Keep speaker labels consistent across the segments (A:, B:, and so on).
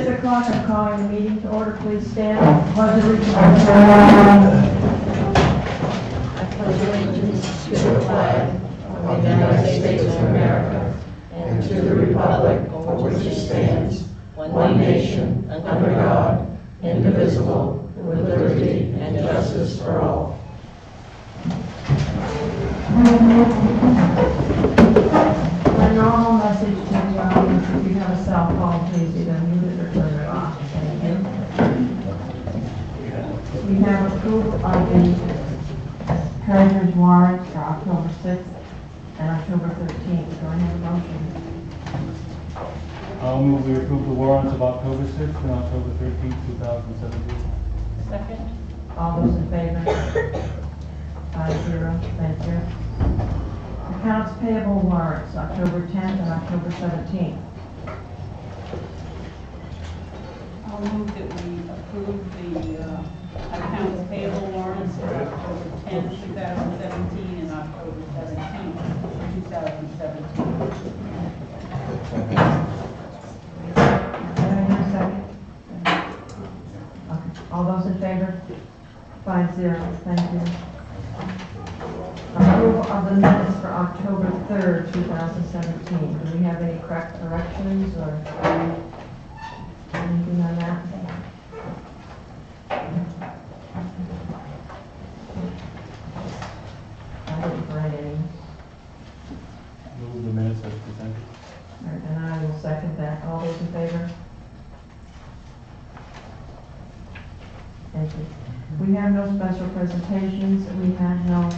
A: 6 o'clock, I'm calling the meeting to order. Please stand. Pledge allegiance.
B: I pledge allegiance to the flag of the United States of America and to the republic for which it stands, one nation, under God, indivisible, with liberty and justice for all.
A: My normal message to the audience, if you have a cell phone, please either mute it or turn it off. Thank you. We have approval of the treasurer's warrants for October 6th and October 13th. Do I have a motion?
C: I'll move we approve the warrants of October 6th and October 13th, 2017.
B: Second.
A: All those in favor? 5-0. Thank you. Accounts payable warrants, October 10th and October 17th.
D: I'll move that we approve the accounts payable warrants for October 10th, 2017 and October 17th, 2017.
A: Second. Okay. All those in favor? 5-0. Thank you. Approval of the minutes for October 3rd, 2017. Do we have any corrections or anything on that? I didn't find any.
C: Move the minutes as presented.
A: All right, and I will second that. All those in favor? Thank you. We have no special presentations. We have no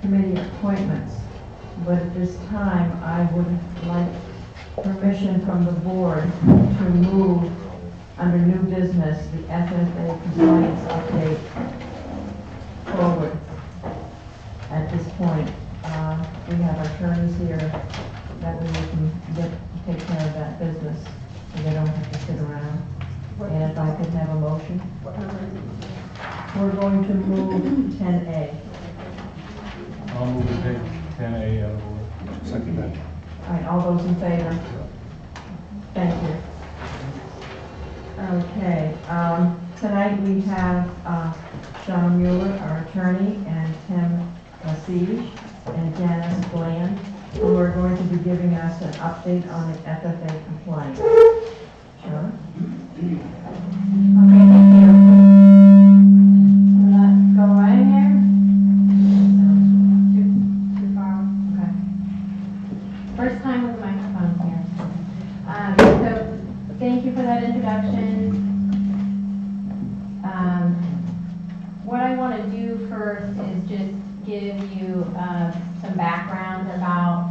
A: committee appointments. But at this time, I would like permission from the board to move under new business the FFA compliance update forward. At this point, we have our attorneys here that we can take care of that business, so they don't have to sit around. And if I could have a motion. We're going to move 10A.
C: I'll move to take 10A out of order.
E: Second that.
A: All right, all those in favor? Thank you. Okay, tonight we have Sean Mueller, our attorney, and Tim Siege and Janice Bland, who are going to be giving us an update on the FFA compliance. Sean?
F: Okay, thank you. Let's go right in here. Too far. Okay. First time with the microphone here. So thank you for that introduction. What I want to do first is just give you some background about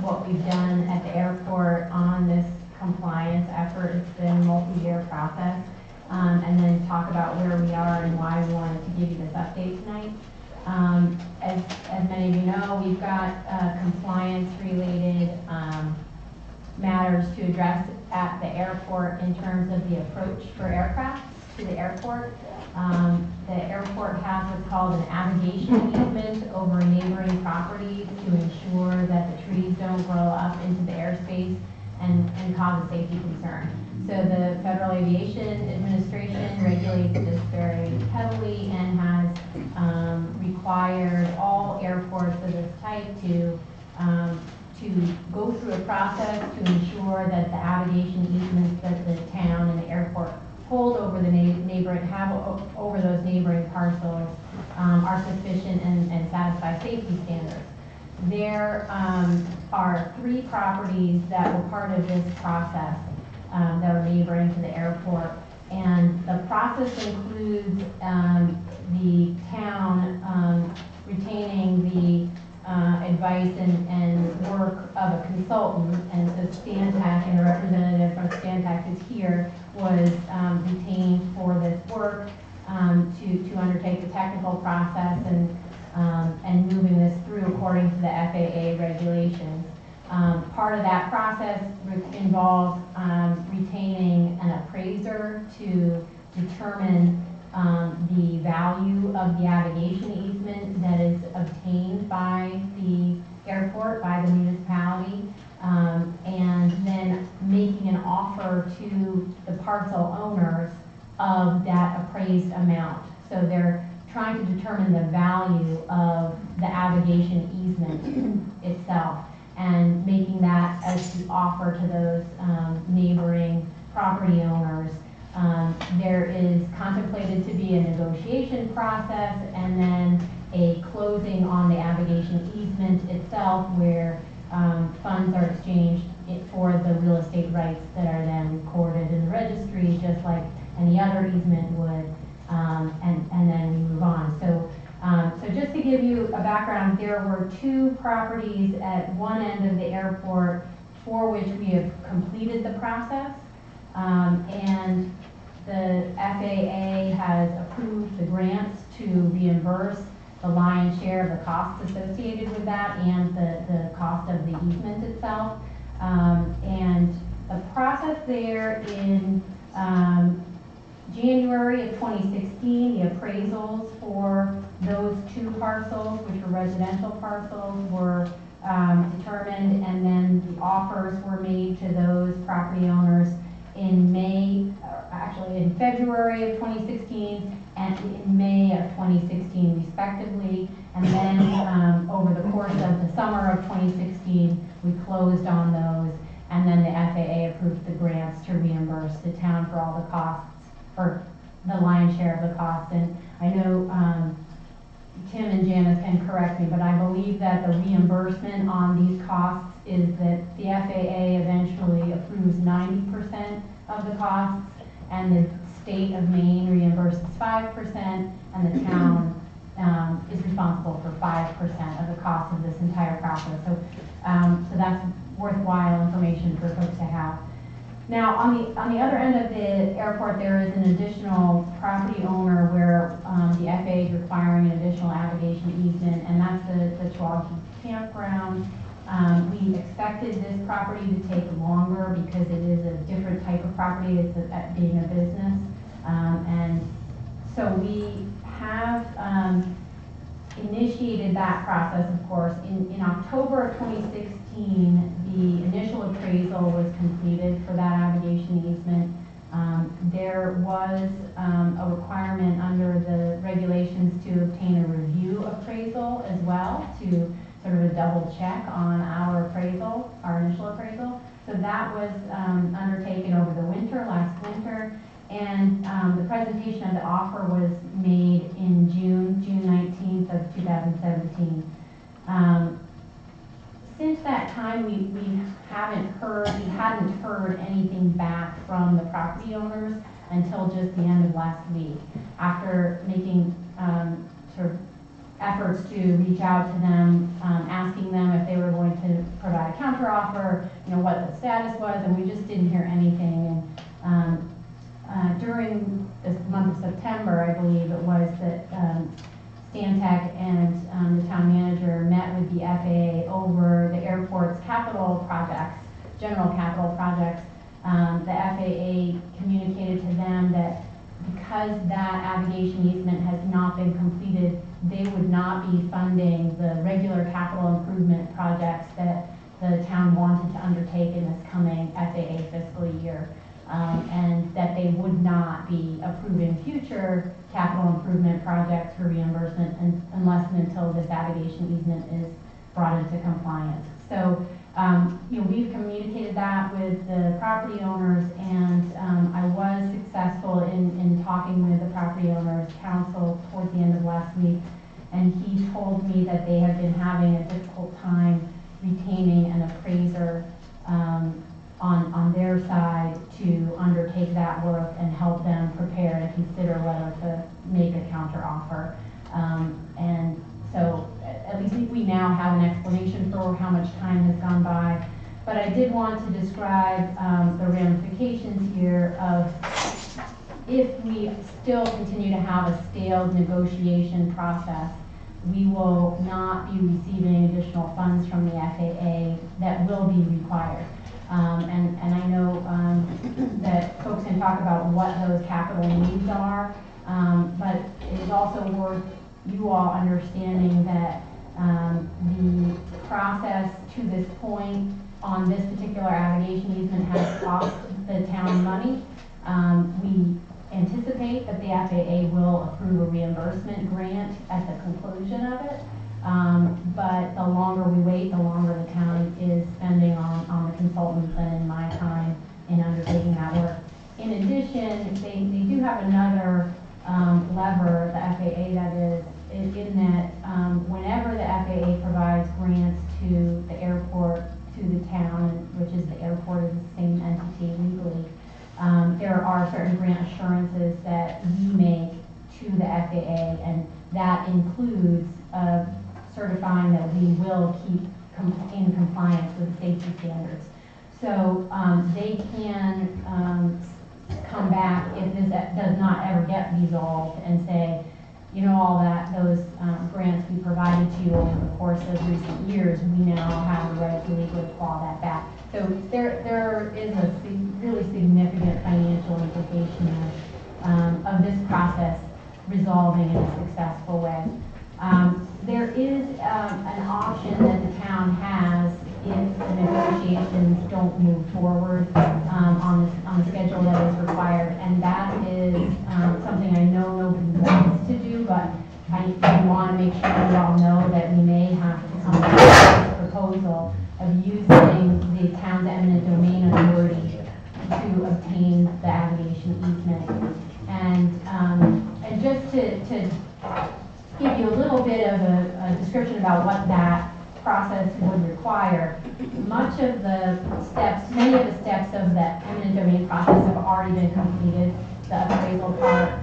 F: what we've done at the airport on this compliance effort. It's been a multi-year process, and then talk about where we are and why we wanted to give you this update tonight. As many of you know, we've got compliance-related matters to address at the airport in terms of the approach for aircraft to the airport. The airport has what's called an abrogation easement over neighboring properties to ensure that the trees don't grow up into the airspace and cause a safety concern. So the Federal Aviation Administration regulates this very heavily and has required all airports of this type to go through a process to ensure that the abrogation easements that the town and the airport hold over the over those neighboring parcels are sufficient and satisfy safety standards. There are 3 properties that were part of this process that are neighboring to the airport, and the process includes the town retaining the advice and work of a consultant, and so Stantec and a representative from Stantec is here, was retained for this work to undertake the technical process and moving this through according to the FAA regulations. Part of that process involves retaining an appraiser to determine the value of the abrogation easement that is obtained by the airport, by the municipality. and then making an offer to the parcel owners of that appraised amount. So they're trying to determine the value of the abrogation easement itself and making that as the offer to those neighboring property owners. There is contemplated to be a negotiation process and then a closing on the abrogation easement itself where funds are exchanged for the real estate rights that are then recorded in the registry, just like any other easement would, and then we move on. So, so just to give you a background, there were 2 properties at one end of the airport for which we have completed the process, and the FAA has approved the grants to reimburse the lion's share of the costs associated with that and the cost of the easement itself. And the process there in January of 2016, the appraisals for those 2 parcels, which were residential parcels, were determined, and then the offers were made to those property owners in in February of 2016 and in May of 2016 respectively. And then over the course of the summer of 2016, we closed on those, and then the FAA approved the grants to reimburse the town for all the costs, or the lion's share of the costs. And I know Tim and Janice can correct me, but I believe that the reimbursement on these costs is that the FAA eventually approves 90% of the costs, and the state of Maine reimburses 5%, and the town is responsible for 5% of the cost of this entire process. So, so that's worthwhile information for folks to have. Now, on the other end of the airport, there is an additional property owner where the FAA is requiring an additional abrogation easement, and that's the Chowaki campground. We expected this property to take longer because it is a different type of property. It's being a business, and so we have initiated that process, of course. In October of 2016, the initial appraisal was completed for that abrogation easement. There was a requirement under the regulations to obtain a review appraisal as well, to sort of a double check on our appraisal, our initial appraisal. So that was undertaken over the winter, last winter. And the presentation of the offer was made in June 19th of 2017. Since that time, we hadn't heard anything back from the property owners until just the end of last week, after making sort of efforts to reach out to them, asking them if they were going to provide a counteroffer, what the status was, and we just didn't hear anything. And during this month of September, I believe it was, that Stantec and the town manager met with the FAA over the airport's capital projects, general capital projects. The FAA communicated to them that because that abrogation easement has not been completed, they would not be funding the regular capital improvement projects that the town wanted to undertake in this coming FAA fiscal year. And that they would not be approving future capital improvement projects for reimbursement unless and until this abrogation easement is brought into compliance. So, we've communicated that with the property owners, and I was successful in talking with the property owners' council towards the end of last week, and he told me that they have been having a difficult time retaining an appraiser on their side to undertake that work and help them prepare and consider whether to make a counter offer. And so at least we now have an explanation for how much time has gone by. But I did want to describe the ramifications here of if we still continue to have a scaled negotiation process, we will not be receiving additional funds from the FAA that will be required. And I know that folks can talk about what those capital needs are, but it is also worth you all understanding that the process to this point on this particular navigation easement has cost the town money. We anticipate that the FAA will approve a reimbursement grant at the conclusion of it. But the longer we wait, the longer the town is spending on the consultants and in my time in undertaking that work. In addition, they do have another lever, the FAA that is, in that whenever the FAA provides grants to the airport, to the town, which is the airport is the same entity legally, there are certain grant assurances that we make to the FAA, and that includes certifying that we will keep in compliance with the safety standards. So they can come back if this does not ever get resolved and say, you know, all those grants we provided to you over the course of recent years, we now have the right to legally claw that back. So there is a really significant financial implication of this process resolving in a successful way. There is an option that the town has if the negotiations don't move forward on the schedule that is required, and that is something I know nobody wants to do, but I want to make sure you all know that we may have to come back with a proposal of using the town's eminent domain authority to obtain the aviation easement. And just to give you a little bit of a description about what that process would require, much of the steps, many of the steps of the eminent domain process have already been completed. The appraisal part,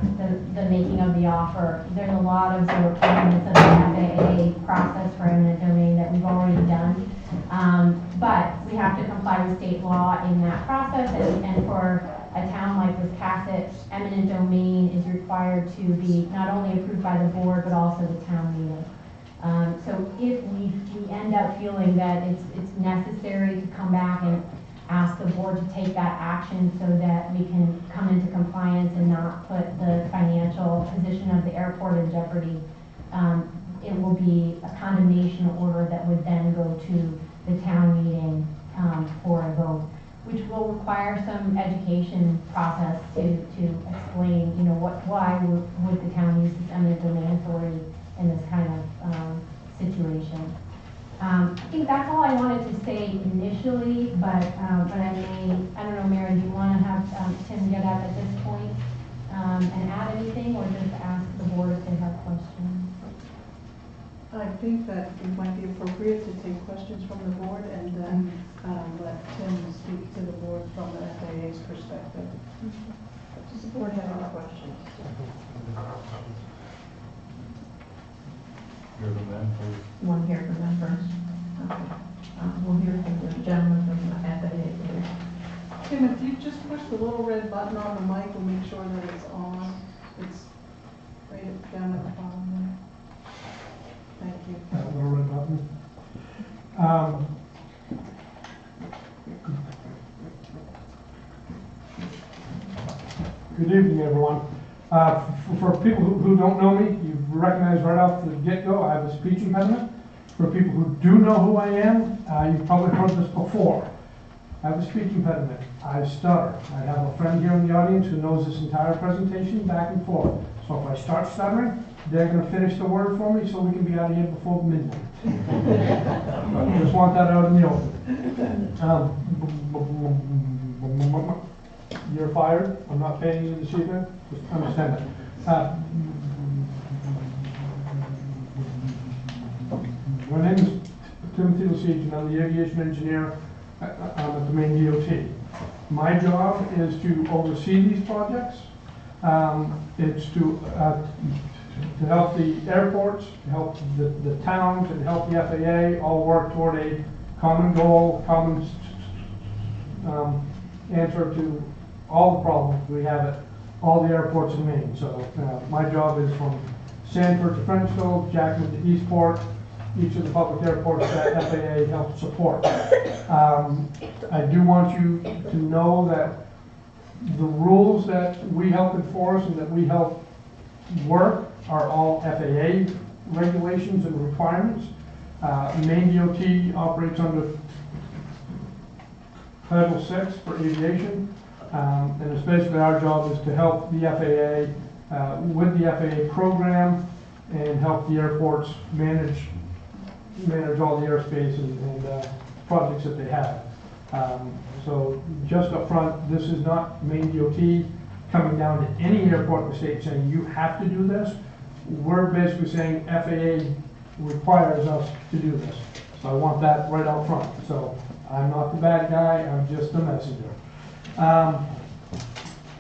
F: the making of the offer. There's a lot of the requirements of the FAA process for eminent domain that we've already done. But we have to comply with state law in that process, and for a town like Wiscasset, eminent domain is required to be not only approved by the board, but also the town meeting. So if we end up feeling that it's necessary to come back and ask the board to take that action so that we can come into compliance and not put the financial position of the airport in jeopardy, it will be a condemnation order that would then go to the town meeting for a vote, which will require some education process to explain, you know, why would the town use this eminent domain authority in this kind of situation. I think that's all I wanted to say initially, but I don't know, Mary, do you want to have Tim get up at this point and add anything, or just ask the board if they have questions?
B: I think that it might be appropriate to take questions from the board and then let Tim speak to the board from the FAA's perspective. Does the board have any questions?
C: Hear from them first.
A: You want to hear from them first? Okay. We'll hear from the gentleman from the FAA.
B: Tim, if you just push the little red button on the mic, we'll make sure that it's on. It's right down at the bottom there. Thank you.
E: That little red button. Good evening, everyone. For people who don't know me, you recognize right off the get-go I have a speech impediment. For people who do know who I am, you've probably heard this before. I have a speech impediment. I stutter. I have a friend here in the audience who knows this entire presentation back and forth. So if I start stuttering, they're going to finish the word for me so we can be out of here before midnight. I just want that out in the open. You're fired. I'm not paying you this evening. Just understand that. My name is Timothy Lesage, and I'm the aviation engineer at the Maine DOT. My job is to oversee these projects. It's to help the airports, to help the towns, and help the FAA all work toward a common goal, common answer to all the problems we have at all the airports in Maine. So my job is from Sanford to Frenchville, Jackman to Eastport, each of the public airports that FAA helps support. I do want you to know that the rules that we help enforce and that we help work are all FAA regulations and requirements. Maine DOT operates under Title VI for aviation. And it's basically our job is to help the FAA with the FAA program and help the airports manage all the airspace and projects that they have. So just up front, this is not Maine DOT coming down to any airport in the state saying you have to do this. We're basically saying FAA requires us to do this. So I want that right out front. So I'm not the bad guy, I'm just the messenger.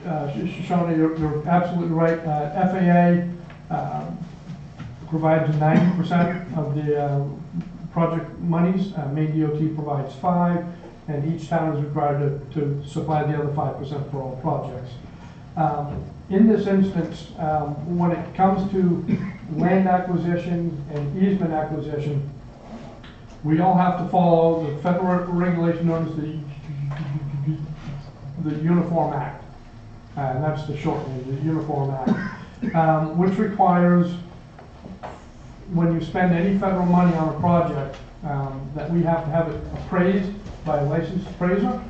E: Shauna, you're absolutely right. FAA provides 90% of the project monies. Maine DOT provides 5%, and each town is required to supply the other 5% for all projects. In this instance, when it comes to land acquisition and easement acquisition, we all have to follow the federal regulation known as the Uniform Act. And that's the short name, the Uniform Act, which requires when you spend any federal money on a project that we have to have it appraised by a licensed appraiser.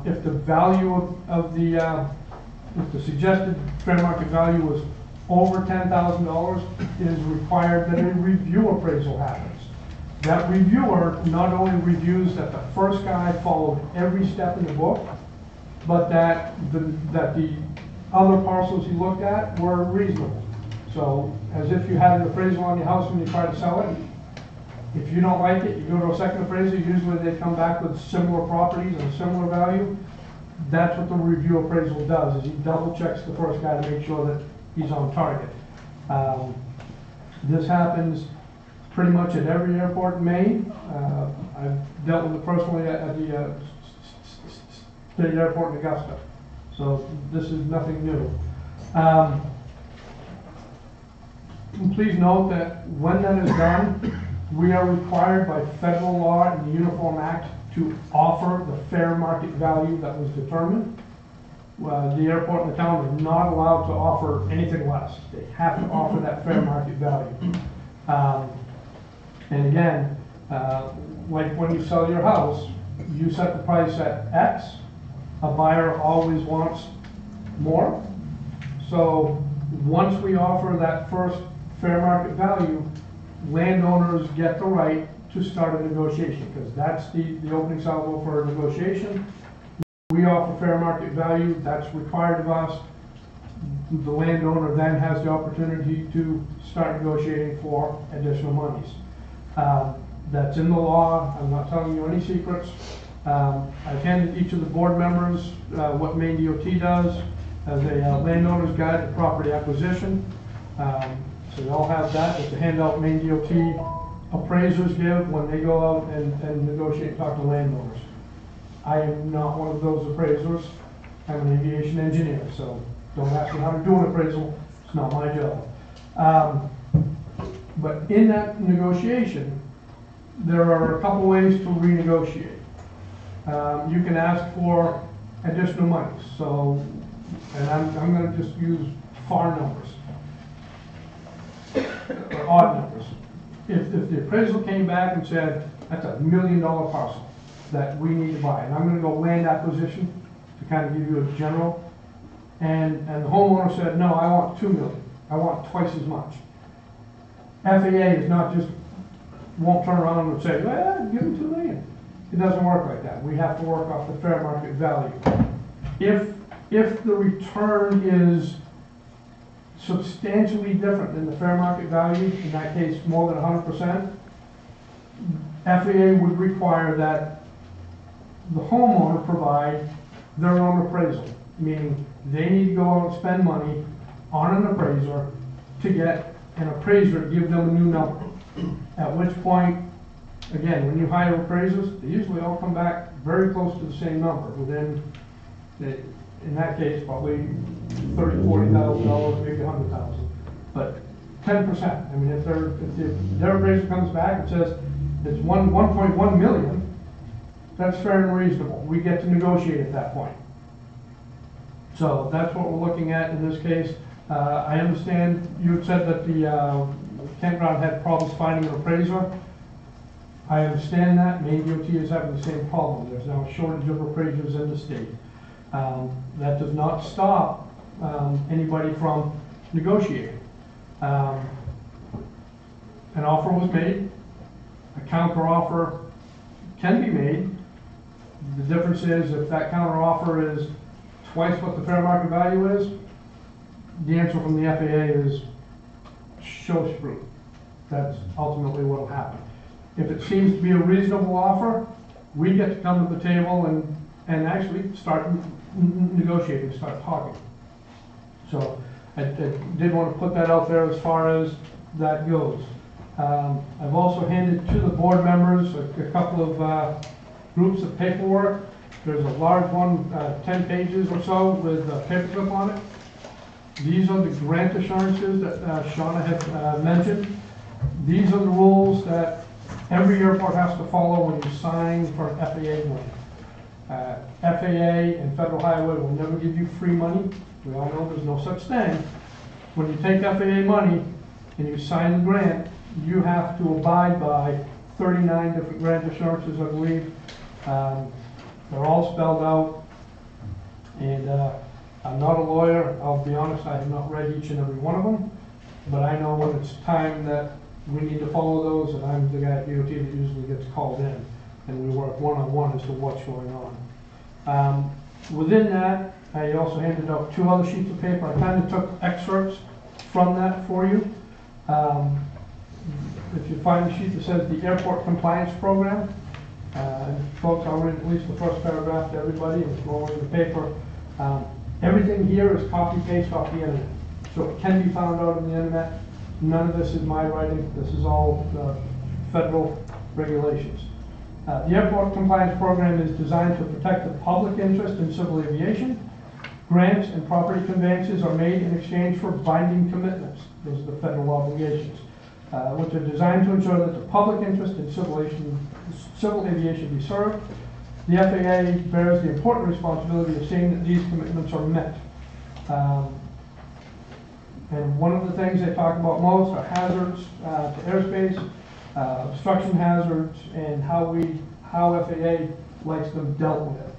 E: If the value of if the suggested fair market value was over $10,000, it is required that a review appraisal happens. That reviewer not only reviews that the first guy followed every step in the book, but that the other parcels he looked at were reasonable. So, as if you had an appraisal on your house when you try to sell it, if you don't like it, you go to a second appraiser, usually they come back with similar properties and similar value. That's what the review appraisal does, is he double checks the first guy to make sure that he's on target. This happens pretty much at every airport in Maine. I've dealt with it personally at the state airport in Augusta. So this is nothing new. Please note that when that is done, we are required by federal law and the Uniform Act to offer the fair market value that was determined. The airport and the town are not allowed to offer anything less. They have to offer that fair market value. And again, like when you sell your house, you set the price at X. A buyer always wants more. So once we offer that first fair market value, landowners get the right to start a negotiation, because that's the opening salvo for a negotiation. We offer fair market value, that's required of us. The landowner then has the opportunity to start negotiating for additional monies. That's in the law. I'm not telling you any secrets. I've handed each of the board members what Maine DOT does as a landowner's guide to property acquisition. So they all have that. It's a handout Maine DOT appraisers give when they go out and negotiate and talk to landowners. I am not one of those appraisers. I'm an aviation engineer, so don't ask me how to do an appraisal. It's not my job. But in that negotiation, there are a couple ways to renegotiate. You can ask for additional money. So, and I'm going to just use FAR numbers, or odd numbers. If the appraisal came back and said, that's $1 million parcel that we need to buy, and I'm going to go land acquisition to kind of give you a general, and the homeowner said, no, I want $2 million. I want twice as much. FAA is not just, won't turn around and say, well, give them $2 million. It doesn't work like that. We have to work off the fair market value. If the return is substantially different than the fair market value, in that case more than 100%, FAA would require that the homeowner provide their own appraisal, meaning they need to go out and spend money on an appraiser to get an appraiser to give them a new number. At which point, again, when you hire appraisers, they usually all come back very close to the same number within, in that case, probably $30,000, $40,000, maybe $100,000. But 10%. I mean, if their appraiser comes back and says it's 1.1 million, that's fair and reasonable. We get to negotiate at that point. So that's what we're looking at in this case. I understand you had said that the campground had problems finding an appraiser. I understand that, Maine DOT is having the same problem. There's now a shortage of appraisers in the state. That does not stop anybody from negotiating. An offer was made, a counter offer can be made. The difference is if that counter offer is twice what the fair market value is, the answer from the FAA is show us proof. That's ultimately what will happen. If it seems to be a reasonable offer, we get to come to the table and actually start negotiating, start talking. So I did want to put that out there as far as that goes. I've also handed to the board members a couple of groups of paperwork. There's a large one, 10 pages or so with a paperclip on it. These are the grant assurances that Shauna had mentioned. These are the rules that every airport has to follow when you sign for an FAA grant. FAA and Federal Highway will never give you free money. We all know there's no such thing. When you take FAA money and you sign the grant, you have to abide by 39 different grant assurances, I believe. They're all spelled out. And I'm not a lawyer. I'll be honest, I have not read each and every one of them. But I know when it's time that we need to follow those, and I'm the guy at DOT that usually gets called in, and we work one-on-one as to what's going on. Within that, I also handed out 2 other sheets of paper. I kind of took excerpts from that for you. If you find the sheet that says the Airport Compliance Program, folks, I'll read at least the first paragraph to everybody and go over the paper. Everything here is copy-paste off the internet, so it can be found out on the internet. None of this is my writing. This is all federal regulations. The Airport Compliance Program is designed to protect the public interest in civil aviation. Grants and property conveyances are made in exchange for binding commitments. Those are the federal obligations, which are designed to ensure that the public interest in civil aviation be served. The FAA bears the important responsibility of seeing that these commitments are met. And one of the things they talk about most are hazards to airspace, obstruction hazards, and how FAA likes them dealt with.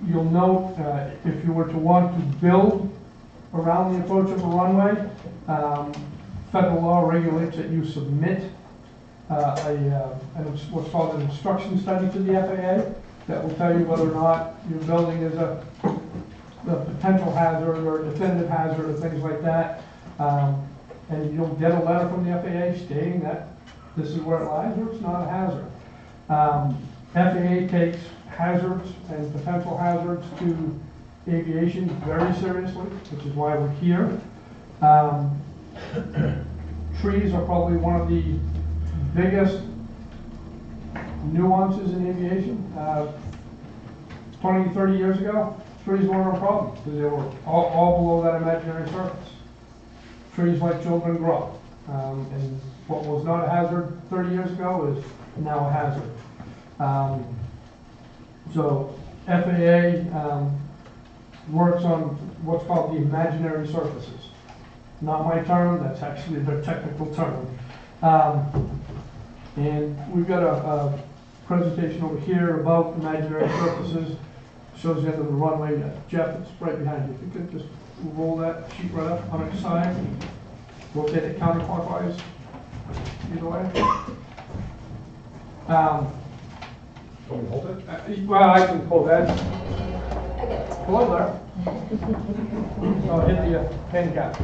E: You'll note if you were to want to build around the approach of a runway, federal law regulates that you submit what's called an instruction study to the FAA that will tell you whether or not your building is a potential hazard or a definitive hazard or things like that. And you'll get a letter from the FAA stating that this is where it lies or it's not a hazard. FAA takes hazards and potential hazards to aviation very seriously, which is why we're here. Trees are probably one of the biggest nuances in aviation. 20, 30 years ago, trees weren't a problem because they were all below that imaginary surface. Trees like children grow. And what was not a hazard 30 years ago is now a hazard. So FAA works on what's called the imaginary surfaces. Not my term, that's actually their technical term. And we've got a presentation over here about imaginary surfaces. Shows the end of the runway. Jeff, it's right behind you. If you could just roll that sheet right up on its side. Rotate it counterclockwise. Either way.
G: Can we hold it?
E: Well, I can pull that. Hello there. Oh, hit the handicap.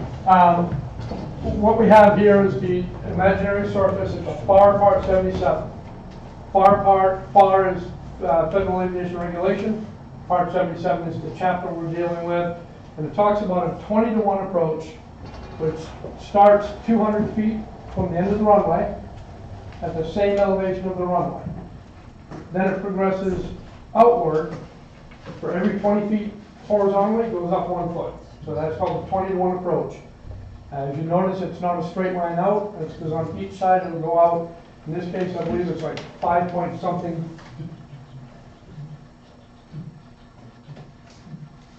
E: What we have here is the imaginary surface. It's a FAR Part 77. FAR is Federal Aviation Regulation. Part 77 is the chapter we're dealing with. And it talks about a 20-to-1 approach, which starts 200 feet from the end of the runway at the same elevation of the runway. Then it progresses outward. For every 20 feet horizontally, it goes up 1 foot. So that's called the 20-to-1 approach. As you notice, it's not a straight line out. It's because on each side it'll go out. In this case, I believe it's like 5 point something.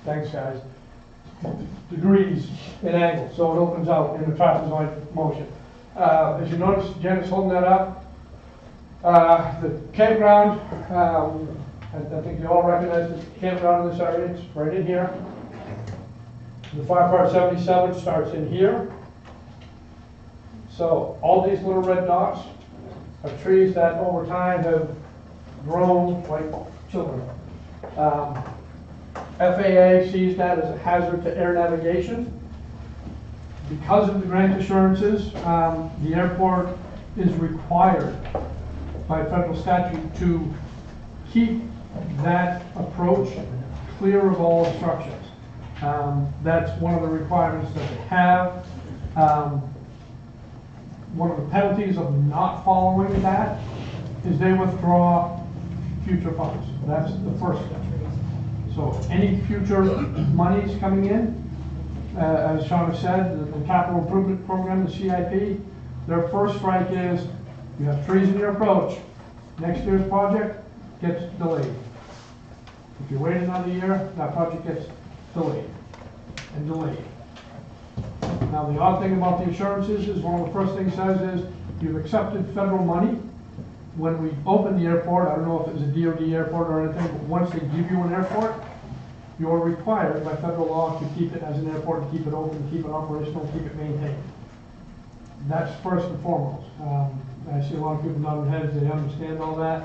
E: Thanks, guys. Degrees in angle, so it opens out in the trapezoid motion. As you notice, Janet's holding that up. The campground, I think you all recognize the campground in this area. It's right in here. The Fire Part 77 starts in here. So all these little red dots are trees that over time have grown like children. FAA sees that as a hazard to air navigation. Because of the grant assurances, the airport is required by federal statute to keep that approach clear of all obstructions. That's one of the requirements that they have. One of the penalties of not following that is they withdraw future funds. That's the first step. So any future monies coming in, as Sean said, the capital improvement program, the CIP, their first strike is you have trees in your approach. Next year's project gets delayed. If you wait another year, that project gets delayed and delayed. Now, the odd thing about the assurances is one of the first things it says is you've accepted federal money. When we opened the airport, I don't know if it was a DOD airport or anything, but once they give you an airport, you are required by federal law to keep it as an airport, to keep it open, to keep it operational, to keep it maintained. That's first and foremost. I see a lot of people nodding heads, they understand all that.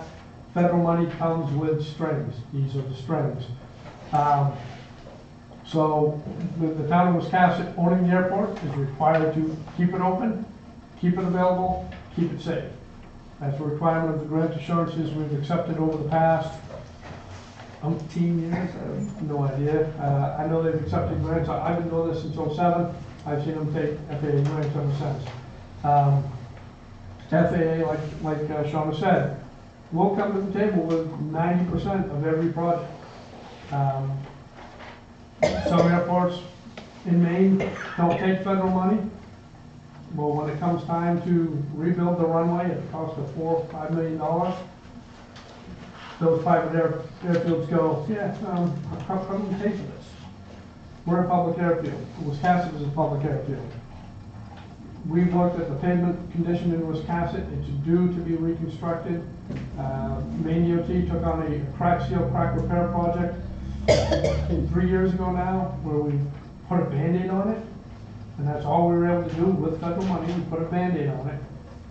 E: Federal money comes with strings. These are the strings. So the town of Wiscasset owning the airport is required to keep it open, keep it available, keep it safe. That's a requirement of the grant assurances we've accepted over the past umpteen years. I have no idea. I know they've accepted grants. I've been doing this since '07. I've seen them take FAA grants ever since. FAA, like Shauna said, will come to the table with 90% of every project. Some airports in Maine don't take federal money. Well, when it comes time to rebuild the runway, it costs $4 or $5 million. Those private airfields go, yeah, how come we pay for this? We're a public airfield. Wiscasset is a public airfield. We've looked at the pavement condition in Wiscasset. It's due to be reconstructed. Maine DOT took on a crack seal, crack repair project 3 years ago now, where we put a Band-Aid on it. And that's all we were able to do with federal money. We put a Band-Aid on it,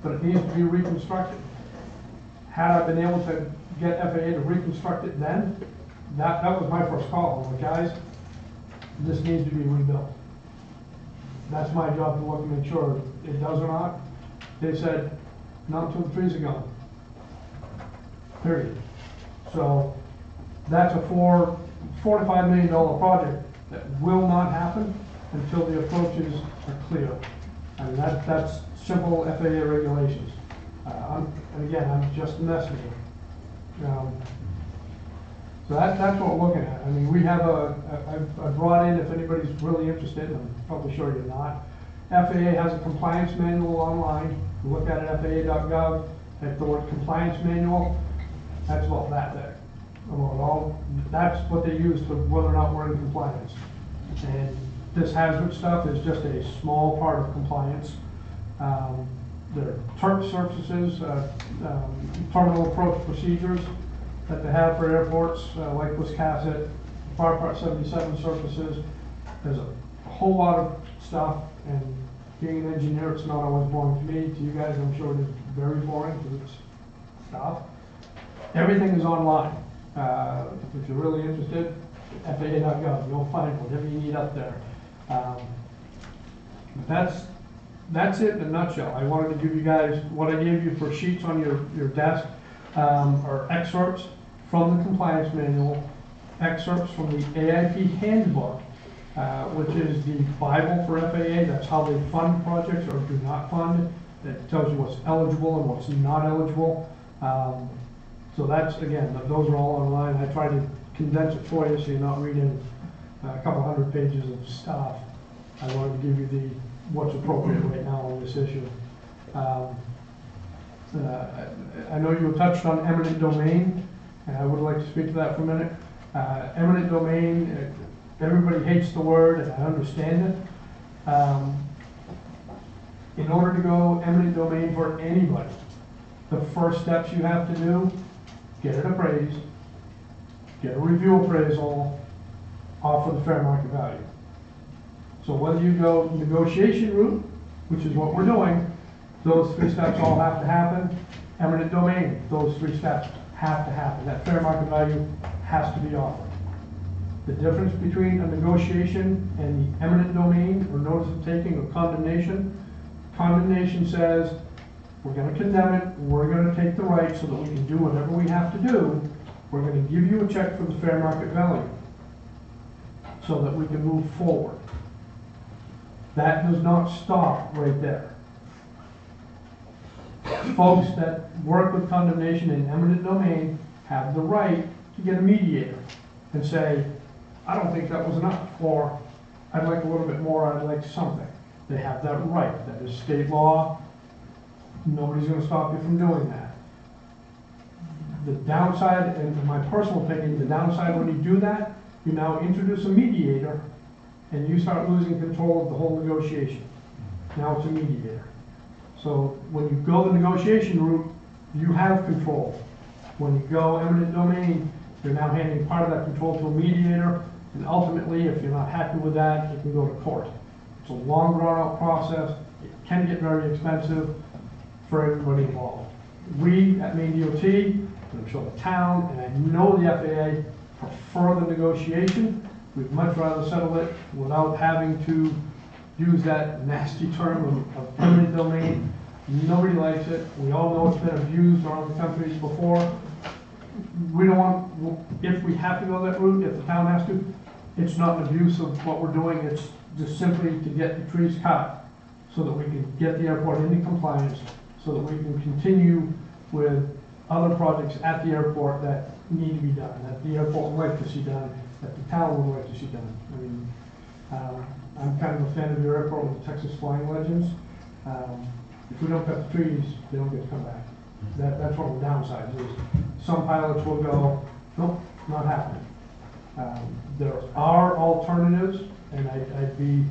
E: but it needs to be reconstructed. Had I been able to get FAA to reconstruct it then, that was my first call. I'm like, guys, this needs to be rebuilt. That's my job to look and make sure it does or not. They said, not until the trees are gone. Period. So that's a $4 to $5 million project that will not happen until the approaches are clear. And that's simple FAA regulations. And again, I'm just a messenger. So that's what we're looking at. I mean, we have I've brought in, if anybody's really interested, I'm probably sure you're not, FAA has a compliance manual online. You look at it at FAA.gov, at the word compliance manual, that's about that thick. That's what they use to whether or not we're in compliance. And this hazard stuff is just a small part of compliance. There are TURP surfaces, terminal approach procedures that they have for airports like Wiscasset, Fire Part 77 surfaces. There's a whole lot of stuff, and being an engineer, it's not always boring to me. To you guys, I'm sure it is very boring because it's stuff. Everything is online. If you're really interested, FAA.gov, you'll find whatever you need up there. That's it in a nutshell. I wanted to give you guys what I gave you for sheets on your desk, are excerpts from the compliance manual, excerpts from the AIP handbook, which is the Bible for FAA. That's how they fund projects or do not fund. It tells you what's eligible and what's not eligible. So that's, again, those are all online. I try to condense it for you so you're not reading a couple hundred pages of stuff. I wanted to give you what's appropriate right now on this issue. I know you touched on eminent domain, and I would like to speak to that for a minute. Eminent domain, everybody hates the word, and I understand it. In order to go eminent domain for anybody, the first steps you have to do, get it appraised, get a review appraisal, offer the fair market value. So whether you go negotiation route, which is what we're doing, those 3 steps all have to happen. Eminent domain, those 3 steps have to happen. That fair market value has to be offered. The difference between a negotiation and the eminent domain or notice of taking or condemnation says, we're gonna condemn it, we're gonna take the right so that we can do whatever we have to do. We're gonna give you a check for the fair market value so that we can move forward. That does not stop right there. Folks that work with condemnation in eminent domain have the right to get a mediator and say, I don't think that was enough, or I'd like a little bit more, I'd like something. They have that right. That is state law. Nobody's going to stop you from doing that. The downside, and in my personal opinion, the downside when you do that, you now introduce a mediator and you start losing control of the whole negotiation. Now it's a mediator. So when you go the negotiation route, you have control. When you go eminent domain, you're now handing part of that control to a mediator, and ultimately, if you're not happy with that, you can go to court. It's a long, drawn-out process. It can get very expensive for everybody involved. We at Maine DOT, and I'm sure the town, and I know the FAA prefer the negotiation. We'd much rather settle it without having to use that nasty term of eminent domain. Nobody likes it. We all know it's been abused around the country before. We don't want, if we have to go that route, if the town has to, it's not an abuse of what we're doing. It's just simply to get the trees cut so that we can get the airport into compliance, so that we can continue with other projects at the airport that need to be done, that the airport would like to see done, that the town would like to see done. I mean, I'm kind of a fan of your airport with the Texas Flying Legends. If we don't cut the trees, they don't get to come back. That's one of the downsides is some pilots will go, nope, not happening. There are alternatives, and I'd be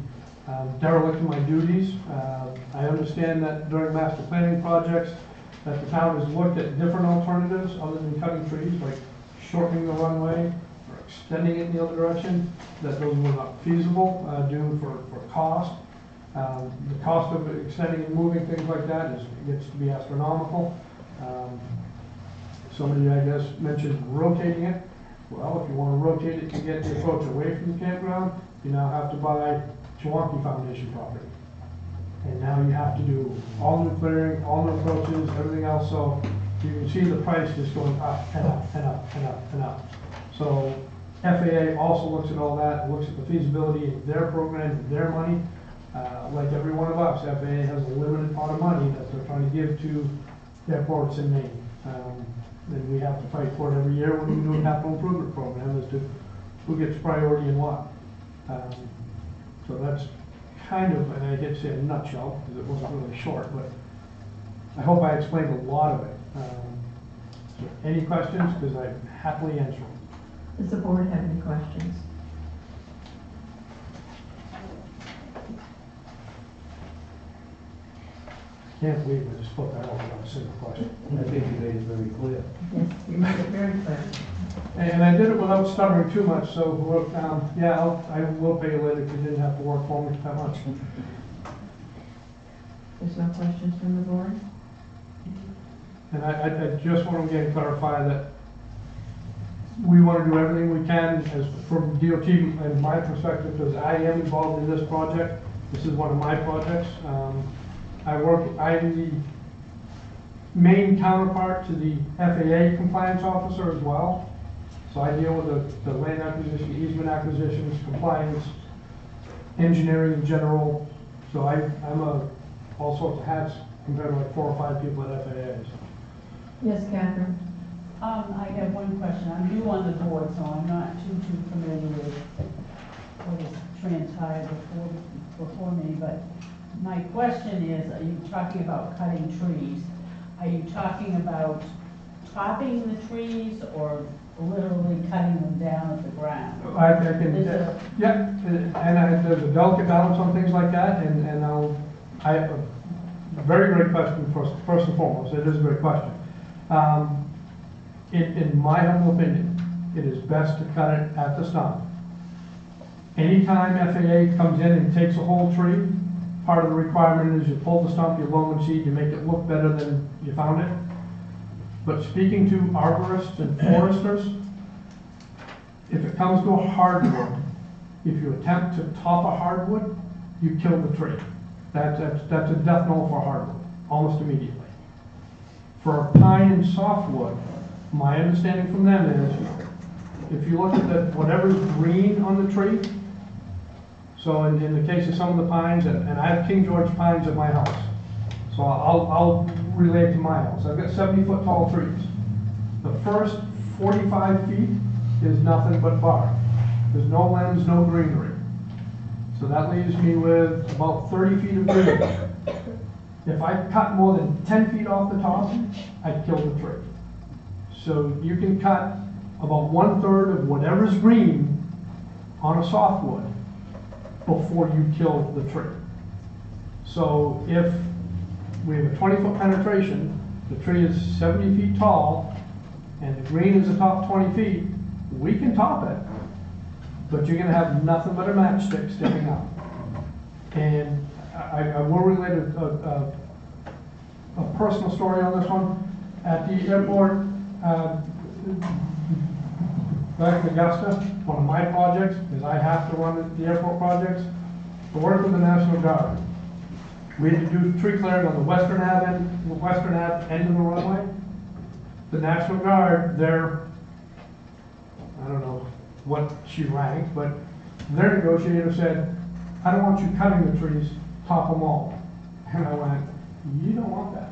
E: derelict in my duties. I understand that during master planning projects that the town has looked at different alternatives other than cutting trees, like shortening the runway or extending it in the other direction, that those were not feasible due for cost. The cost of extending and moving things like that gets to be astronomical. Somebody, I guess, mentioned rotating it. Well, if you want to rotate it to get the approach away from the campground, you now have to buy Chewonki Foundation property. And now you have to do all new clearing, all new approaches, everything else. So you can see the price just going up and up and up and up and up. So FAA also looks at all that, looks at the feasibility of their program, their money. Like every one of us, FAA has a limited pot of money that they're trying to give to airports in Maine. And we have to fight for it every year when we do a capital improvement program as to who gets priority and what. So that's kind of, and I did say in a nutshell, because it wasn't really short, but I hope I explained a lot of it. So any questions? Because I happily answer them.
A: Does the board have any questions?
E: Can't believe I just put that over on a single question.
C: I think you made it very clear.
A: Yes, you made it very clear.
E: And I did it without stuttering too much, so yeah, I will pay you later if you didn't have to work for me that much.
A: There's no questions from the board?
E: And I just want to again clarify that we want to do everything we can as from DOT and my perspective, because I am involved in this project. This is one of my projects. I'm the main counterpart to the FAA compliance officer as well. So I deal with the land acquisition, easement acquisitions, compliance, engineering in general. So I'm all sorts of hats compared to like 4 or 5 people at FAA.
A: Yes, Catherine?
D: I have one question. I'm new on the board, so I'm not too familiar with what has transpired before me, but my question is, are you talking about cutting trees? Are you talking about topping the trees or literally cutting them down at the ground?
E: I can, yeah, and there's a delicate balance on things like that, and very great question, first and foremost, it is a great question. In my humble opinion, it is best to cut it at the stump. Anytime FAA comes in and takes a whole tree, part of the requirement is you pull the stump, you loam and seed, you make it look better than you found it. But speaking to arborists and foresters, if it comes to a hardwood, if you attempt to top a hardwood, you kill the tree. That's a death knell for hardwood, almost immediately. For pine and softwood, my understanding from them is, if you look at whatever's green on the tree, so in the case of some of the pines, and I have King George pines at my house, so I'll relate to my house. I've got 70-foot tall trees. The first 45 feet is nothing but bark. There's no limbs, no greenery. So that leaves me with about 30 feet of greenery. If I cut more than 10 feet off the top, I kill the tree. So you can cut about 1/3 of whatever's green on a softwood before you kill the tree. So if we have a 20-foot penetration, the tree is 70 feet tall, and the green is the top 20 feet, we can top it, but you're gonna have nothing but a matchstick sticking up. And I will relate a personal story on this one. At the airport, back in Augusta, one of my projects is I have to run the airport projects to work with the National Guard. We had to do tree clearing on the Western Ave end of the runway. The National Guard, I don't know what she ranked, but their negotiator said, I don't want you cutting the trees, top them all. And I went, you don't want that.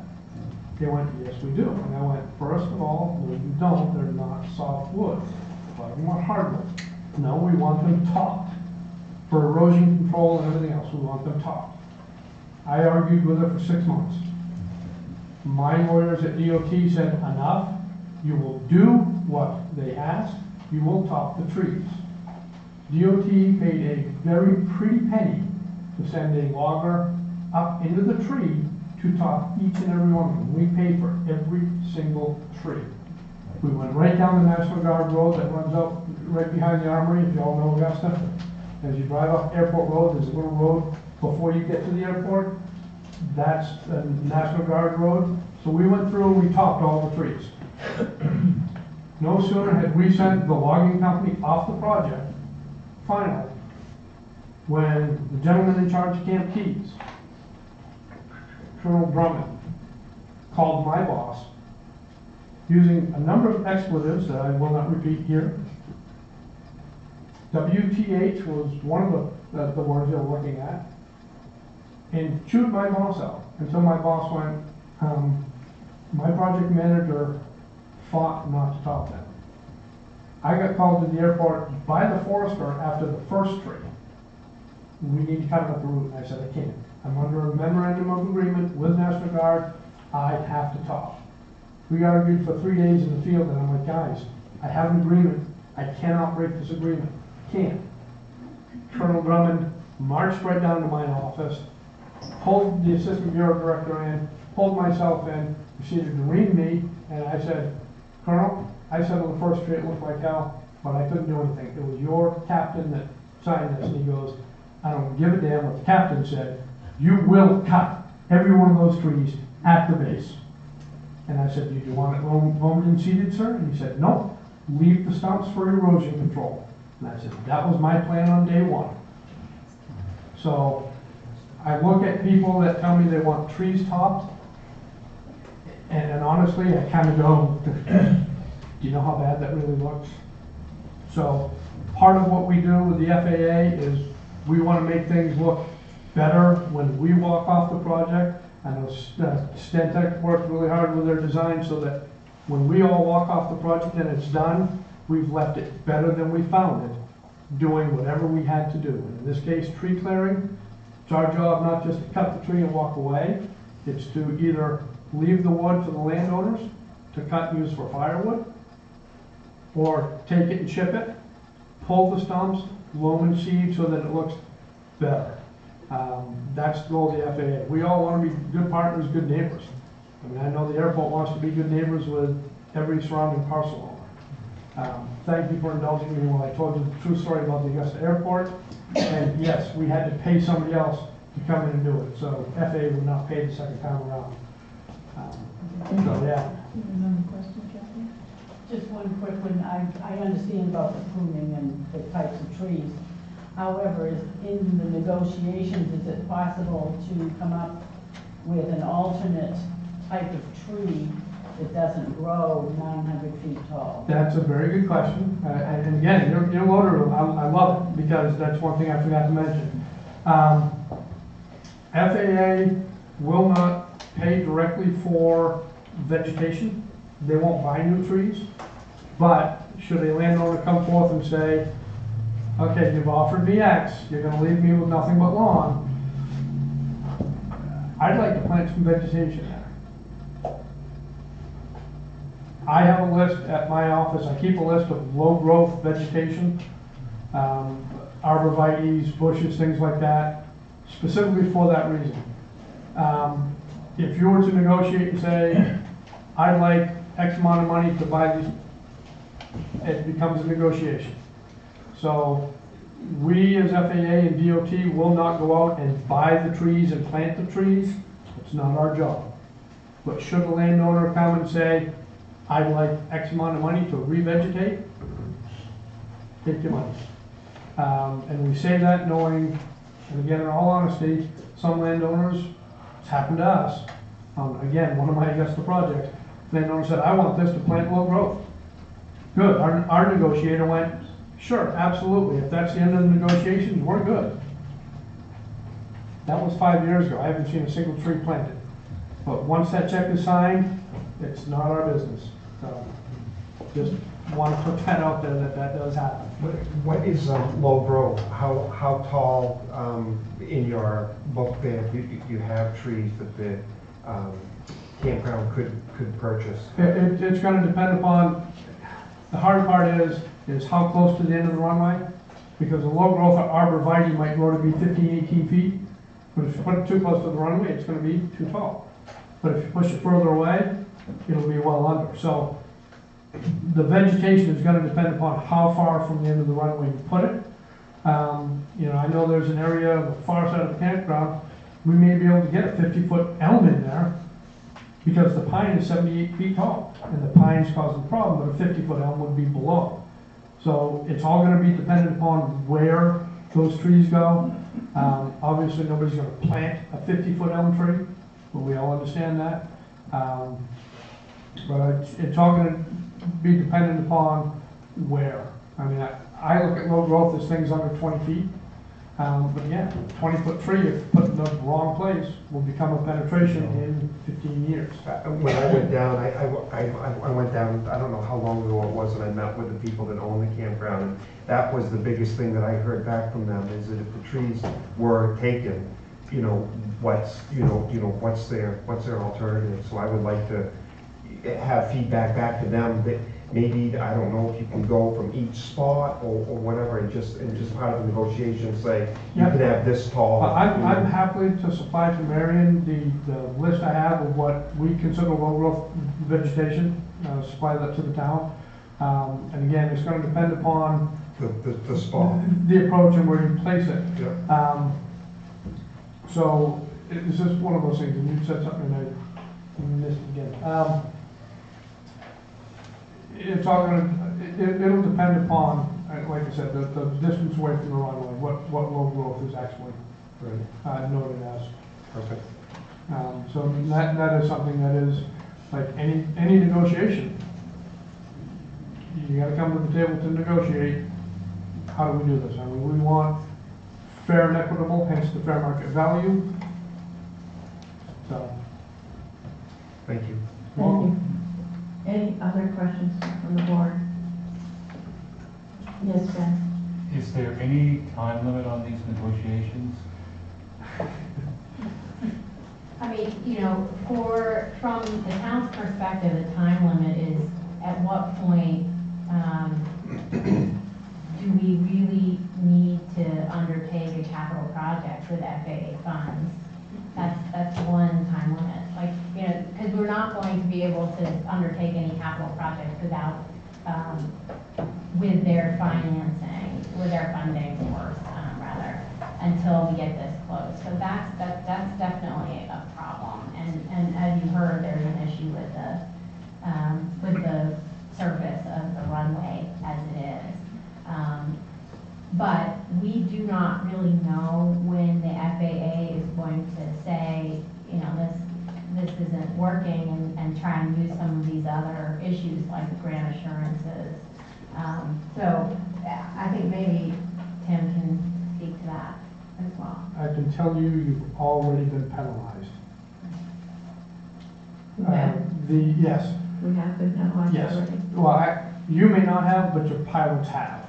E: They went, yes we do. And I went, first of all, no you don't, they're not softwood. But we want hardwood. No, we want them topped. For erosion control and everything else, we want them topped. I argued with her for 6 months. My lawyers at DOT said, enough, you will do what they asked, you will top the trees. DOT paid a very pretty penny to send a logger up into the tree to top each and every one of them. We paid for every single tree. We went right down the National Guard road that runs up right behind the Armory, if you all know Augusta. As you drive up Airport Road, there's a little road before you get to the airport. That's the National Guard road. So we went through and we topped all the trees. No sooner had we sent the logging company off the project, finally, when the gentleman in charge of Camp Keys, Colonel Drummond, called my boss, using a number of expletives that I will not repeat here. WTH was one of the words they were looking at, and chewed my boss out until my boss went, my project manager fought not to top them. I got called to the airport by the forester after the first tree. We need to cut it at the root, and I said I can't. I'm under a memorandum of agreement with National Guard, I have to top. We argued for 3 days in the field, and I'm like, guys, I have an agreement, I cannot break this agreement, can't. Colonel Drummond marched right down to my office, pulled the assistant bureau director in, pulled myself in, proceeded to ream me, and I said, Colonel, I said on the first tree it looked like hell, but I couldn't do anything. It was your captain that signed this. And he goes, I don't give a damn what the captain said. You will cut every one of those trees at the base. And I said, do you want it loamed and seeded, sir? And he said, no, leave the stumps for erosion control. And I said, that was my plan on day one. So I look at people that tell me they want trees topped, and honestly, I kind of go, do you know how bad that really looks? So part of what we do with the FAA is we want to make things look better when we walk off the project. I know Stantec worked really hard with their design so that when we all walk off the project and it's done, we've left it better than we found it, doing whatever we had to do. In this case, tree clearing, it's our job not just to cut the tree and walk away, it's to either leave the wood for the landowners to cut and use for firewood, or take it and ship it, pull the stumps, loam and seed so that it looks better. That's the goal of the FAA. We all want to be good partners, good neighbors. I mean, I know the airport wants to be good neighbors with every surrounding parcel owner. Thank you for indulging me when I told you the true story about the Augusta Airport. And yes, we had to pay somebody else to come in and do it. So FAA would not pay the second time around. So yeah.
A: Another question, Kathy?
D: Just one quick one. I understand about the pruning and the types of trees. However, in the negotiations, is it possible to come up with an alternate type of tree that doesn't grow 900 feet tall?
E: That's a very good question. And again, your loader, I love it because that's one thing I forgot to mention. FAA will not pay directly for vegetation. They won't buy new trees. But should a landowner come forth and say, okay, you've offered me X, you're going to leave me with nothing but lawn, I'd like to plant some vegetation there. I have a list at my office. I keep a list of low growth vegetation, arborvitaes, bushes, things like that, specifically for that reason. If you were to negotiate and say, I'd like X amount of money to buy these, it becomes a negotiation. So we as FAA and DOT will not go out and buy the trees and plant the trees. It's not our job. But should a landowner come and say, I'd like X amount of money to revegetate, take your money. And we say that knowing, and again, in all honesty, some landowners, it's happened to us. Again, one of my Augusta projects, landowner said, I want this to plant low growth. Good. Our negotiator went, sure, absolutely. If that's the end of the negotiations, we're good. That was 5 years ago. I haven't seen a single tree planted. But once that check is signed, it's not our business. So just want to put that out there that does happen.
G: What is low growth? How tall in your book there you have trees that the campground could purchase?
E: It's going to depend upon, the hard part is how close to the end of the runway, because a low growth arborvitae might grow to be 15, 18 feet, but if you put it too close to the runway, it's going to be too tall. But if you push it further away, it'll be well under. So the vegetation is going to depend upon how far from the end of the runway you put it. I know there's an area on the far side of the campground, we may be able to get a 50-foot elm in there because the pine is 78 feet tall, and the pine's causing the problem, but a 50-foot elm would be below. So it's all going to be dependent upon where those trees go. Obviously, nobody's going to plant a 50-foot elm tree, but we all understand that. But it's all going to be dependent upon where. I mean, I look at low growth as things under 20 feet. But yeah, 20-foot tree, if put in the wrong place, will become a penetration in 15 years.
G: When I went down, I went down, I don't know how long ago it was, and I met with the people that own the campground. And that was the biggest thing that I heard back from them, is that if the trees were taken, what's their alternative? So I would like to have feedback back to them that maybe, I don't know if you can go from each spot or whatever, and just part of the negotiation say, you can have this tall.
E: I'm happy to supply to Marion the list I have of what we consider low growth vegetation, supply that to the town. And again, it's going to depend upon
G: the spot,
E: the approach and where you place it.
G: Yeah.
E: So it's just one of those things, and you said something and I missed again. It's all going to, it'll depend upon, like I said, the distance away from the runway, what low growth is actually noted as.
G: Perfect.
E: So that is something that is, like any negotiation, you got to come to the table to negotiate. How do we do this? I mean, we want fair and equitable, hence the fair market value. So.
G: Thank you.
A: Thank you. Any other questions from the board? Yes, Ben?
C: Is there any time limit on these negotiations?
F: I mean, from the town's perspective, the time limit is at what point do we really need to undertake undertake a capital project with FAA funds. That's one time limit, like, you know, because we're not going to be able to undertake any capital projects without, with their financing, with their funding source, rather, until we get this closed. So that's definitely a problem. And as you heard, there's an issue with the surface of the runway as it is. But we do not really know when the FAA is going to say, you know, this isn't working, and try and use some of these other issues like grant assurances. So I think maybe Tim can speak to that as well.
E: I can tell you, you've already been penalized.
A: Yeah.
E: Yes,
A: We have been penalized
E: yes.
A: already.
E: Well, you may not have, but your pilots have.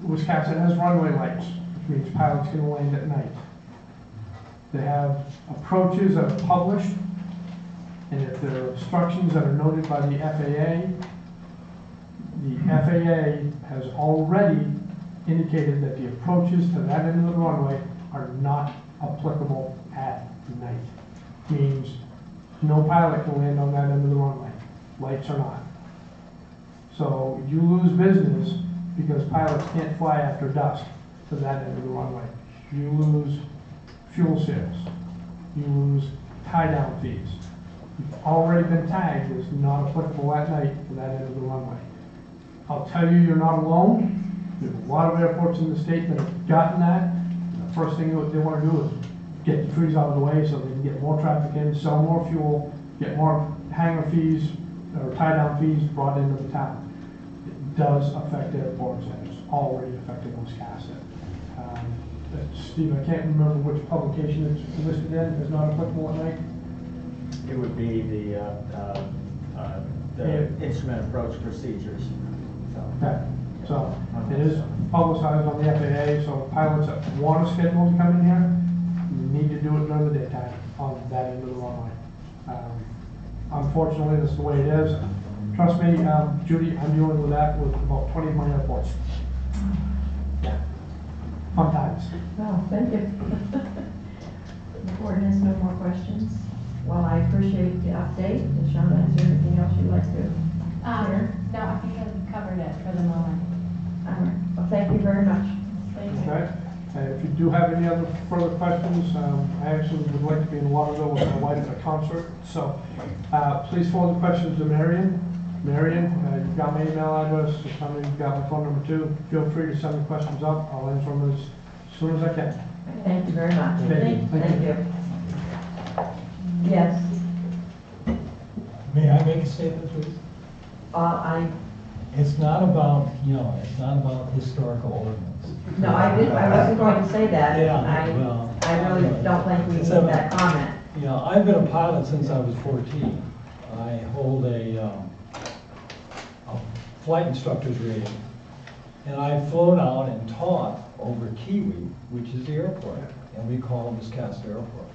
E: Wiscasset has runway lights, which means pilots can land at night. They have approaches that are published, and if there are obstructions that are noted by the FAA has already indicated that the approaches to that end of the runway are not applicable at night. Means no pilot can land on that end of the runway. Lights are not. So you lose business because pilots can't fly after dusk to that end of the runway. You lose fuel sales. You lose tie-down fees. You've already been tagged as not applicable at night to that end of the runway. I'll tell you, you're not alone. There's a lot of airports in the state that have gotten that. The first thing they want to do is get the trees out of the way so they can get more traffic in, sell more fuel, get more hangar fees or tie-down fees brought into the town. It does affect airports, and it's already affected Wiscasset. Steve, I can't remember which publication it's listed in. It's not applicable at night.
H: It would be the instrument approach procedures.
E: Okay. So it is publicized on the FAA, so pilots that want to schedule to come in here need to do it during the daytime on that end of the runway. Unfortunately, that's the way it is. Trust me, Judy, I'm dealing with that with about 20 of my airports. Yeah. Fun times.
A: Well, thank you. The board has no more questions. Well, I appreciate the update. Shauna, is there anything else you'd like to share?
F: No, I think I've covered it for the moment.
A: All right. Well, thank you very much.
F: Thank you.
E: Okay. If you do have any other further questions, I actually would like to be in Waterville with my wife at a concert. So please forward the questions to Marion. Marion, you've got my email address. You've got my phone number too. Feel free to send the questions up. I'll answer them as soon as I can.
A: Thank you very much.
E: Thank you.
A: Yes.
I: May I make a statement, please? It's not about, it's not about historical ordinance.
A: No, I wasn't going to say that.
I: Yeah,
A: I really don't think we need that comment.
I: I've been a pilot since I was 14. I hold a flight instructor's rating, and I've flown out and taught over Kiwi, which is the airport, and we call it Wiscasset Airport.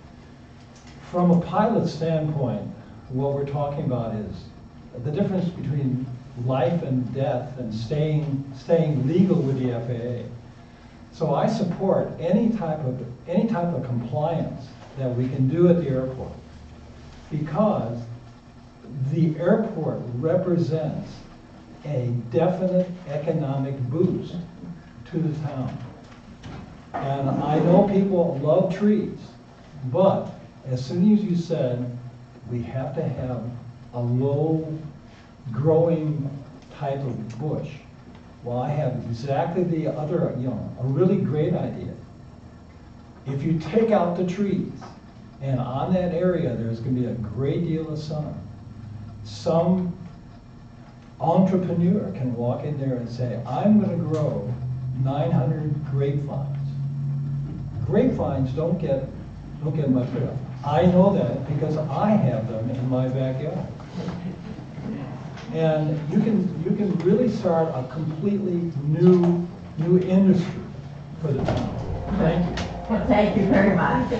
I: From a pilot standpoint, what we're talking about is the difference between life and death and staying legal with the FAA. So I support any type of compliance that we can do at the airport, because the airport represents a definite economic boost to the town. And I know people love trees, but as soon as you said we have to have a low growing type of bush, well, I have exactly the other, a really great idea. If you take out the trees, and on that area there's going to be a great deal of sun, some entrepreneur can walk in there and say, I'm going to grow 900 grapevines. Grapevines don't get much better. I know that because I have them in my backyard. And you can really start a completely new industry for the town. Thank you.
A: Well, thank you very much.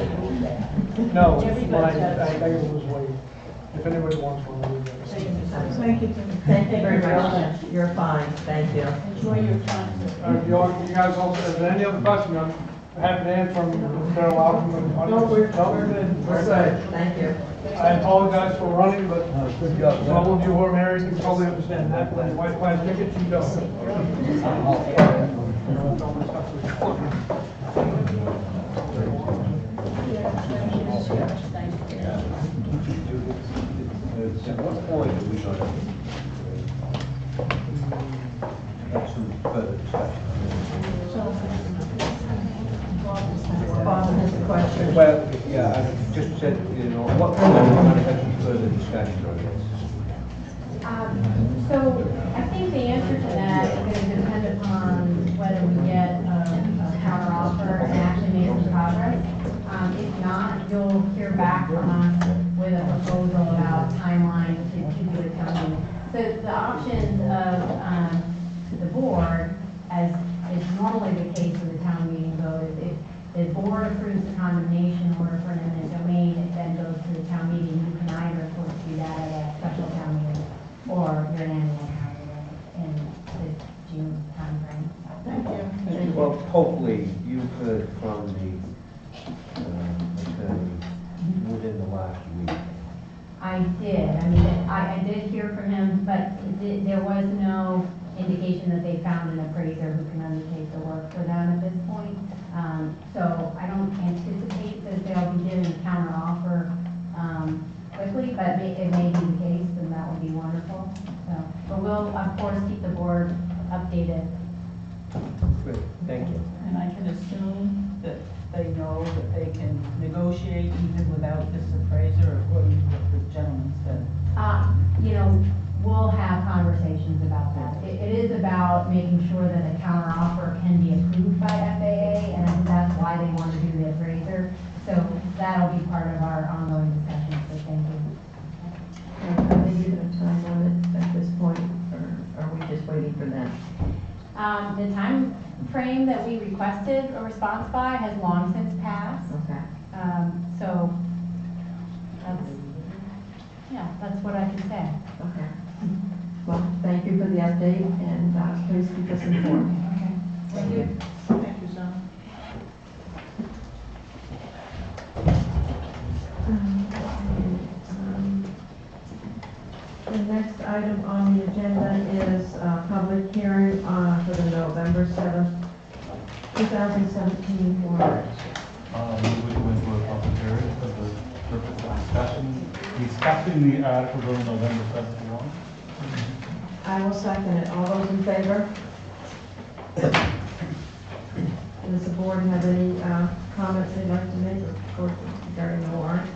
E: No, I lose weight. If anybody wants one, I'll leave it.
D: Thank you, Tim.
A: Thank you very much. You're fine, thank you.
D: Enjoy your time.
E: You guys all, is there any other questions? I'm happy to answer them if they're allowed from the audience.
A: No, we're good. We're good, thank you.
E: I apologize for running, but for all of you who are married, you totally understand that. When your wife buys tickets, you don't.
B: At what point are we going to have some further discussion?
A: Bob has a question.
B: Well, yeah, I just said, you know, at what point are we going to have some further discussion on this?
F: So I think the answer to that is going to depend upon whether we get a counter offer and actually make some progress. If not, you'll hear back from us with a proposal about timeline to do a town meeting. So the options of the board, as is normally the case with the town meeting vote, is if the board approves the condemnation order for an eminent domain, it then goes to the town meeting. You can either, of course, do that at a special town meeting or your annual town meeting in the June timeframe.
D: Thank you.
B: Well, hopefully you've heard from the attorney within the last week.
F: I did. I mean, I did hear from him, but there was no indication that they found an appraiser who can undertake the work for them at this point. So I don't anticipate that they'll be giving a counter offer quickly, but it may be the case, and that would be wonderful. So, but we'll, of course, keep the board updated.
B: Great, thank you.
D: And I can assume that they know that they can negotiate even without this appraiser, according to what the gentleman said.
F: You know, we'll have conversations about that. It is about making sure that a counter offer can be approved by FAA, and I think that's why they want to do the appraiser. So that'll be part of our ongoing discussions, so thank you.
A: Are they given a time on it at this point, or are we just waiting for them?
F: The time frame that we requested a response by has long since passed.
A: Okay.
F: So that's what I can say.
A: Okay. Well, thank you for the update, and please keep us informed.
F: Okay.
A: Thank you.
D: Thank you, Sam.
A: The next item on the agenda is public hearing for the November 7th, 2017 warrant.
C: We would go into a public hearing for the purpose of discussing the article on November 7th warrant.
A: I will second it. All those in favor? Does the board have any comments they'd like to make regarding the warrant?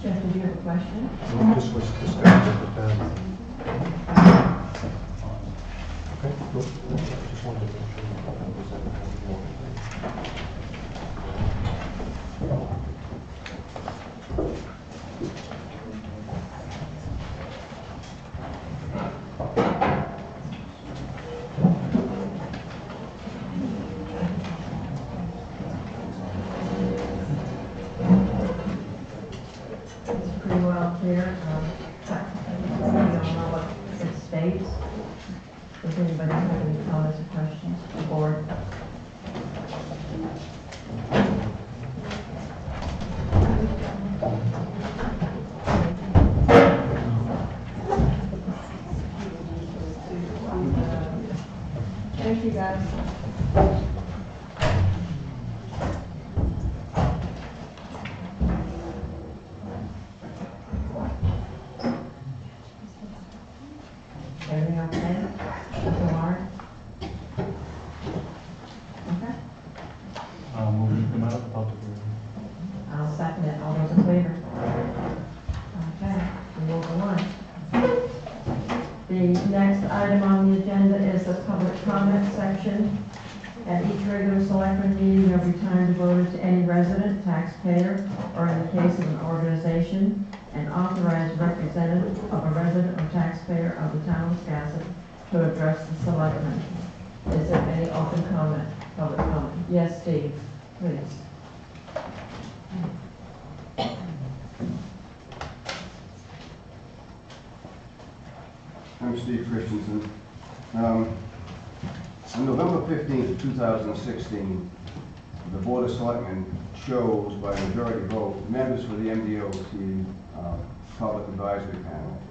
A: Jeff, did you have a question?
G: This was discussed with them. Okay, cool. Just wanted to make sure that was everything.
A: It's pretty well clear. We don't know what it states. Does anybody have any comments or questions? The board? Thank you, guys. Everything okay? Mr. Warren? Okay.
C: Moving to come out of the public hearing.
A: I'll second it. All those in favor? Okay, we will go on. The next item on the agenda is the public comment section. At each regular selectman meeting, there'll be time devoted to any resident, taxpayer, or in the case of an organization, an authorized representative of a resident or taxpayer of the town of Wiscasset to address the selectmen. Is there any open comment, public comment? Yes, Steve, please.
J: I'm Steve Christensen. On November 15th, 2016, the Board of Selectmen chose by majority vote members for the MDOT Public Advisory Panel.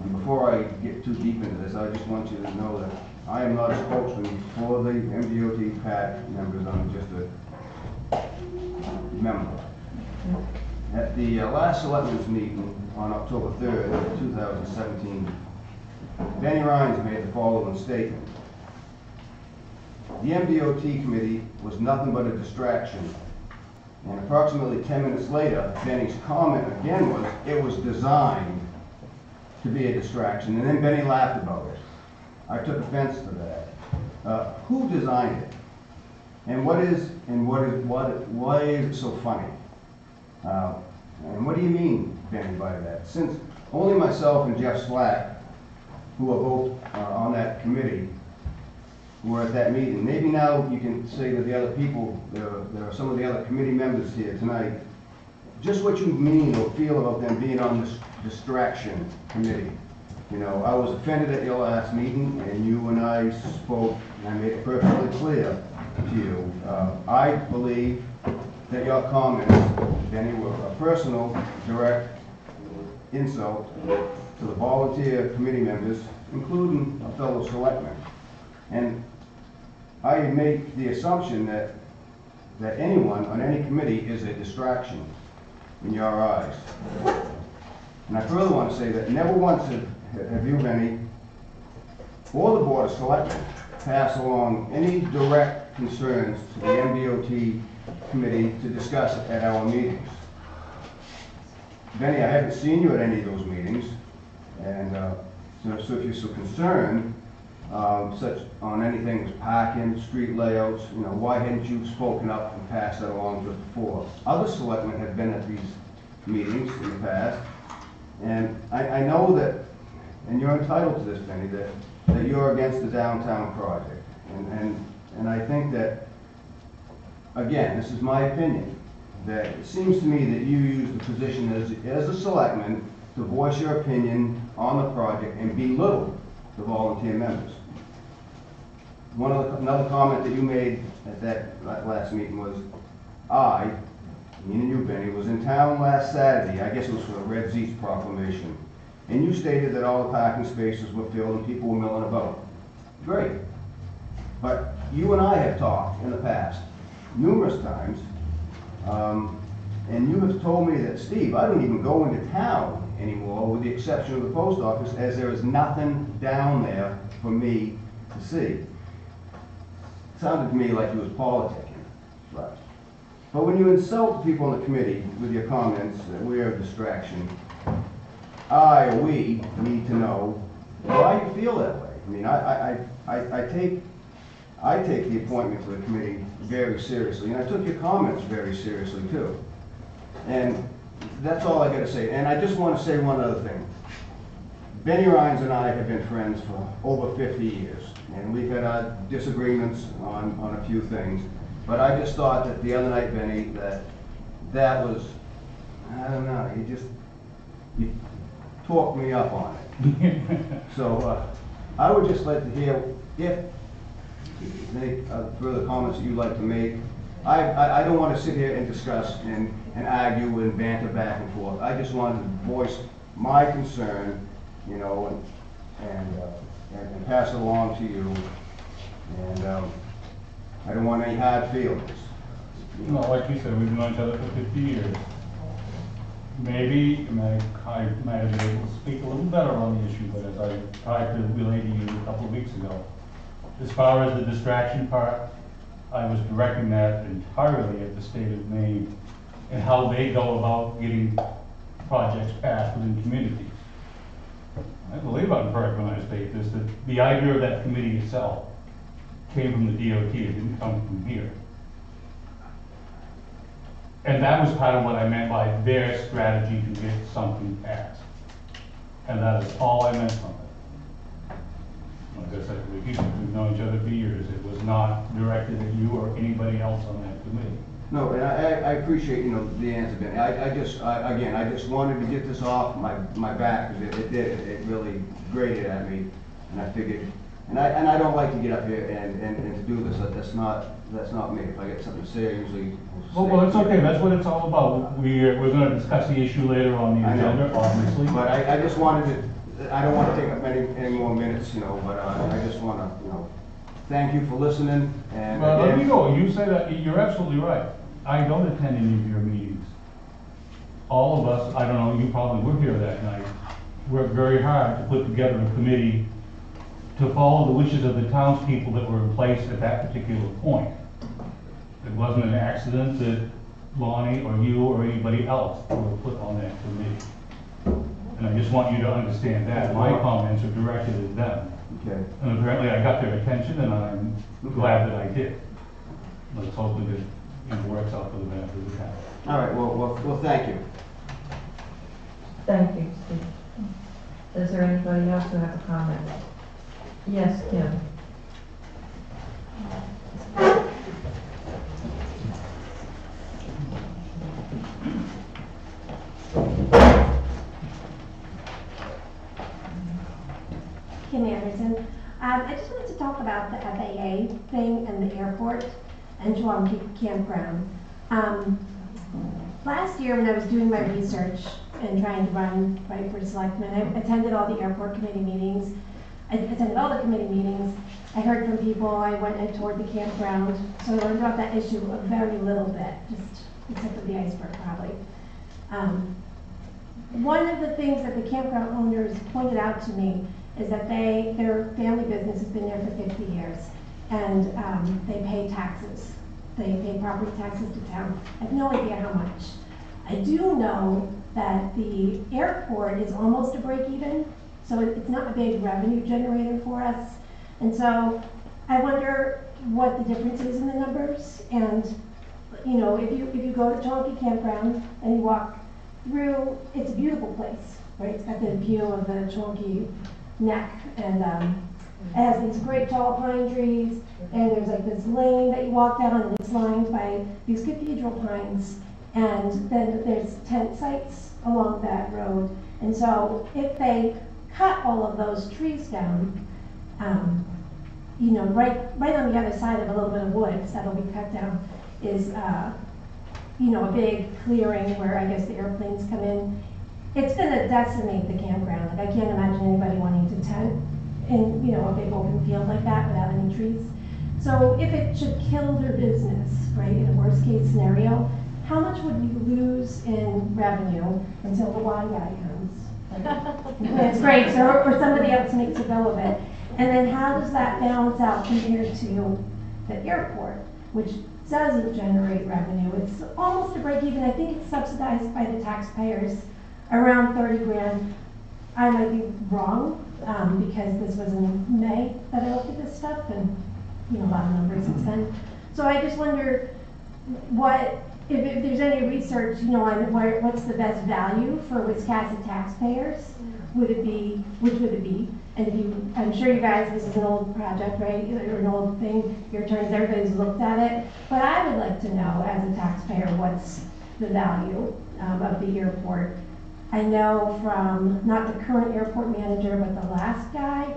J: And before I get too deep into this, I just want you to know that I am not a spokesman for the MDOT PAC members. I'm just a member. At the last Selectmen's meeting on October 3rd, 2017, Benny Rhines made the following statement. The MDOT committee was nothing but a distraction. And approximately 10 minutes later, Benny's comment again was, it was designed to be a distraction. And then Benny laughed about it. I took offense to that. Who designed it? And why is it so funny? And what do you mean, Benny, by that? Since only myself and Jeff Slack, who are both on that committee, were at that meeting. Maybe now you can say to the other people, there are some of the other committee members here tonight, just what you mean or feel about them being on this distraction committee. You know, I was offended at your last meeting, and you and I spoke, and I made it perfectly clear to you. I believe that your comments, Benny, were a personal, direct insult to the volunteer committee members, including a fellow selectman. And I make the assumption that anyone on any committee is a distraction in your eyes. And I further want to say that never once have you, Benny, or the Board of Selectmen pass along any direct concerns to the MDOT committee to discuss at our meetings. Benny, I haven't seen you at any of those meetings, and so if you're so concerned, such on anything as parking, street layouts, you know, why hadn't you spoken up and passed that along just before? Other selectmen have been at these meetings in the past, and I know that, and you're entitled to this, Benny, that you're against the downtown project, and I think that, again, this is my opinion, that it seems to me that you use the position as a selectman to voice your opinion on the project and belittle the volunteer members. Another comment that you made at that last meeting was, meaning you, Benny, was in town last Saturday, I guess it was for the Red Zeets proclamation, and you stated that all the parking spaces were filled and people were milling about. Great. But you and I have talked in the past numerous times, and you have told me that, Steve, I don't even go into town anymore, with the exception of the post office, as there is nothing down there for me to see. It sounded to me like you was politicking, right? But when you insult the people on the committee with your comments that we're a distraction, we need to know why you feel that way. I mean, I take the appointment to the committee very seriously, and I took your comments very seriously too. And that's all I got to say. And I just want to say one other thing. Benny Rhines and I have been friends for over 50 years, and we've had our disagreements on a few things. But I just thought that the other night, Benny, that was, I don't know, you talked me up on it. So I would just like to hear if any further comments that you'd like to make. I don't want to sit here and discuss and argue and banter back and forth. I just wanted to voice my concern, you know, and pass it along to you. And I don't want any hard feelings.
C: No, like you said, we've known each other for 50 years. Maybe I might have been able to speak a little better on the issue, but as I tried to relay to you a couple of weeks ago, as far as the distraction part, I was directing that entirely at the state of Maine and how they go about getting projects passed within communities. I believe I'm correct when I state this, that the idea of that committee itself came from the DOT, it didn't come from here. And that was part of what I meant by their strategy to get something passed. And that is all I meant from it. Like I said, we've known each other for years. It was not directed at you or anybody else on that committee.
J: No, and I appreciate, the answer, Benny. I just wanted to get this off my back, because it really grated at me, and I figured, and I don't like to get up here and to do this, that's not me. If I get something to say, I usually will say.
C: Well, it's okay, that's what it's all about. We're gonna discuss the issue later on the
J: I know.
C: agenda, obviously.
J: But I just wanted to, I don't want to take up any more minutes, but I just want to, thank you for listening, and.
C: Well, let me
J: again-
C: go, you say that, you're absolutely right. I don't attend any of your meetings. All of us, I don't know, you probably were here that night, worked very hard to put together a committee to follow the wishes of the townspeople that were in place at that particular point. It wasn't an accident that Lonnie or you or anybody else were put on that committee. And I just want you to understand that. My comments are directed at them.
J: Okay.
C: And apparently I got their attention, and I'm glad that I did. Let's hope that it works out for the benefit of the town.
J: All right, well, thank you.
A: Thank you, Steve. Is there anybody else who have a comment? Yes, Kim.
K: Kim Anderson. I just wanted to talk about the FAA thing and the airport and Chewonki Campground. Last year when I was doing my research and trying to run right for selectmen, I attended all the airport committee meetings. I attended all the committee meetings. I heard from people. I went and toured the campground. So I learned about that issue a very little bit, just the tip of the iceberg probably. One of the things that the campground owners pointed out to me is that their family business has been there for 50 years, and they pay taxes. They pay property taxes to town. I have no idea how much. I do know that the airport is almost a break even, so it's not a big revenue generator for us. And so I wonder what the difference is in the numbers. And if you go to Chewonki Campground and you walk through, it's a beautiful place, right? It's got the view of the Chewonki Neck, and it has these great tall pine trees, and there's like this lane that you walk down, and it's lined by these cathedral pines, and then there's tent sites along that road. And so if they cut all of those trees down, right on the other side of a little bit of woods that'll be cut down is a big clearing where I guess the airplanes come in. It's gonna decimate the campground. Like, I can't imagine anybody wanting to tent in, a big open field like that without any trees. So if it should kill their business, right, in a worst case scenario, how much would we lose in revenue until the Y guy comes? It's great, or somebody else makes a go of it. And then how does that balance out compared to the airport, which doesn't generate revenue? It's almost a break even. I think it's subsidized by the taxpayers around 30 grand. I might be wrong, because this was in May that I looked at this stuff, and a lot of numbers since then. So I just wonder if there's any research, on what's the best value for Wiscasset taxpayers? Which would it be? And I'm sure you guys, this is an old project, right? Or an old thing, your turns, everybody's looked at it. But I would like to know, as a taxpayer, what's the value of the airport. I know from, not the current airport manager, but the last guy,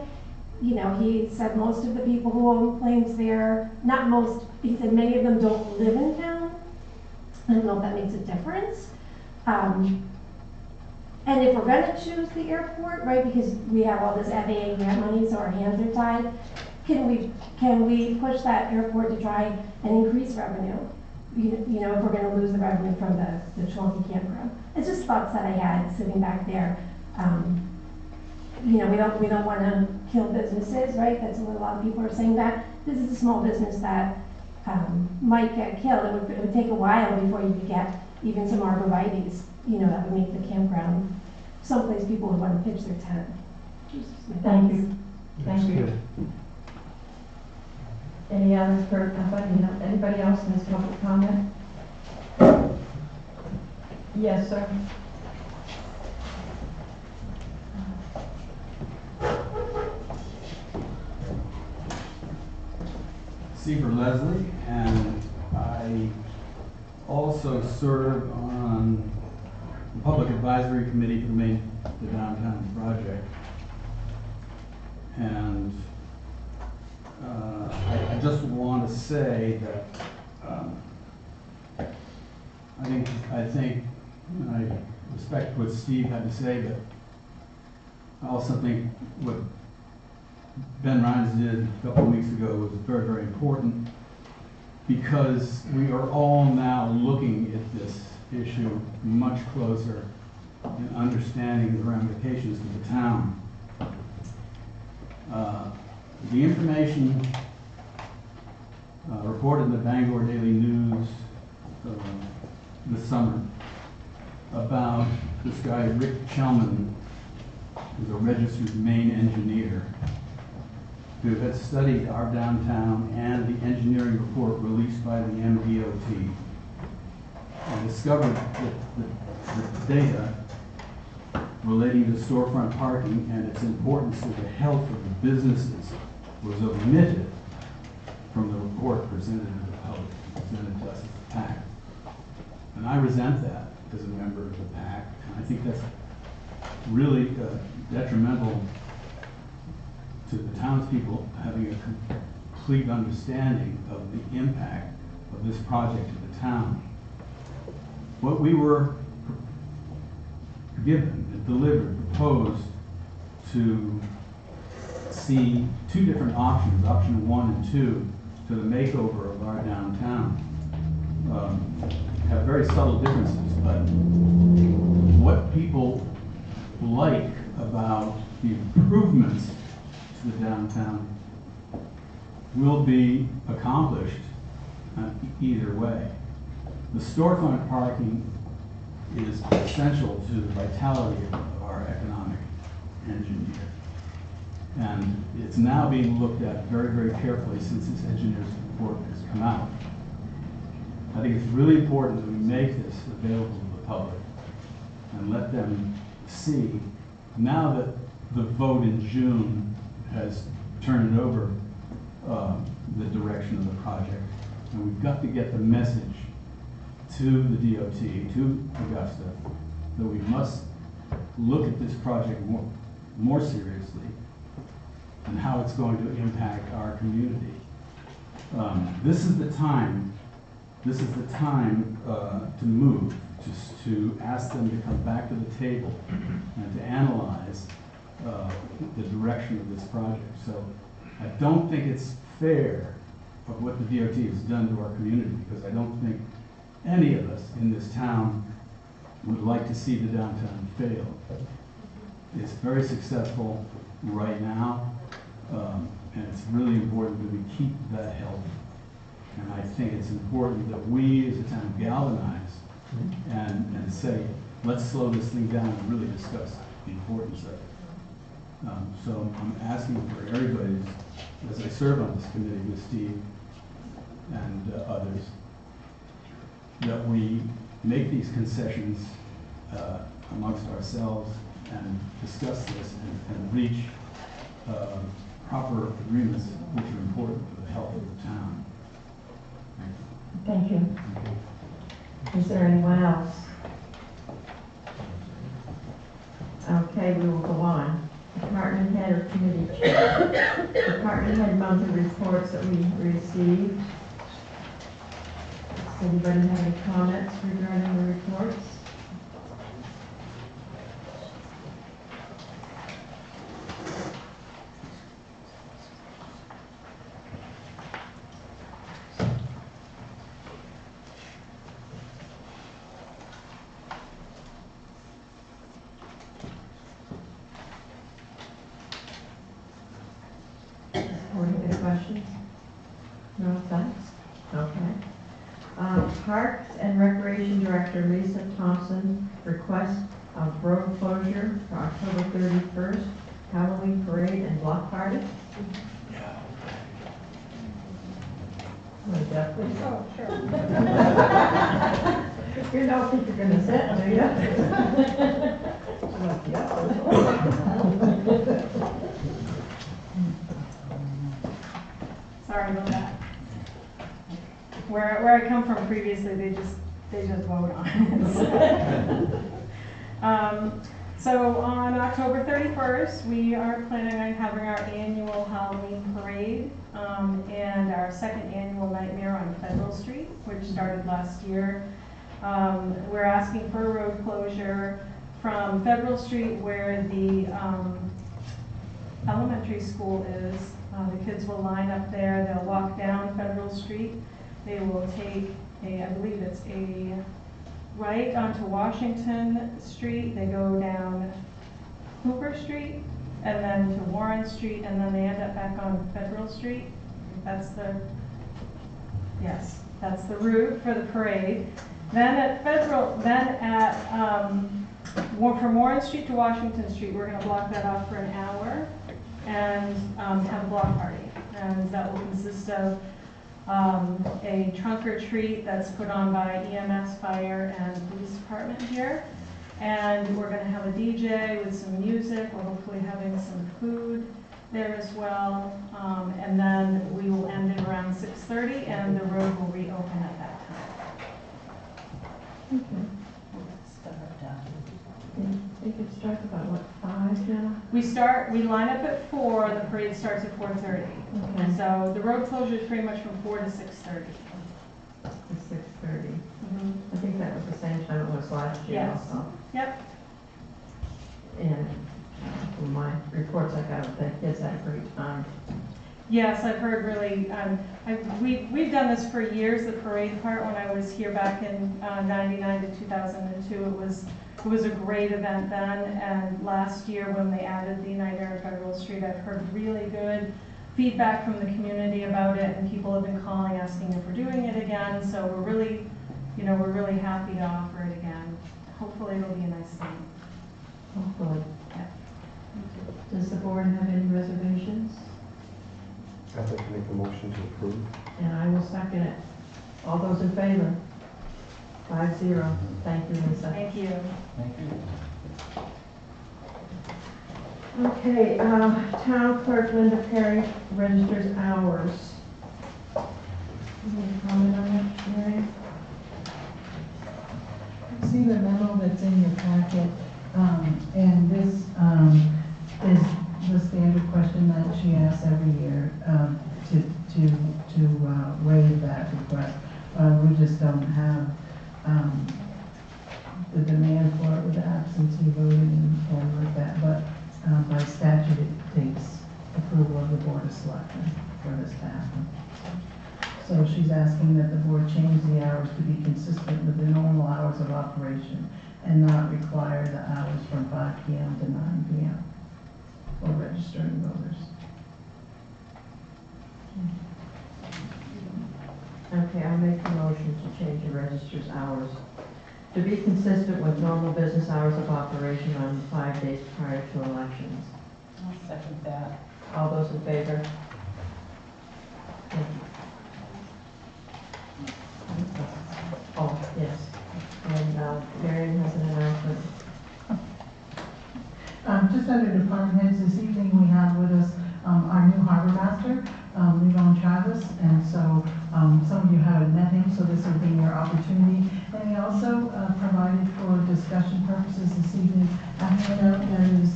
K: he said most of the people who own planes there, not most, he said many of them don't live in town. I don't know if that makes a difference. And if we're gonna choose the airport, right, because we have all this FAA grant money, so our hands are tied, can we push that airport to try and increase revenue? If we're gonna lose the revenue from the Chewonki Campground. It's just thoughts that I had sitting back there. We don't wanna kill businesses, right? That's what a lot of people are saying that. This is a small business that might get killed. It would take a while before you could get even some arborvitaes, that would make the campground someplace people would want to pitch their tent.
A: Thank you. Thank you. Any others for, anybody else in this public comment? Yes, sir.
L: Seaver Leslie, and I also serve on the Public Advisory Committee for the Downtown Project. And I just want to say that I think, and I respect what Steve had to say, but I also think what Ben Rhines did a couple of weeks ago was very, very important, because we are all now looking at this issue much closer and understanding the ramifications to the town. The information reported in the Bangor Daily News this summer about this guy, Rick Chelman, who's a registered Maine engineer, who had studied our downtown and the engineering report released by the MDOT, and discovered that the data relating to storefront parking and its importance to the health of the businesses was omitted from the report presented to the public, presented to us as a PAC. And I resent that as a member of the PAC, and I think that's really detrimental to the townspeople having a complete understanding of the impact of this project to the town. What we were given and delivered, proposed to see two different options, option 1 and 2, to the makeover of our downtown. Have very subtle differences, but what people like about the improvements to the downtown will be accomplished either way. The storefront parking is essential to the vitality of our economic engine here. And it's now being looked at very, very carefully since this engineer's report has come out. I think it's really important that we make this available to the public and let them see, now that the vote in June has turned over the direction of the project, and we've got to get the message to the DOT, to Augusta, that we must look at this project more seriously and how it's going to impact our community. This is the time to move, to ask them to come back to the table and to analyze the direction of this project. So I don't think it's fair of what the DOT has done to our community, because I don't think any of us in this town would like to see the downtown fail. It's very successful right now, and it's really important that we keep that healthy. And I think it's important that we as a town galvanize and say, let's slow this thing down and really discuss the importance of it. So I'm asking for everybody, as I serve on this committee with Steve and others, that we make these concessions amongst ourselves and discuss this and reach proper agreements which are important for the health of the town.
A: Thank you. Is there anyone else? Okay, we will go on. Department head or committee chair. Department head monthly reports that we received. Does anybody have any comments regarding the reports? Any questions? No, thanks. Okay. Parks and Recreation Director Lisa Thompson requests of road closure for October 31st, Halloween parade and block party. Would that please?
K: Oh, sure.
A: You don't think you're gonna sit, do you? I'm like, yeah.
M: Sorry about that. Where I come from previously, they just vote on it. So on October 31st, we are planning on having our annual Halloween parade and our second annual Nightmare on Federal Street, which started last year. We're asking for a road closure from Federal Street where the elementary school is. The kids will line up there, they'll walk down Federal Street. They will take I believe it's a right onto Washington Street. They go down Hooper Street and then to Warren Street, and then they end up back on Federal Street. That's the route for the parade. Then from Warren Street to Washington Street, we're going to block that off for an hour and have a block party. And that will consist of a trunk or treat that's put on by EMS, fire, and police department here. And we're going to have a DJ with some music. We're hopefully having some food there as well. And then we will end it around 6:30 and the road will reopen at that time.
A: Okay. I think it starts about, what, 5 now?
M: We line up at 4, the parade starts at 4:30.
A: Okay.
M: So the road closure is pretty much from 4 to 6:30.
A: To 6:30. I think that was the same time it was last year
M: Yes.
A: also.
M: Yep.
A: And from my reports I got, the kids had a great time.
M: Yes, I've heard really, we've done this for years, the parade part. When I was here back in 99 to 2002, it was a great event then. And last year when they added the Nightmare on Federal Street, I've heard really good feedback from the community about it, and people have been calling asking if we're doing it again. So we're really happy to offer it again. Hopefully it'll be a nice thing.
A: Hopefully.
M: Yeah.
A: Does the board have any reservations?
G: I'd like to make a motion to approve.
A: And I will second it. All those in favor? 5-0. Thank you, Lisa.
M: Thank you.
I: Thank you.
A: Okay, Town Clerk Linda Perry registers hours. Any comment on that, Mary?
N: See the memo that's in your packet, and this is the standard question that she asks every year to waive that request. We just don't have the demand for it with the absentee voting and like that, but by statute it takes approval of the Board of Selectmen for this to happen. So she's asking that the board change the hours to be consistent with the normal hours of operation and not require the hours from 5 p.m. to 9 p.m. for registering voters.
A: Okay, I'll make the motion to change the register's hours to be consistent with normal business hours of operation on 5 days prior to elections.
D: I'll second that.
A: All those in favor? Thank you. Oh, yes. And Marion has an announcement.
N: Just under department heads, this evening we have with us our new harbor master, Levon Travis, and so some of you haven't met him, so this will be your opportunity. And he also provided for discussion purposes this evening a handout that is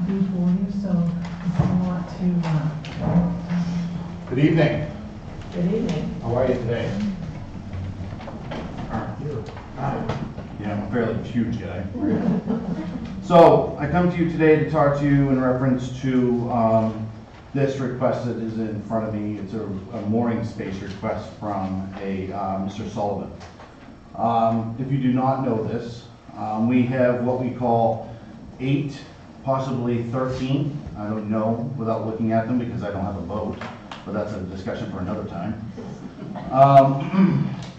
N: before you, so if you want to.
O: Good evening.
A: Good evening.
O: How are you today? Yeah, I'm a fairly huge guy. So I come to you today to talk to you in reference to this request that is in front of me. It's a mooring space request from a Mr. Sullivan. If you do not know this, we have what we call 8, possibly 13. I don't know without looking at them because I don't have a boat, but that's a discussion for another time.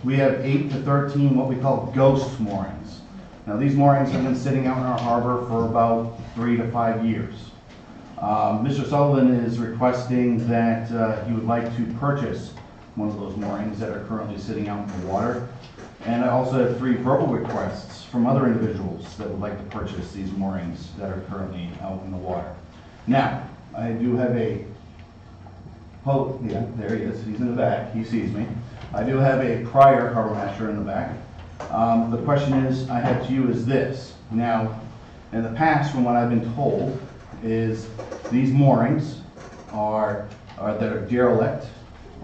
O: We have 8 to 13 what we call ghost moorings. Now these moorings have been sitting out in our harbor for about 3 to 5 years. Mr. Sullivan is requesting that he would like to purchase one of those moorings that are currently sitting out in the water. And I also have 3 verbal requests from other individuals that would like to purchase these moorings that are currently out in the water. Now, I do have a, oh, yeah, there he is, he's in the back, he sees me. I do have a prior harbor master in the back. The question I have to you is this. Now, in the past, from what I've been told, is these moorings that are derelict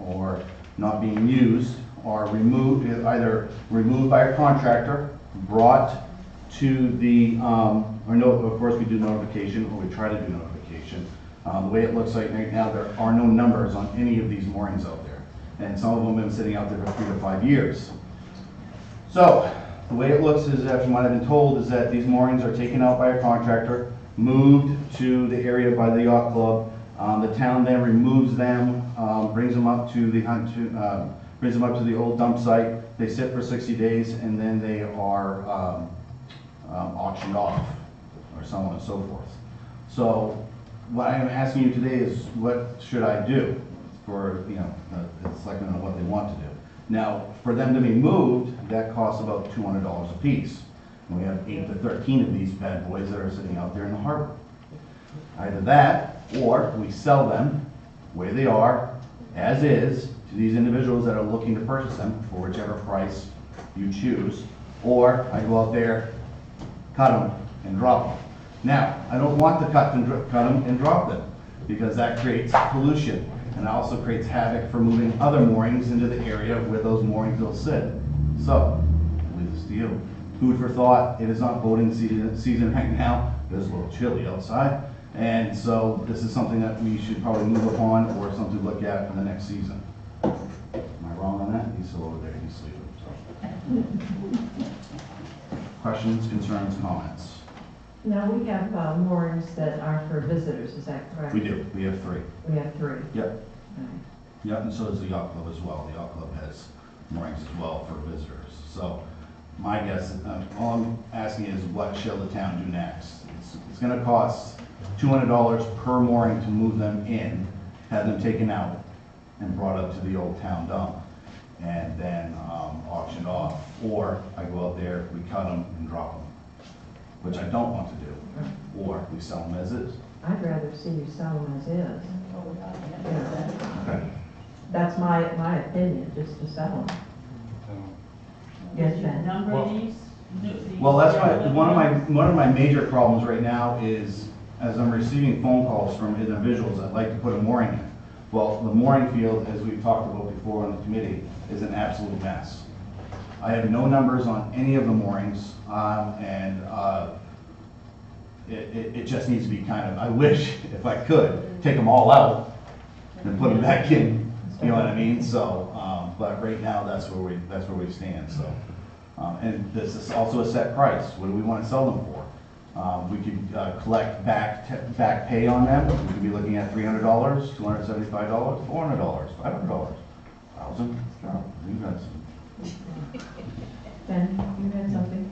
O: or not being used are removed, either removed by a contractor, brought to the, or no, of course we do notification, or we try to do notification. The way it looks like right now, there are no numbers on any of these moorings out there. And some of them have been sitting out there for 3 to 5 years. So, the way it looks is, from what I've been told, is that these moorings are taken out by a contractor, moved to the area by the yacht club. The town then removes them, brings them up to the old dump site. They sit for 60 days, and then they are auctioned off, or so on and so forth. So, what I am asking you today is, what should I do for, the selectmen on what they want to do? Now, for them to be moved, that costs about $200 a piece. And we have 8 to 13 of these bad boys that are sitting out there in the harbor. Either that, or we sell them where they are, as is, to these individuals that are looking to purchase them for whichever price you choose, or I go out there, cut them, and drop them. Now, I don't want to cut them and drop them, because that creates pollution, and it also creates havoc for moving other moorings into the area where those moorings will sit. So, I leave this to you. Food for thought. It is not boating season right now. It is a little chilly outside, and so this is something that we should probably move upon, or something to look at for the next season. Am I wrong on that? He's still over there. He's sleeping. So. Questions, concerns, comments?
A: Now, we have moorings that are for visitors, is that correct?
O: We do. We have 3.
A: We have 3.
O: Yep.
A: Okay.
O: Yep, and so does the yacht club as well. The yacht club has moorings as well for visitors. So my guess, all I'm asking is, what shall the town do next? It's going to cost $200 per mooring to move them in, have them taken out, and brought up to the old town dump, and then auctioned off. Or I go out there, we cut them and drop them, which I don't want to do. Or we sell them as is.
A: I'd rather see you sell them as is.
O: Okay.
A: That's my opinion, just to sell them. Yes, Ben?
D: Number these?
O: Well, that's one of my major problems right now is, as I'm receiving phone calls from individuals that like to put a mooring in. Well, the mooring field, as we've talked about before on the committee, is an absolute mess. I have no numbers on any of the moorings, and it just needs to be kind of, I wish, if I could, take them all out and put them back in, you know what I mean? So, but right now, that's where we stand, so. And this is also a set price. What do we want to sell them for? We could collect back pay on them. We could be looking at $300, $275, $400, $500, $1,000. You guys.
A: Ben, you had something?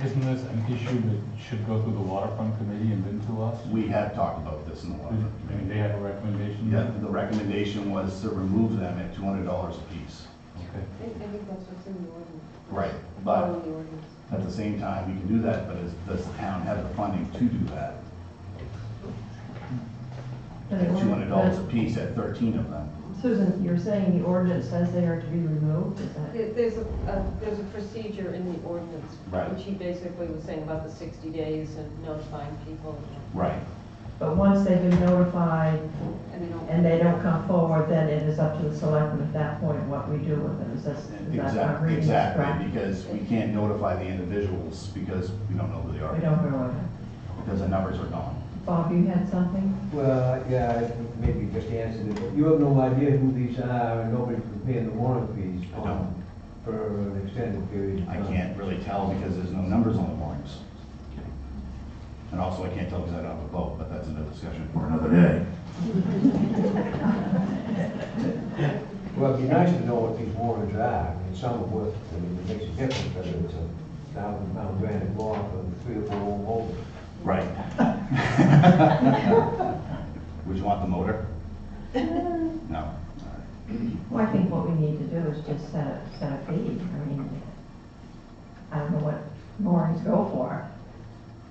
C: Isn't this an issue that should go through the waterfront committee and then to us?
O: We have talked about this in the waterfront
C: I
O: committee.
C: mean, they have a recommendation?
O: Yeah, the recommendation was to remove them at $200 a piece.
C: Okay.
B: I think that's what's in the ordinance.
O: Right, but at the same time, we can do that, but does the town have the funding to do that? At $200 a piece at 13 of them.
A: Susan, you're saying the ordinance says they are to be removed, is that?
B: There's a procedure in the ordinance,
O: Right.
B: which he basically was saying about the 60 days and notifying people.
O: Right.
A: But once they've been notified
B: And
A: they don't come forward, then it is up to the selectmen at that point what we do with them. Is that our reading is correct?
O: Exactly, because we can't notify the individuals because we don't know who they are.
A: We don't know what.
O: Because the numbers are gone.
A: Bob, you had something?
P: Well, yeah, maybe you just answered it. You have no idea who these are, and nobody's been paying the mooring fees
O: I don't.
P: for an extended period of
O: I
P: time.
O: can't really tell because there's no numbers on the moorings. And also I can't tell because I don't have a boat, but that's another discussion for another day.
P: Well, it'd be nice to know what these moorings are. I mean, some are worth, I mean, it makes a difference whether it's a 1,000-pound granite block or 3 or 4 old boulders.
O: Right. Would you want the motor? No.
A: Well, I think what we need to do is just set a fee. I mean, I don't know what moorings go for.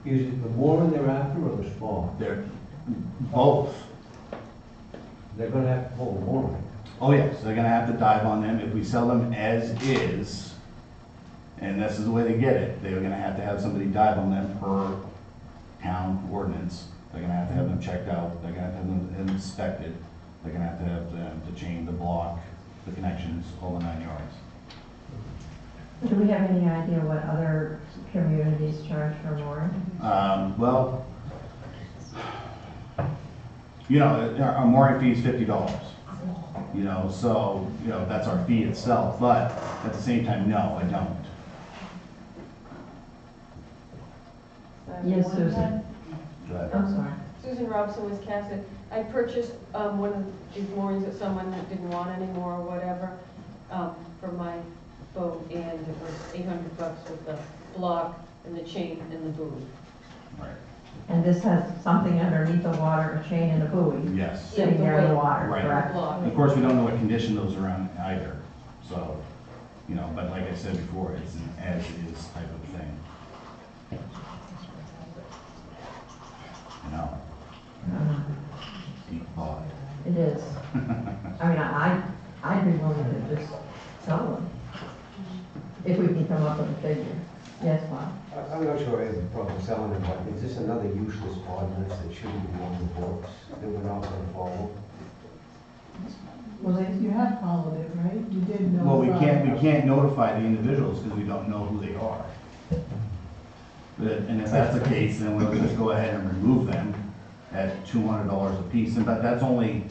P: Is it the mooring they're after or the spar?
O: They're both.
P: They're gonna have to pull the mooring.
O: Oh, yes, they're gonna have to dive on them. If we sell them as is, and this is the way they get it, they're gonna have somebody dive on them per town ordinance. They're gonna have to have them checked out, they're gonna have to have them inspected, they're gonna have them to chain the block, the connections, all the 9 yards.
A: Do we have any idea what other communities charge for mooring?
O: Well, you know, our mooring fee is $50. You know, so, you know, that's our fee itself, but at the same time, no, I don't.
A: Yes, Susan.
O: Go ahead.
A: I'm sorry.
B: Susan Robson, Wiscasset. I purchased one of these moorings that someone that didn't want anymore or whatever for my boat, and it was $800 with the block and the chain and the buoy.
O: Right.
A: And this has something underneath the water, a chain and a buoy?
O: Yes.
A: Sitting there in the water,
O: Right.
A: correct?
O: Of course, we don't know what condition those are in either, so, you know, but like I said before, it's an as-is type of thing. You know? Deep thought.
A: It is. I mean, I'd be willing to just sell them, if we can come up with a figure. Yes, Bob?
P: I'm not sure I have a problem selling it, but is this another useless ordinance that shouldn't be on the books that we're not gonna follow?
N: Well, you have followed it, right? You did know.
O: Well, we can't notify the individuals because we don't know who they are. And if that's the case, then we'll just go ahead and remove them at $200 a piece. And but that's only,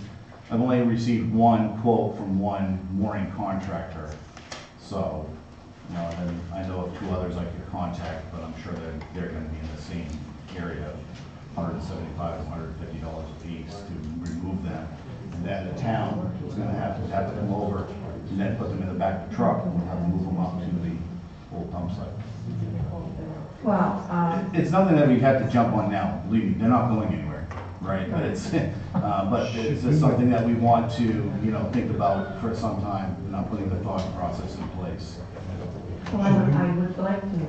O: I've only received one quote from one mooring contractor. So, you know, and then I know of 2 others I could contact, but I'm sure they're gonna be in the same area of $175 to $150 a piece to remove them. And then the town is gonna have to come over and then put them in the back of the truck and we'll have to move them up to the old pump site.
A: Well,
O: It's nothing that we have to jump on now, believe me, they're not going anywhere, right? But it's just something that we want to, you know, think about for some time, not putting the thought process in place.
A: well, I would like to,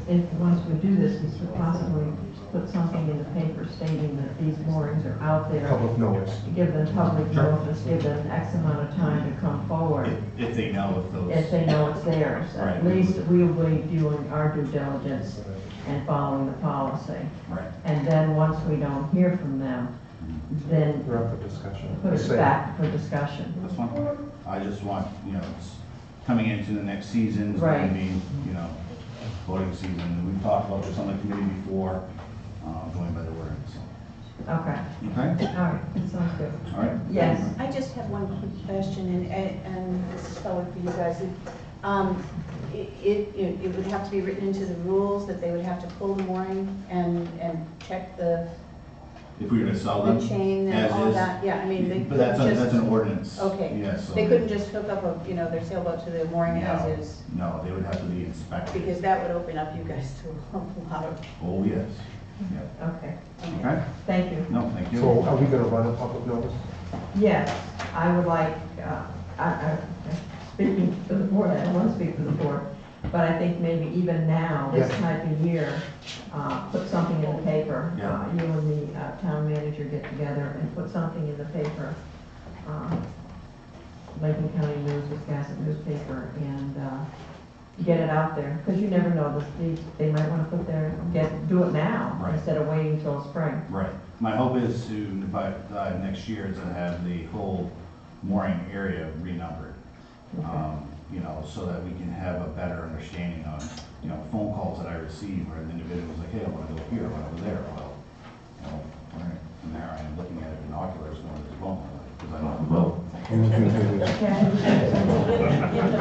A: if, once we do this, is to possibly put something in the paper stating that these moorings are out there.
G: Public notice.
A: Give them public
O: Sure.
A: notice, give them X amount of time to come forward.
O: If they know if those.
A: If they know it's theirs.
O: Right.
A: At least we will be doing our due diligence and following the policy.
O: Right.
A: And then, once we don't hear from them, then
G: We're up for discussion.
A: put it back for discussion.
O: That's fine. I just want, you know, it's coming into the next season, it's
A: Right.
O: going to be, you know, voting season. And we've talked about this on the committee before, going by the ordinance.
A: Okay,
O: Okay?
A: all right, that sounds good.
O: All right?
A: Yes.
Q: I just have one quick question, and this is probably for you guys. It would have to be written into the rules that they would have to pull the mooring and check the
O: If we were to sell them.
Q: chain
O: as
Q: and all
O: is,
Q: that. Yeah, I mean, they
O: But that's,
Q: couldn't
O: that's
Q: just,
O: an ordinance.
Q: okay.
O: Yes. so
Q: They couldn't just hook up a, their sailboat to the mooring
O: No.
Q: as is,
O: No, they would have to be inspected.
Q: because that would open up you guys to a lot of.
O: Oh, yes. Yeah.
A: Okay,
O: Okay?
A: thank you.
O: No, thank you.
G: So are we gonna run a public notice?
A: Yes, I would like, speaking to the board, I don't want to speak to the board, but I think maybe even now, this
G: Yeah.
A: type of year, put something in the paper.
O: Yeah.
A: You and the town manager get together and put something in the paper, Lincoln County News, Wiscasset newspaper, and get it out there, because you never know, they might want to do it now,
O: Right.
A: instead of waiting until spring.
O: Right. My hope is to, by next year, to have the whole mooring area renumbered. You know, so that we can have a better understanding on, you know, phone calls that I receive where an individual's like, hey, I want to go here, I want to go there. Well, you know, all right, and there I am looking at it binoculars going to this phone, because I don't have a boat.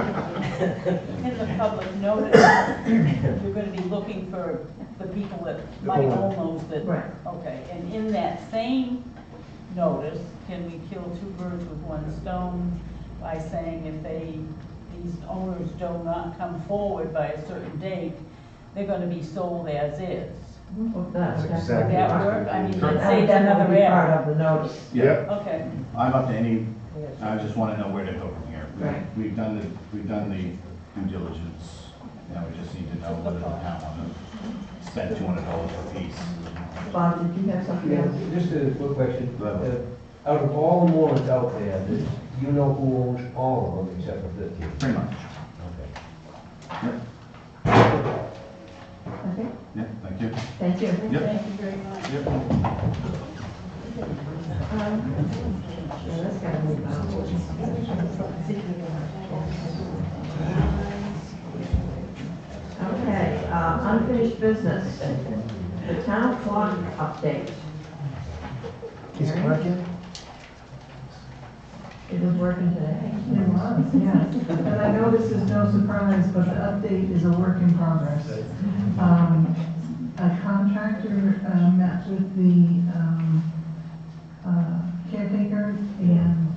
D: In the public notice, you're gonna be looking for the people that might own those that.
A: Right.
D: Okay, and in that same notice, can we kill 2 birds with 1 stone by saying if these owners do not come forward by a certain date, they're gonna be sold as is?
A: Well, that's
G: That's
A: exactly.
G: exactly
D: Would that
G: right.
D: work? I mean,
G: Sure.
D: let's say it's another
A: That would be part
D: ad.
A: of the notice.
O: Yeah.
D: Okay.
O: I'm up to any, I just want to know where to go from here.
A: Right.
O: We've done the due diligence. Now we just need to know whether the town want to spend $200 per piece.
A: Bob, did you have something
P: Yeah,
A: else?
P: just a quick question.
O: Go ahead.
P: Out of all the moorings out there, do you know who owns all of them except for 15?
O: Pretty much.
P: Okay.
O: Yep.
A: Okay,
O: Yeah, thank you.
A: thank you.
O: Yep.
D: Thank you very much.
O: Yep.
A: Yeah, that's gotta move on. Okay, unfinished business. The town clock update.
G: Is it working?
A: It was working today.
N: It was, yes. And I know this is no surprise, but the update is a work in progress. A contractor met with the caretaker and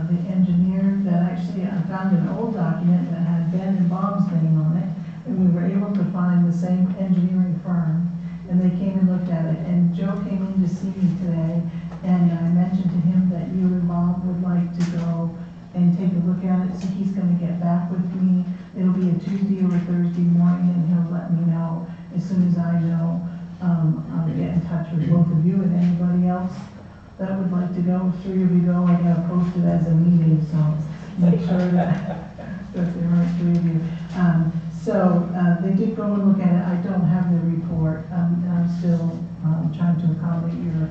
N: the engineer that actually found an old document that had Ben and Bob's name on it. And we were able to find the same engineering firm. And they came and looked at it. And Joe came in to see me today. And I mentioned to him that you and Bob would like to go and take a look at it. So he's going to get back with me. It'll be a Tuesday or a Thursday morning, and he'll let me know as soon as I know. I'll get in touch with both of you and anybody else that would like to go. If 3 of you go, I got to post it as a meeting, so make sure that there are 3 of you. They did go and look at it. I don't have the report, and I'm still trying to accommodate your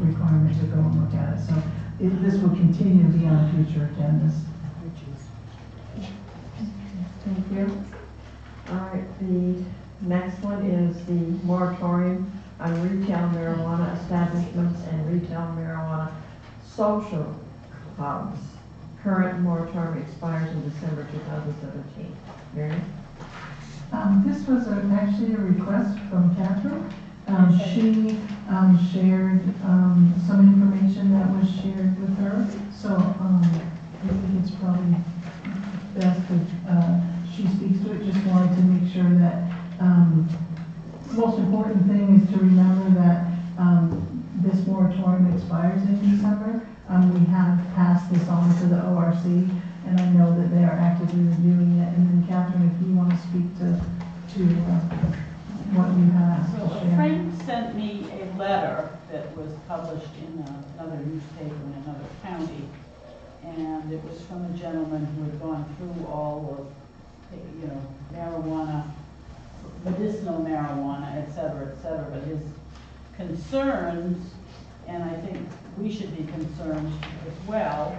N: requirement to go and look at it. So this will continue to be on future agendas.
A: Thank you. All right, the next one is the moratorium on retail marijuana establishments and retail marijuana social clubs. Current moratorium expires in December 2017. Mary?
N: This was actually a request from Catherine. She shared some information that was shared with her. So I think it's probably best that she speaks to it. Just wanted to make sure that most important thing is to remember that this moratorium expires in December. We have passed this on to the ORC, and I know that they are actively reviewing it. And then Catherine, if you want to speak to what you have
D: So
N: to
D: a
N: share.
D: friend sent me a letter that was published in another newspaper in another county. And it was from a gentleman who had gone through all of, marijuana, medicinal marijuana, et cetera, but his concerns, and I think we should be concerned as well,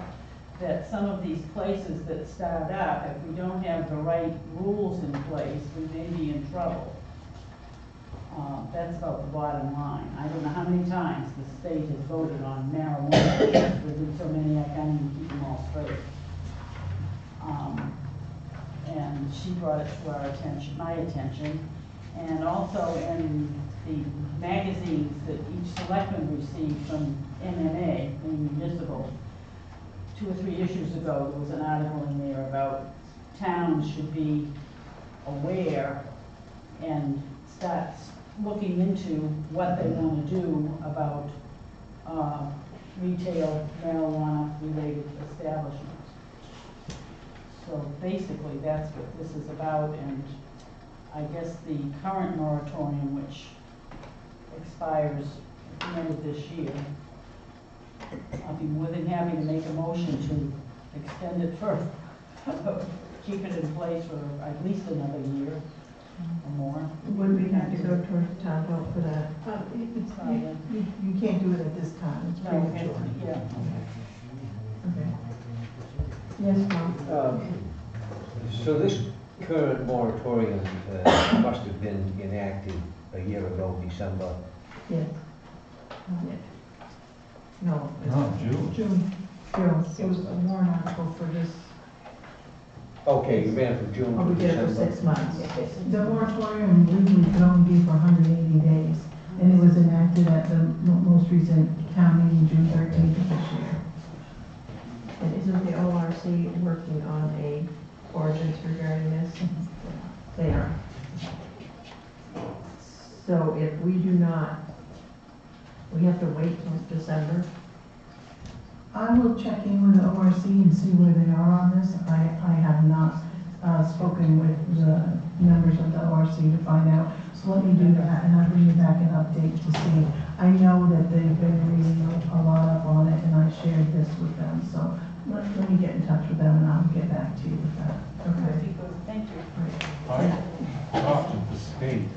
D: that some of these places that start up, if we don't have the right rules in place, we may be in trouble. That's about the bottom line. I don't know how many times the state has voted on marijuana. There's been so many, I can't even keep them all straight. And she brought it to our attention, my attention, and also in the magazines that each selectman received from MMA, in municipal. 2 or 3 issues ago, there was an article in there about towns should be aware and start looking into what they want to do about retail marijuana related establishments. So basically, that's what this is about, and I guess the current moratorium, which expires at the end of this year, I'll be more than happy to make a motion to extend it further, keep it in place for at least another year or more.
A: Would we have to go towards the town vote for that?
N: You can't do it at this time. It's
D: No,
N: premature.
D: yeah.
A: Okay. Yes, Tom?
P: So this current moratorium must have been enacted a year ago, December.
A: Yes. No.
C: No, June.
N: June. It was a warrant article for this.
P: Okay, you ran from June
A: Oh,
P: to
A: we did it for
P: December.
A: 6 months.
N: The moratorium legally could only be for 180 days, and it was enacted at the most recent town meeting, June 13th of this year.
A: And isn't the ORC working on a ordinance regarding this? They are. So if we do not, we have to wait till December.
N: I will check in with the ORC and see where they are on this. I have not spoken with the members of the ORC to find out. So let me do that, and I'll bring you back an update to see. I know that they've been reading a lot up on it, and I shared this with them. So let me get in touch with them, and I'll get back to you with that. Okay.
D: Thank you.
C: I talked with the state.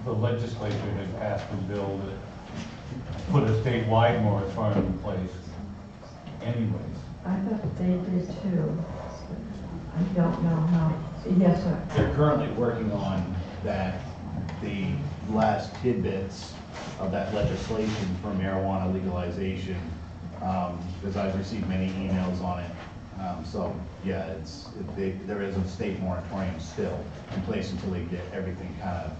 C: The legislature has passed a bill that put a statewide moratorium in place anyways.
A: I thought they did too. I don't know how. Yes, sir.
O: They're currently working on that, the last tidbits of that legislation for marijuana legalization, because I've received many emails on it. So, yeah, there is a state moratorium still in place until they get everything kind of,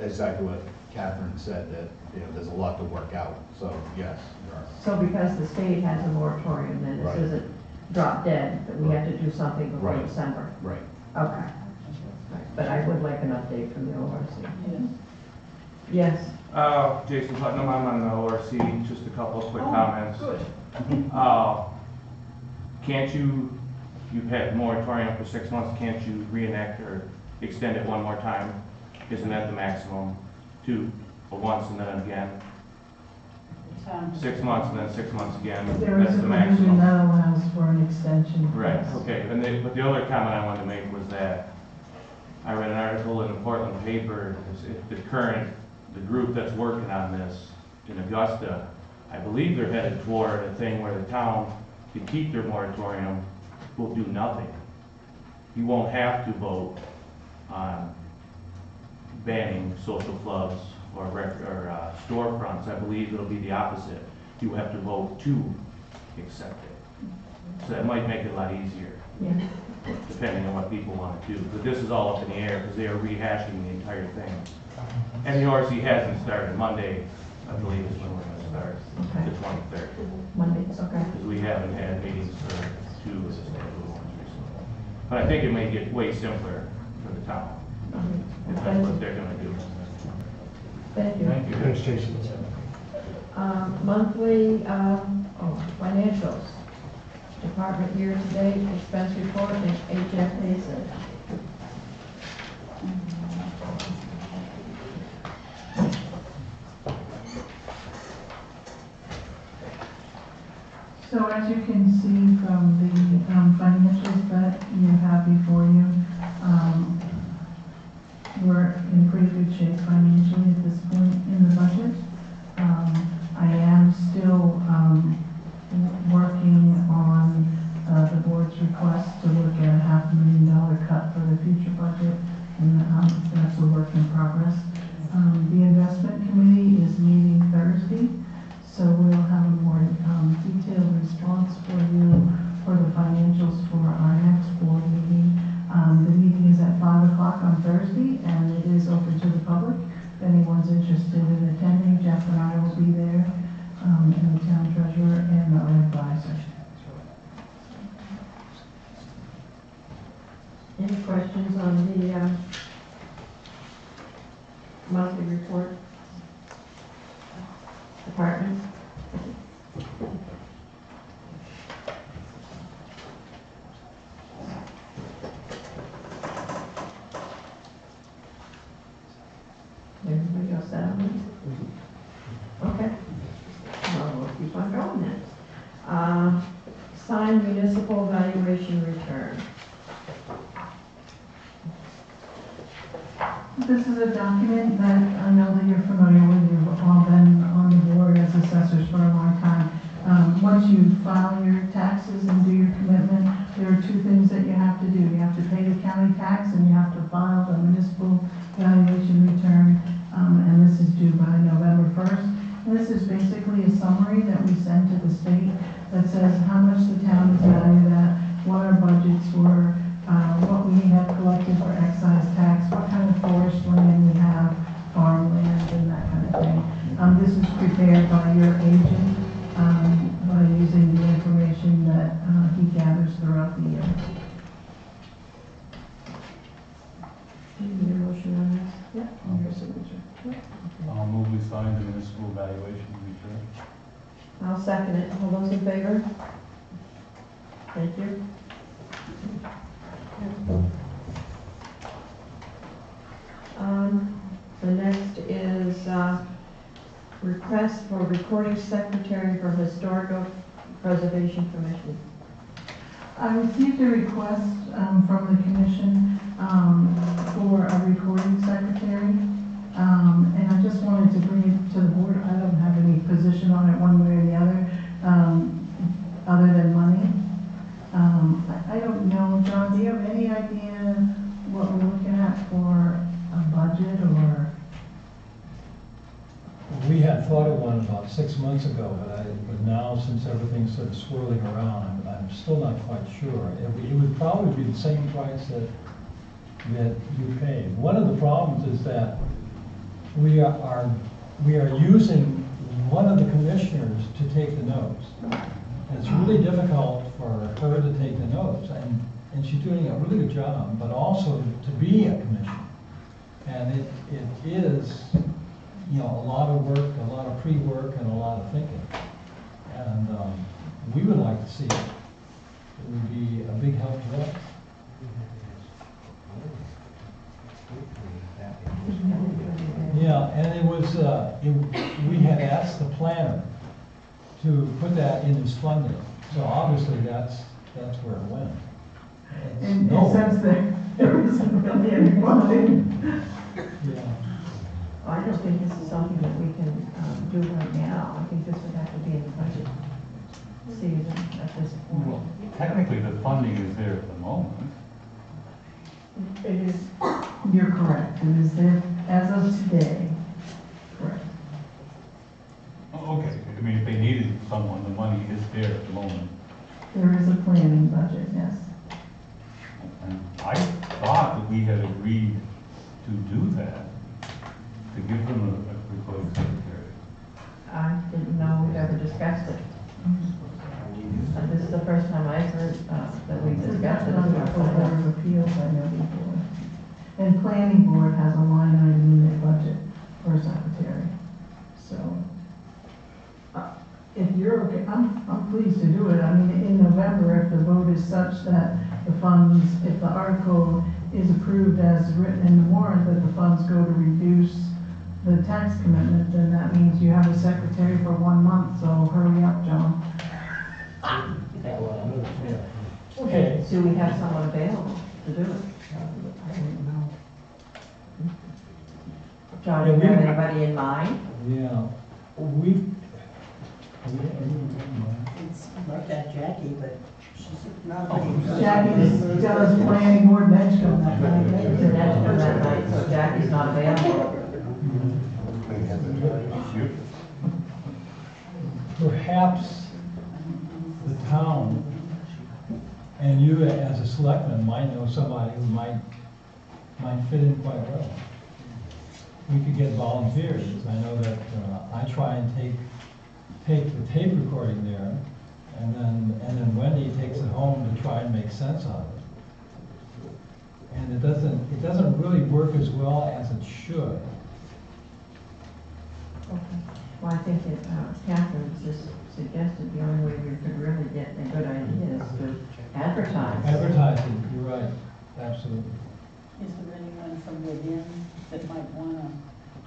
O: exactly what Catherine said, that, you know, there's a lot to work out. So, yes, there are.
A: So because the state has a moratorium, then
O: Right.
A: this isn't drop dead, that we have to do something before
O: Right.
A: December?
O: Right.
A: Okay. But I would like an update from the ORC. Yes.
R: Jason Putnam, I'm on the ORC, just a couple of quick comments.
A: Good.
R: Can't you've had moratorium for 6 months, can't you reenact or extend it one more time? Isn't that the maximum? Once and then again? 6 months and then 6 months again,
N: There is
R: that's
N: a
R: the
N: provision
R: maximum.
N: that allows for an extension.
R: Right, okay, but the other comment I wanted to make was that I read an article in the Portland paper, the group that's working on this in Augusta, I believe they're headed toward a thing where the town, to keep their moratorium, will do nothing. You won't have to vote on banning social clubs or storefronts. I believe it'll be the opposite. You have to vote to accept it. So that might make it a lot easier.
A: Yeah.
R: Depending on what people want to do. But this is all up in the air because they are rehashing the entire thing. And the ORC hasn't started. Monday, I believe, is when we're going to start,
A: Okay.
R: the 23rd.
A: Mondays, okay.
R: Because we haven't had meetings for 2 of the ones recently. But I think it may get way simpler for the town, if that's what they're going to do.
A: Thank you.
C: Thank you.
G: Thanks, Jason.
A: Monthly, financials. Department year-to-date expense report and HFA's.
N: So as you can see from the financials that you have before you, we're in pretty good shape financially at this point in the budget. I am still working on the board's request to look at a $500,000 cut for the future budget, and that's a work in progress. The investment committee is meeting Thursday, so we'll have a more detailed response for you for the financials for our next board meeting. The meeting is at 5 o'clock on Thursday, and it is open to the public. If anyone's interested in attending, Jeff and I will be there, and the town treasurer and our advisor.
A: Any questions on the monthly report? Departments? Everybody else set on this? Okay. Well, we'll keep on going then. Signed municipal valuation return.
N: This is a document that I know that you're familiar with. You've all been on the board as assessors for a long time. Once you file your taxes and do your commitment, there are 2 things that you have to do. You have to pay the county tax and you have to file the municipal valuation return. And this is due by November 1st. And this is basically a summary that we send to the state that says how much the town is valued at, what our budgets were, what we have collected for excise tax, what kind of forest land we have, farmland, and that kind of thing. This is prepared by your agent by using the information that he gathers throughout the year.
A: Do you need a motion on this? Yeah, on your signature.
C: I'll move we sign the municipal valuation return.
A: I'll second it. All those in favor? Thank you. The next is request for recording secretary for Historical Preservation Commission.
N: I received a request from the commission for a recording secretary. And I just wanted to bring it to the board. I don't have any position on it one way or the other than money. I don't know, John, do you have any idea what we're looking at for a budget or?
I: We had thought of one about 6 months ago, but now since everything's sort of swirling around, I'm still not quite sure. It would probably be the same price that you paid. One of the problems is that we are using one of the commissioners to take the notes. And it's really difficult for her to take the notes, and she's doing a really good job, but also to be a commissioner. And it is, you know, a lot of work, a lot of pre-work, and a lot of thinking. And we would like to see it. It would be a big help to us. Yeah, and it was, we had asked the planner to put that in his funding. So obviously that's where it went.
N: And since there isn't really any funding.
I: Yeah.
A: I don't think this is something that we can do right now. I think this would have to be in the budget season at this point.
C: Well, technically, the funding is there at the moment.
A: It is.
N: You're correct. It is there as of today. Correct.
C: Oh, okay, I mean, if they needed someone, the money is there at the moment.
N: There is a planning budget, yes.
C: And I thought that we had agreed to do that, to give them a recording secretary.
A: I didn't know we'd ever discussed it. This is the first time I've heard that we discussed it.
N: On the Board of Appeals, I know before. And planning board has a line item in their budget for a secretary. So, if you're okay, I'm pleased to do it. I mean, in November, if the vote is such that the funds, if the article is approved as written in the warrant, that the funds go to reduce the tax commitment, then that means you have a secretary for 1 month, so hurry up, John.
I: Okay.
A: Do we have someone available to do it? I don't know. John, do you have anybody in mind?
I: Yeah.
B: It's like that Jackie, but she's not.
N: Jackie does planning board bench come that night.
A: It's an extra that night, so Jackie's not available.
I: Perhaps the town and you as a selectman might know somebody who might fit in quite well. We could get volunteers. I know that I try and take the tape recording there, and then Wendy takes it home to try and make sense of it. And it doesn't really work as well as it should.
A: Okay. Well, I think that Catherine just suggested the only way we could really get a good idea is to advertise.
I: Advertising, you're right, absolutely.
D: Is there anyone from within that might want to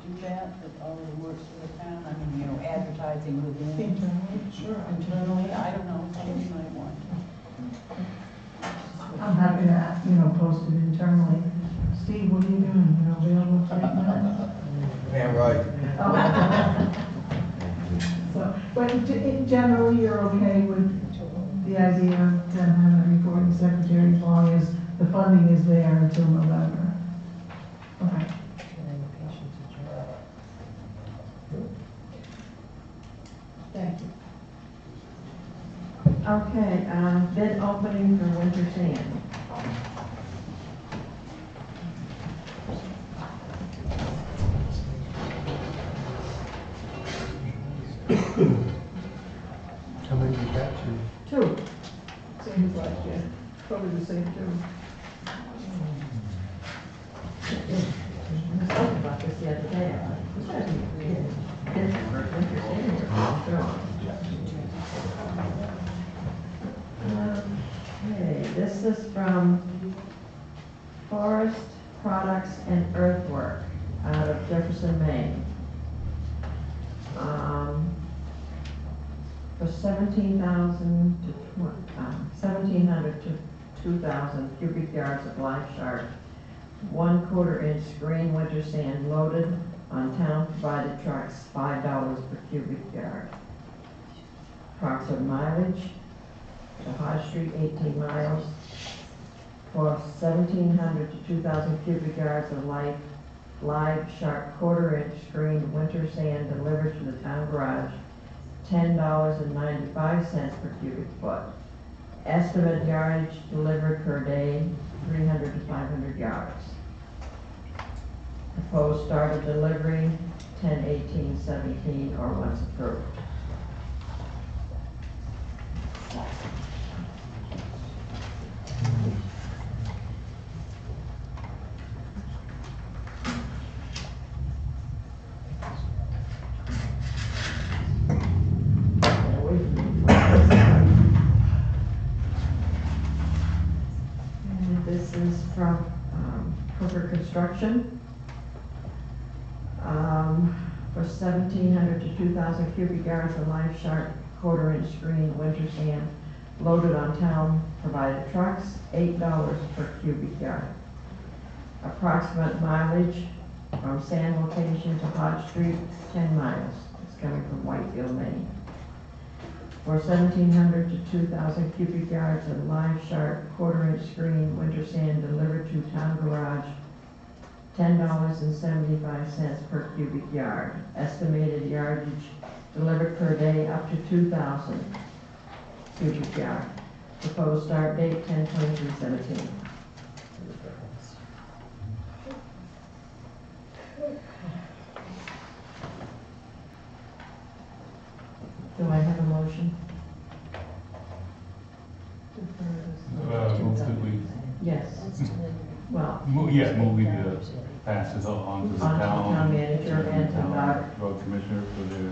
D: do that already works for the town? I mean, you know, advertising within.
A: Internally? Sure.
D: Internally, I don't know, somebody might want.
N: I'm happy to, post it internally. Steve, what are you doing? You available for 8 minutes?
J: Yeah, right.
N: So, but generally, you're okay with the idea of them having a recording secretary as long as the funding is there until November? Okay.
A: Thank you. Okay, bid opening for winter sand.
G: How many you got to?
A: 2. Same as last year. Probably the same 2. We talked about this the other day. This has to be winter sand. This is from Forest Products and Earthwork out of Jefferson, Maine. For 1,700 to 2,000 cubic yards of live sharp, 1/4 inch green winter sand loaded on town provided trucks, $5 per cubic yard. Approximate mileage to Hodge Street, 18 miles. For 1,700 to 2,000 cubic yards of live sharp 1/4 inch green winter sand delivered to the town garage, $10.95 per cubic foot. Estimate yardage delivered per day, 300 to 500 yards. Proposed start of delivery, 10/18/17 or once approved. And this is from Hooker Construction. For 1,700 to 2,000 cubic yards of live sharp 1/4 inch green winter sand loaded on town provided trucks, $8 per cubic yard. Approximate mileage from sand location to Hodge Street, 10 miles. It's coming from Whitefield, Maine. For 1,700 to 2,000 cubic yards of live sharp 1/4 inch green winter sand delivered to town garage, $10.75 per cubic yard. Estimated yardage delivered per day up to 2,000 cubic yard. Proposed start date 10/23/17. Do I have a motion?
C: Move that we,
A: Yes. Well,
C: yes, move we pass this on to the
A: on to the
C: town.
A: town manager and to
C: town road commissioner for their,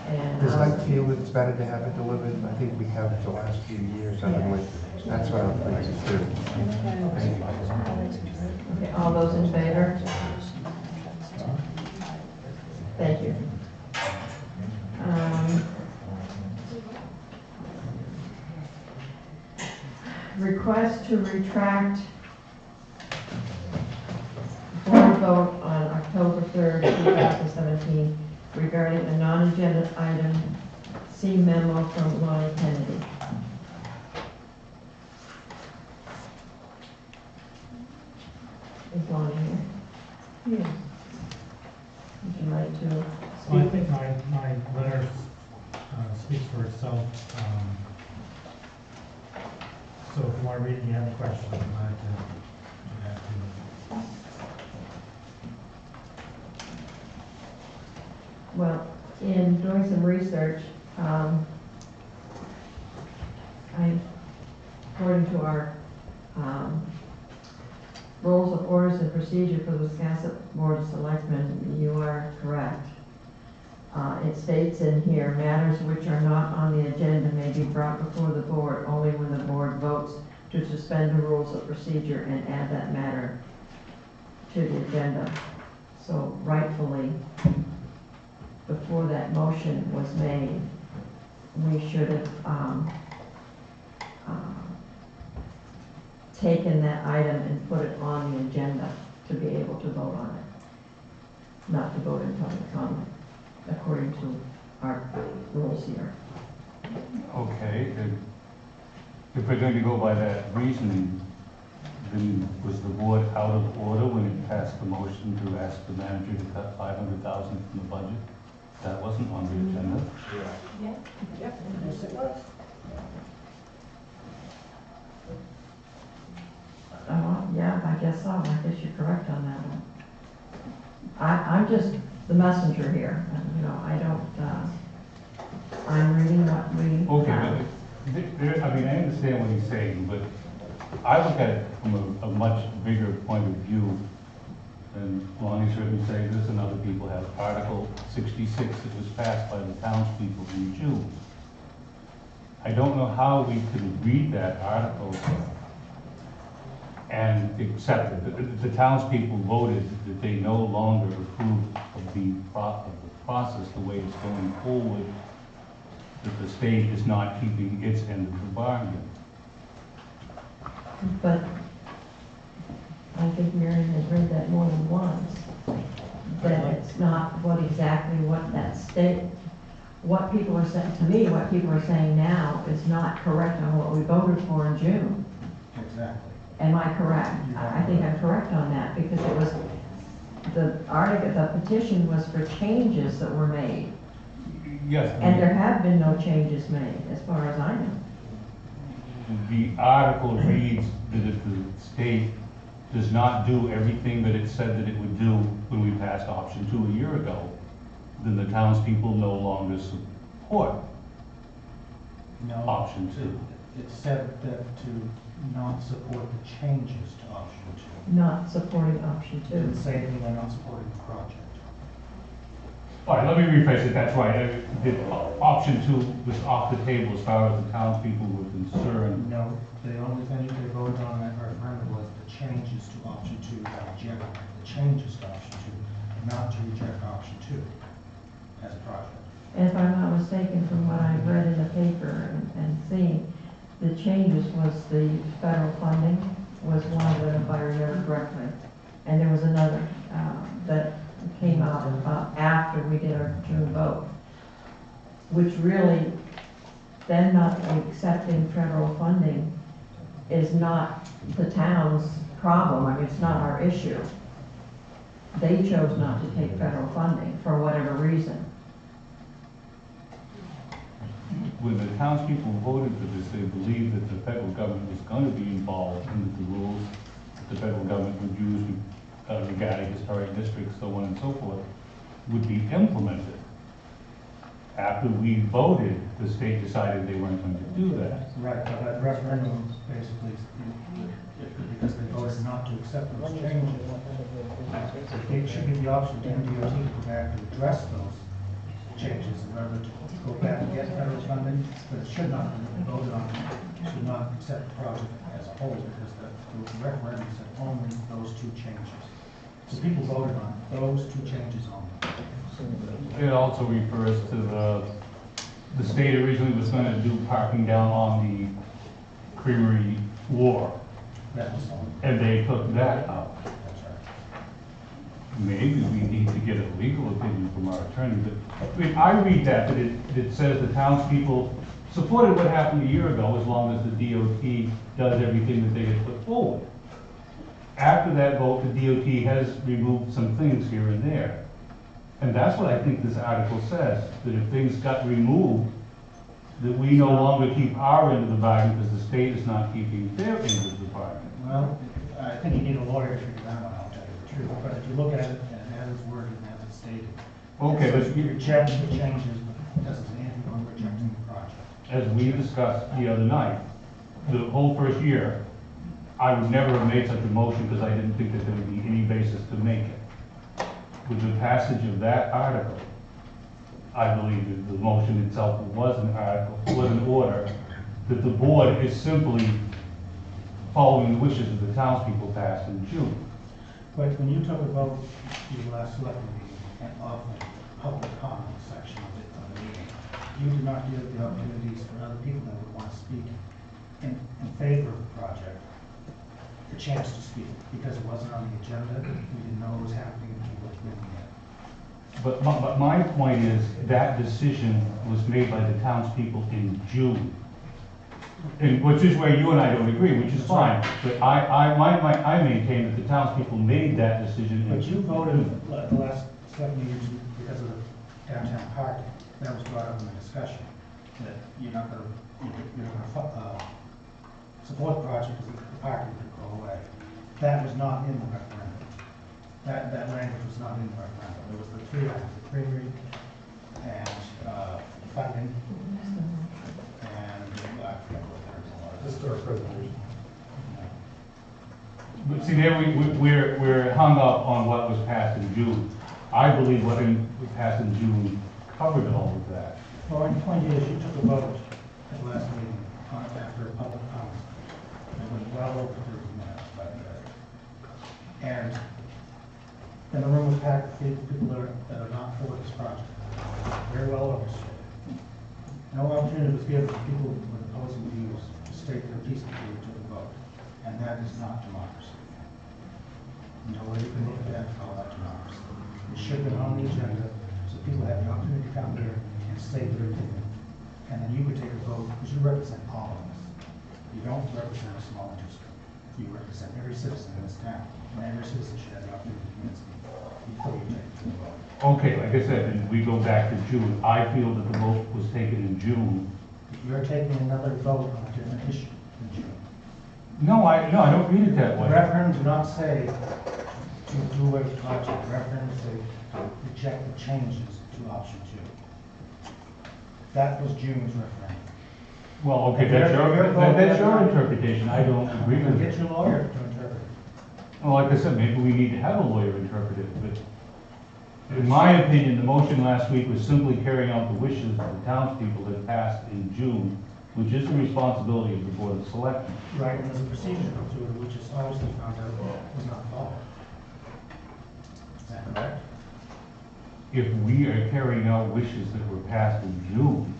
A: and,
G: Does Mike feel it's better to have it delivered? I think we have it the last few years. I mean, that's what I'm thinking too.
A: okay, all those in favor? Thank you. Request to retract board vote on October 3rd, 2017 regarding a non-agenda item, see memo from Lonnie Kennedy. Is Lonnie here? Yes. Would you like to
S: Well, I
A: speak?
S: think my letter speaks for itself. So if you want to read it, and you have any questions, I'm glad to do that too.
A: Well, in doing some research, according to our rules of orders and procedure for the Wiscasset Board of Selectmen, you are correct. It states in here, matters which are not on the agenda may be brought before the board only when the board votes to suspend the rules of procedure and add that matter to the agenda. So rightfully, before that motion was made, we should have taken that item and put it on the agenda to be able to vote on it, not to vote in public comment, according to our rules here.
C: okay, and if we're going to go by that reasoning, then was the board out of order when it passed the motion to ask the manager to cut $500,000 from the budget? That wasn't on the agenda.
Q: Yeah. Yep. Yes, it was.
A: Yeah, I guess so. I guess you're correct on that one. I'm just the messenger here, and, you know, I don't, I'm reading what we
C: Okay,
A: have.
C: but, I mean, I understand what he's saying, but I look at it from a much bigger point of view. And Lonnie certainly say this, and other people have. Article 66 that was passed by the townspeople in June. I don't know how we could read that article and accept it. The townspeople voted that they no longer approve of the process the way it's going forward, that the state is not keeping its end of the bargain.
A: But I think Marion has read that more than once, that it's not what that state, what people are saying, to me, what people are saying now is not correct on what we voted for in June.
S: Exactly.
A: Am I correct? I think I'm correct on that, because it was, the article, the petition was for changes that were made.
C: Yes.
A: And there have been no changes made, as far as I know.
C: The article reads that if the state does not do everything that it said that it would do when we passed option 2 a year ago, then the townspeople no longer support
S: No,
C: option 2.
S: it said that to not support the changes to option 2.
A: Not supporting option
S: It
A: 2.
S: didn't say anything about not supporting the project.
C: All right, let me rephrase it, that's right. Option 2 was off the table as far as the townspeople were concerned.
S: No, the only thing they voted on that referendum was the changes to option 2, not reject the changes to option 2, not to reject option 2 as a project.
A: And if I'm not mistaken, from what I've read in the paper and seen, the changes was the federal funding was one of them, if I remember correctly. And there was another that came out after we did our June vote, which really, then not accepting federal funding is not the town's problem. I mean, it's not our issue. They chose not to take federal funding for whatever reason.
C: When the townspeople voted for this, they believed that the federal government was going to be involved in the rules that the federal government would use regarding historic districts, so on and so forth, would be implemented. After we voted, the state decided they weren't going to do that.
S: Right, but that referendum basically, because they voted not to accept those changes, they should give the option to MDOT to go back and address those changes in order to go back and get federal funding, but it should not be voted on, should not accept the project as a whole, because the referendum said only those 2 changes. So people voted on those 2 changes only.
C: It also refers to the state originally was going to do parking down on the Creamery War,
S: That was all.
C: and they took that out.
S: That's right.
C: Maybe we need to get a legal opinion from our attorney, but I mean, I read that it says the townspeople supported what happened a year ago as long as the DOT does everything that they had put forward. After that vote, the DOT has removed some things here and there. And that's what I think this article says, that if things got removed, that we no longer keep our end of the bargain because the state is not keeping their end of the bargain.
S: Well, I think you need a lawyer to figure that one out, to tell you the truth, but if you look at it, and as it's worded and as it's stated,
C: Okay,
S: it says
C: but
S: you reject the changes, but it doesn't say anything about rejecting the project.
C: as we discussed the other night, the whole first year, I would never have made such a motion because I didn't think that there would be any basis to make it. With the passage of that article, I believe that the motion itself was an article, was an order, that the board is simply following the wishes of the townspeople passed in June.
S: But when you took a vote in the last select meeting and of the public comment section of the meeting, you did not give the opportunities for other people that would want to speak in favor of the project the chance to speak, because it wasn't on the agenda, we didn't know what was happening, and people were moving it.
C: But my point is, that decision was made by the townspeople in June. And which is where you and I don't agree, which is fine. But I maintain that the townspeople made that decision.
S: But you voted the last select meetings because of the downtown parking. That was brought up in the discussion, that you're not going to support the project because the parking could go away. That was not in the referendum. That language was not in the referendum. There was the 3 items, the creamery and funding and I forget what the third one was.
G: Historic preservation.
C: But see, there we're hung up on what was passed in June. I believe what was passed in June covered all of that.
S: Well, the point is, you took a vote at the last meeting, after a public comment. It went well over 30 minutes by the way. And the room was packed with people that are not for this project. Very well orchestrated. No opportunity was given to people with opposing views to state their peacefully to the vote. And that is not democracy. No way you can look at that and call that democracy. It should have been on the agenda so people have the opportunity to come here and state their opinion. And then you could take a vote because you represent all of us. You don't represent a small interest group. You represent every citizen in this town. And every citizen should have the opportunity to come and speak before you take it to the vote.
C: Okay, like I said, and we go back to June. I feel that the vote was taken in June.
S: You're taking another vote on a different issue in June.
C: No, I don't read it that
S: The
C: way.
S: referendum did not say to do away with the project. The referendum said to reject the changes to option 2. That was June's referendum.
C: Well, okay, that's your interpretation. I don't agree with
S: Get
C: it.
S: your lawyer to interpret it.
C: Well, like I said, maybe we need to have a lawyer interpret it, but in my opinion, the motion last week was simply carrying out the wishes of the townspeople that passed in June, which is the responsibility of the Board of Selectmen.
S: Right, and there's a procedure to it, which is obviously found out was not followed. Is that correct?
C: If we are carrying out wishes that were passed in June,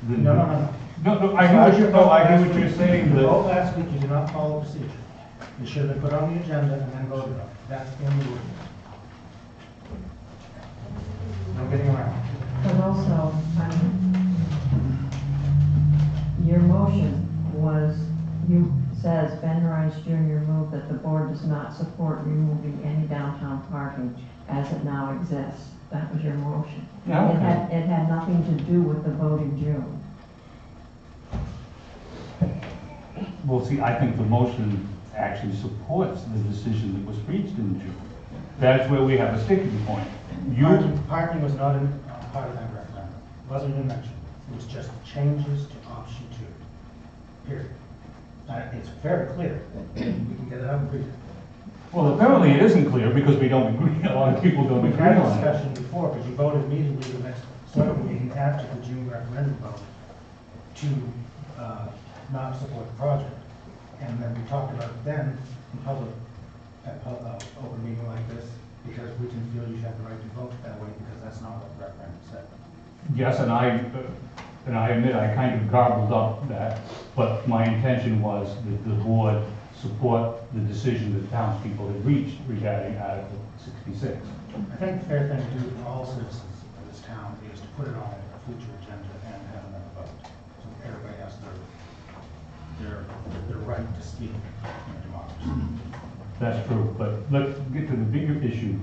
C: then...
S: No.
C: No, I hear what you're saying,
S: The
C: that...
S: vote last week, you did not follow procedure. It should have been put on the agenda and then voted on. That's in the rule. No getting around.
A: But also, your motion was, says Ben Rice Jr. moved that the board does not support removing any downtown parking as it now exists. That was your motion.
C: Yeah, okay.
A: It had nothing to do with the vote in June.
C: Well, see, I think the motion actually supports the decision that was reached in June. That's where we have a sticking point.
S: Parking was not part of that referendum. Wasn't even mentioned. It was just changes to option 2. Period. It's very clear. We can get it out and read it.
C: Well, apparently it isn't clear because we don't agree. A lot of people don't
S: We've
C: agree
S: had a
C: on it.
S: discussion before because you voted immediately the next select meeting after the June referendum vote to not support the project. And then we talked about it then in public, at open meeting like this, because we didn't feel you should have the right to vote that way because that's not what the referendum said.
C: Yes, and I admit I kind of garbled up that, but my intention was that the board support the decision that townspeople had reached regarding Article 66.
S: I think the fair thing to do for all citizens of this town is to put it on a future agenda and have another vote. So everybody has their right to speak in a democracy.
C: That's true, but let's get to the bigger issue.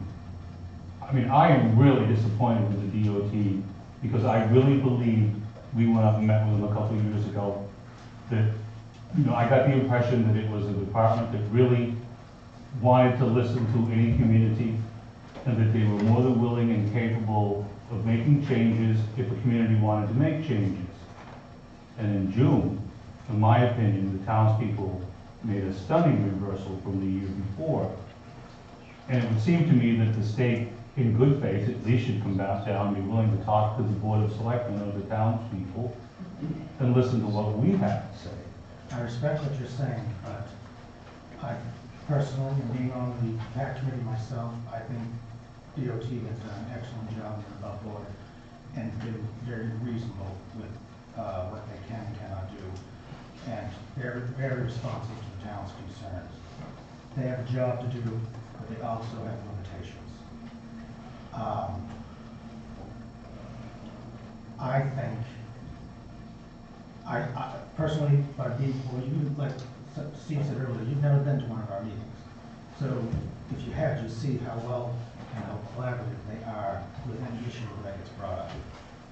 C: I mean, I am really disappointed with the DOT because I really believe we went up and met with them a couple of years ago that, you know, I got the impression that it was a department that really wanted to listen to any community and that they were more than willing and capable of making changes if a community wanted to make changes. And in June, in my opinion, the townspeople made a stunning reversal from the year before. And it would seem to me that the state, in good faith, at least should come back down and be willing to talk to the Board of Selectmen or the townspeople and listen to what we have to say.
S: I respect what you're saying, but I personally, and being on the PAC committee myself, I think DOT has done an excellent job above board and been very reasonable with what they can and cannot do. And they're very responsive to the town's concerns. They have a job to do, but they also have limitations. I think, I personally, well, you, like Steve said earlier, you've never been to one of our meetings. So if you had, you'd see how well and how collaborative they are with any issue that gets brought up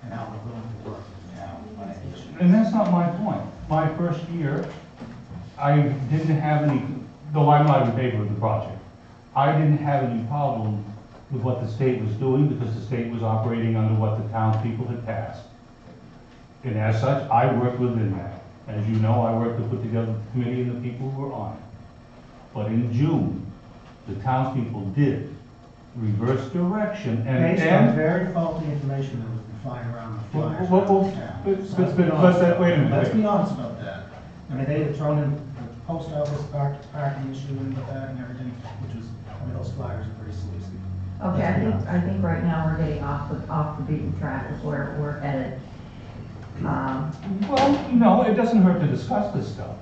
S: and how they're willing to work with the town on any issue.
C: And that's not my point. My first year, I didn't have any, though I'm not in favor of the project, I didn't have any problem with what the state was doing because the state was operating under what the townspeople had passed. And as such, I worked within that. As you know, I worked to put together the committee and the people who were on it. But in June, the townspeople did reverse direction and...
S: Based on very faulty information that was flying around the flyers
C: Well,
S: around town.
C: but-
S: Let's
C: but-
S: be
C: but-
S: honest
C: but-
S: about
C: wait a
S: that.
C: minute,
S: Let's
C: wait.
S: be honest about that. I mean, they had thrown in the post office parking issue in with that and everything, which was, I mean, those flyers are pretty sleazy.
A: Okay,
S: Let's be honest.
A: I think right now we're getting off the beaten track of where we're headed.
C: Well, no, it doesn't hurt to discuss this stuff.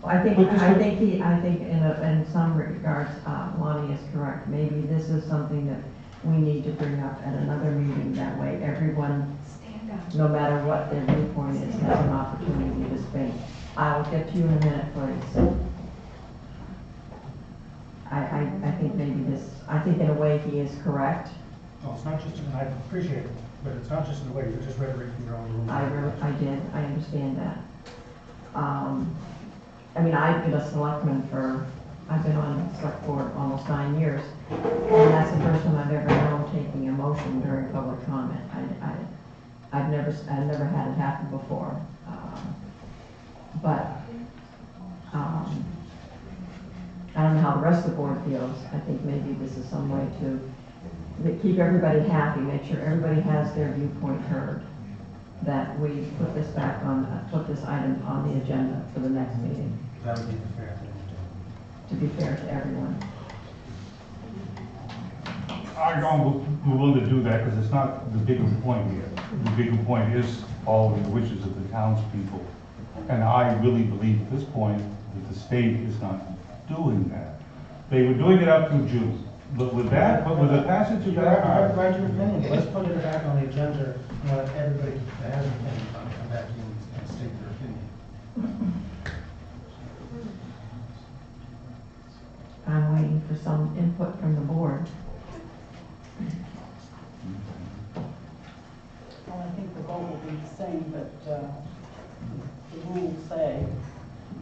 A: I think
C: But this-
A: in some regards, Lonnie is correct. Maybe this is something that we need to bring up at another meeting. That way everyone, no matter what their viewpoint is, has an opportunity to speak. I will get to you in a minute, please. I think maybe this, I think in a way he is correct.
S: Oh, it's not just, and I appreciate it, but it's not just in the way, you just read it from your own rules.
A: I did, I understand that. I mean, I've been a selectman I've been on the select board almost 9 years, and that's the first time I've ever known taking a motion during public comment. I've never had it happen before. But I don't know how the rest of the board feels. I think maybe this is some way to keep everybody happy, make sure everybody has their viewpoint heard, that we put this put this item on the agenda for the next meeting,
S: That would be the fair thing
A: to be fair to everyone.
C: I don't, we're willing to do that because it's not the bigger point here. The bigger point is following the wishes of the townspeople. And I really believe at this point that the state is not doing that. They were doing it up through June. But with the passage of
S: You're
C: that.
S: right, your opinion, but let's put it back on the agenda, and let everybody that has an opinion come back to you and state their opinion.
A: I'm waiting for some input from the board.
D: Well, I think the vote will be the same, but the rules say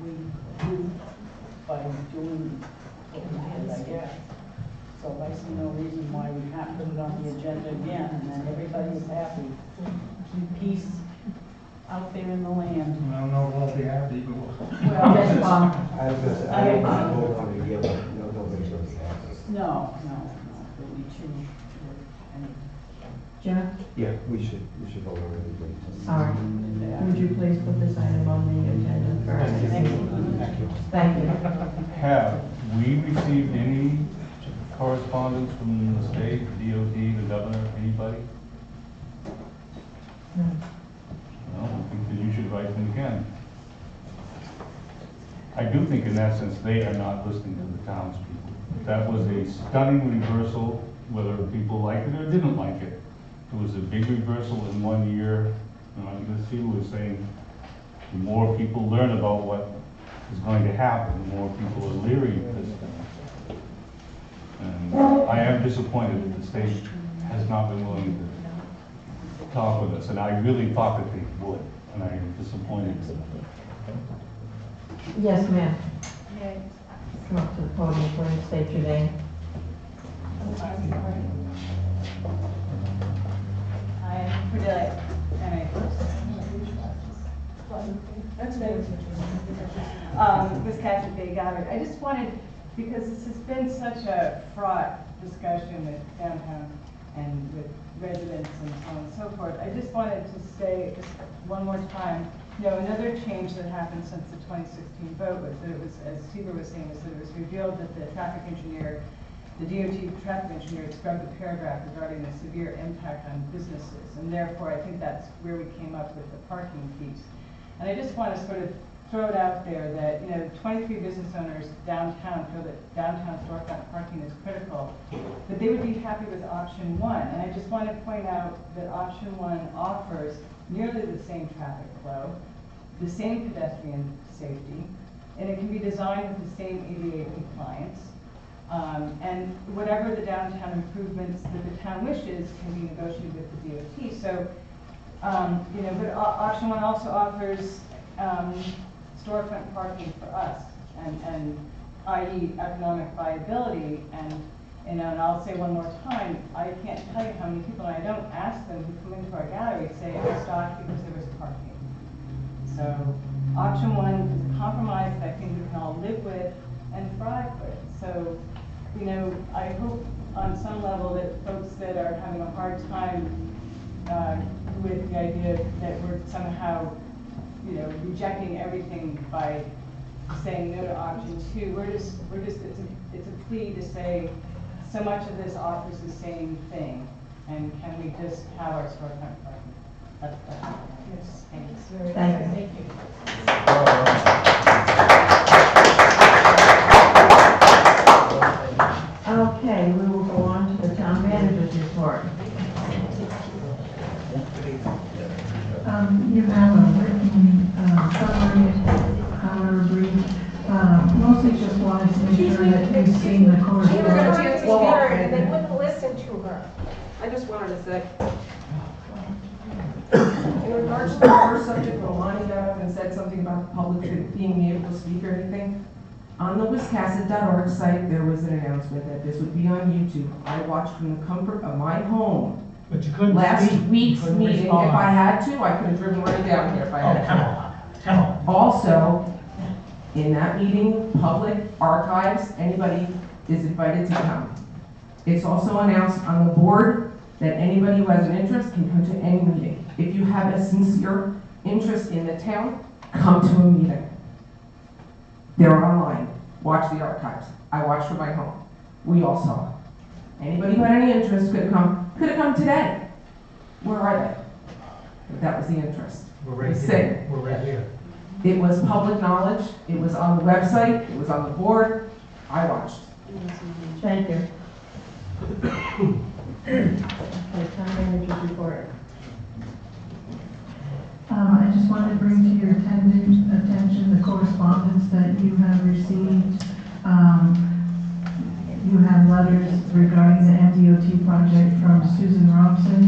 D: we approve by doing what we did, I guess. So I see no reason why we can't put it on the agenda again, and then everybody's happy. Keep peace out there in the land.
S: I don't know if we'll be happy, but we'll.
A: Yes, Bob.
P: I was gonna say, I don't want to vote on it again, but nobody's gonna be happy.
D: No, but we choose.
A: Jim?
P: Yeah, we should vote on everybody.
A: All right. Would you please put this item on the agenda for our next meeting? Thank you.
C: Have we received any correspondence from the state, DOT, the governor, anybody?
A: No.
C: Well, I think that you should write them again. I do think in that sense, they are not listening to the townspeople. That was a stunning reversal, whether people liked it or didn't like it. It was a big reversal in 1 year. This people were saying, the more people learn about what is going to happen, the more people are leery of this thing. And I am disappointed that the state has not been willing to talk with us, and I really thought that they would, and I am disappointed.
A: Yes, ma'am. Come up to the podium, please, state your name.
D: I'm Cordelia, and that's right. Wiscasset Bay Gallery. I just wanted, because this has been such a fraught discussion with downtown and with residents and so on and so forth, I just wanted to say just one more time, another change that happened since the 2016 vote was that it was, as Steve was saying, was that it was revealed that the traffic engineer, the DOT traffic engineer had scrubbed the paragraph regarding the severe impact on businesses, and therefore I think that's where we came up with the parking piece. And I just want to sort of throw it out there that, 23 business owners downtown feel that downtown storefront parking is critical, but they would be happy with option 1. And I just want to point out that option 1 offers nearly the same traffic flow, the same pedestrian safety, and it can be designed with the same ADA compliance. And whatever the downtown improvements that the town wishes can be negotiated with the DOT. So, but option 1 also offers storefront parking for us, and i.e. economic viability. And I'll say one more time, I can't tell you how many people, and I don't ask them who come into our gallery, say I stopped because there was parking. So option 1 is a compromise that I think we can all live with and thrive with. So, I hope on some level that folks that are having a hard time with the idea that we're somehow, rejecting everything by saying no to option 2. It's a plea to say so much of this offers the same thing, and can we just have our storefront parking? That's yes. Thanks.
A: Thank you. Okay, we will go on to the town manager's report.
N: You have a written summary, however brief. Mostly just wanted to make sure that you've seen the correspondence.
T: She was going to hear her, and they wouldn't listen to her. I just wanted to say.
U: In regards to the first subject, when Lonnie got up and said something about the public being able to speak or anything, on the Wiscasset.org site, there was an announcement that this would be on YouTube. I watched from the comfort of my home.
I: But you couldn't
U: Last
I: speak,
U: week's
I: you couldn't
U: meeting,
I: respond.
U: if I had to, I could have driven right down here if I had to.
I: Come on.
U: Also, in that meeting, public archives, anybody is invited to come. It's also announced on the board that anybody who has an interest can come to any meeting. If you have a sincere interest in the town, come to a meeting. They're online. Watch the archives. I watched from my home. We all saw it. Anybody who had any interest could have come today. Where are they? But that was the interest.
S: We're right
U: It's
S: here.
U: sick.
S: We're right here.
U: It was public knowledge. It was on the website. It was on the board. I watched.
A: Thank you. Okay, town manager's report.
N: I just wanted to bring to your attention the correspondence that you have received. You have letters regarding the MDOT project from Susan Robson,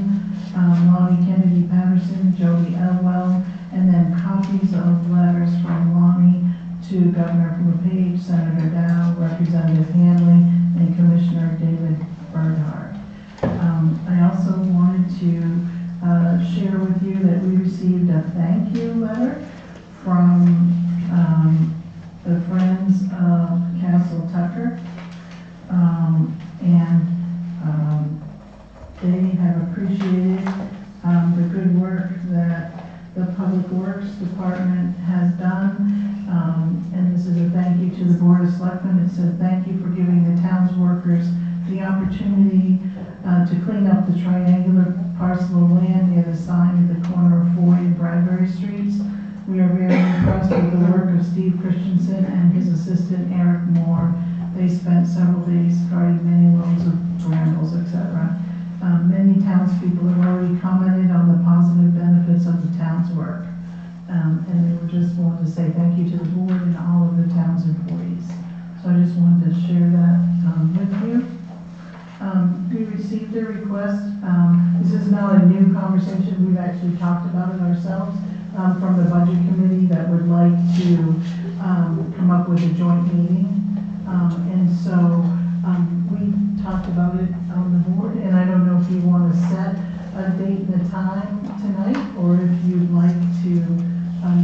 N: Lonnie Kennedy Patterson, Jody Elwell, and then copies of letters from Lonnie to Governor LePage, Senator Dow, Representative Hanley, and Commissioner David Bernhardt. I also wanted to share with you that we received a thank you letter from the Friends of Castle Tucker. They have appreciated the good work that the Public Works Department has done. And this is a thank you to the Board of Selectmen. It says, thank you for giving the town's workers the opportunity to clean up the triangular parcel of land near the sign at the corner of Foy and Bradbury Streets. We are very impressed with the work of Steve Christensen and his assistant Eric Moore. They spent several days guarding many loads of brambles, etc. Many townspeople have already commented on the positive benefits of the town's work. And they were just wanted to say thank you to the board and all of the town's employees. So I just wanted to share that with you. We received a request. This is not a new conversation. We've actually talked about it ourselves from the budget committee that would like to come up with a joint meeting. And so we talked about it on the board, and I don't know if you want to set a date and a time tonight, or if you'd like to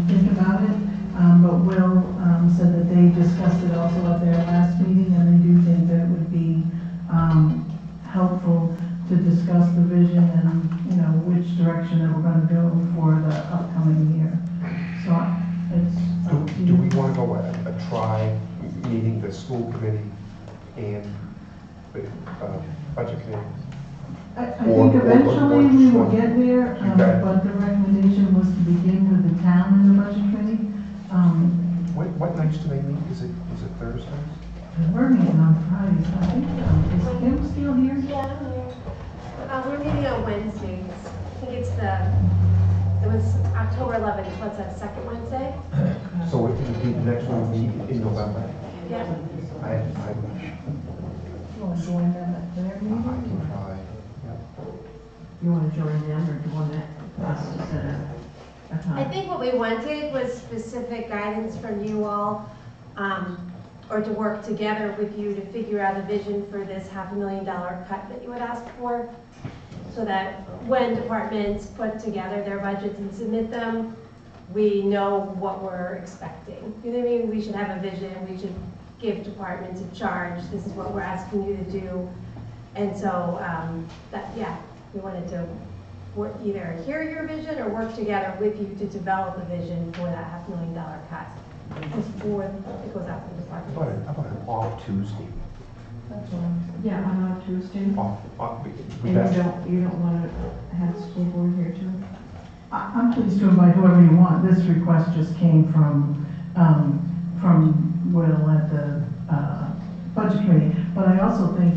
N: think about it. But Will said that they discussed it also at their last meeting, and they do think that it would be helpful to discuss the vision and, which direction that we're going to go for the upcoming year. So it's
G: Do we want to go a try meeting the school committee and the budget committee?
N: I think eventually we will get there, but the recommendation was to begin with the town and the budget committee.
G: What nights do they meet? Is it Thursdays?
N: We're meeting on Fridays, I think. Is Kim still here?
K: Yeah, I'm here. We're meeting on Wednesdays. I think it was October 11th. What's that, second Wednesday?
G: So it would be the next one will be in November.
K: Yeah.
N: You want to join them at their meeting?
G: I can try.
A: You want to join them, or do you want us to set a time?
K: I think what we wanted was specific guidance from you all, or to work together with you to figure out a vision for this $500,000 cut that you had asked for, so that when departments put together their budgets and submit them, we know what we're expecting. You know what I mean? We should have a vision. We should give departments a charge. This is what we're asking you to do. And so, we wanted to work, either hear your vision or work together with you to develop a vision for that $500,000 cut before it goes out to the department.
G: How about an off Tuesday?
A: Yeah, on a Tuesday.
G: Off,
A: And you don't want to have the school board here too?
N: I'm pleased to invite whoever you want. This request just came from Will at the budget committee. But I also think,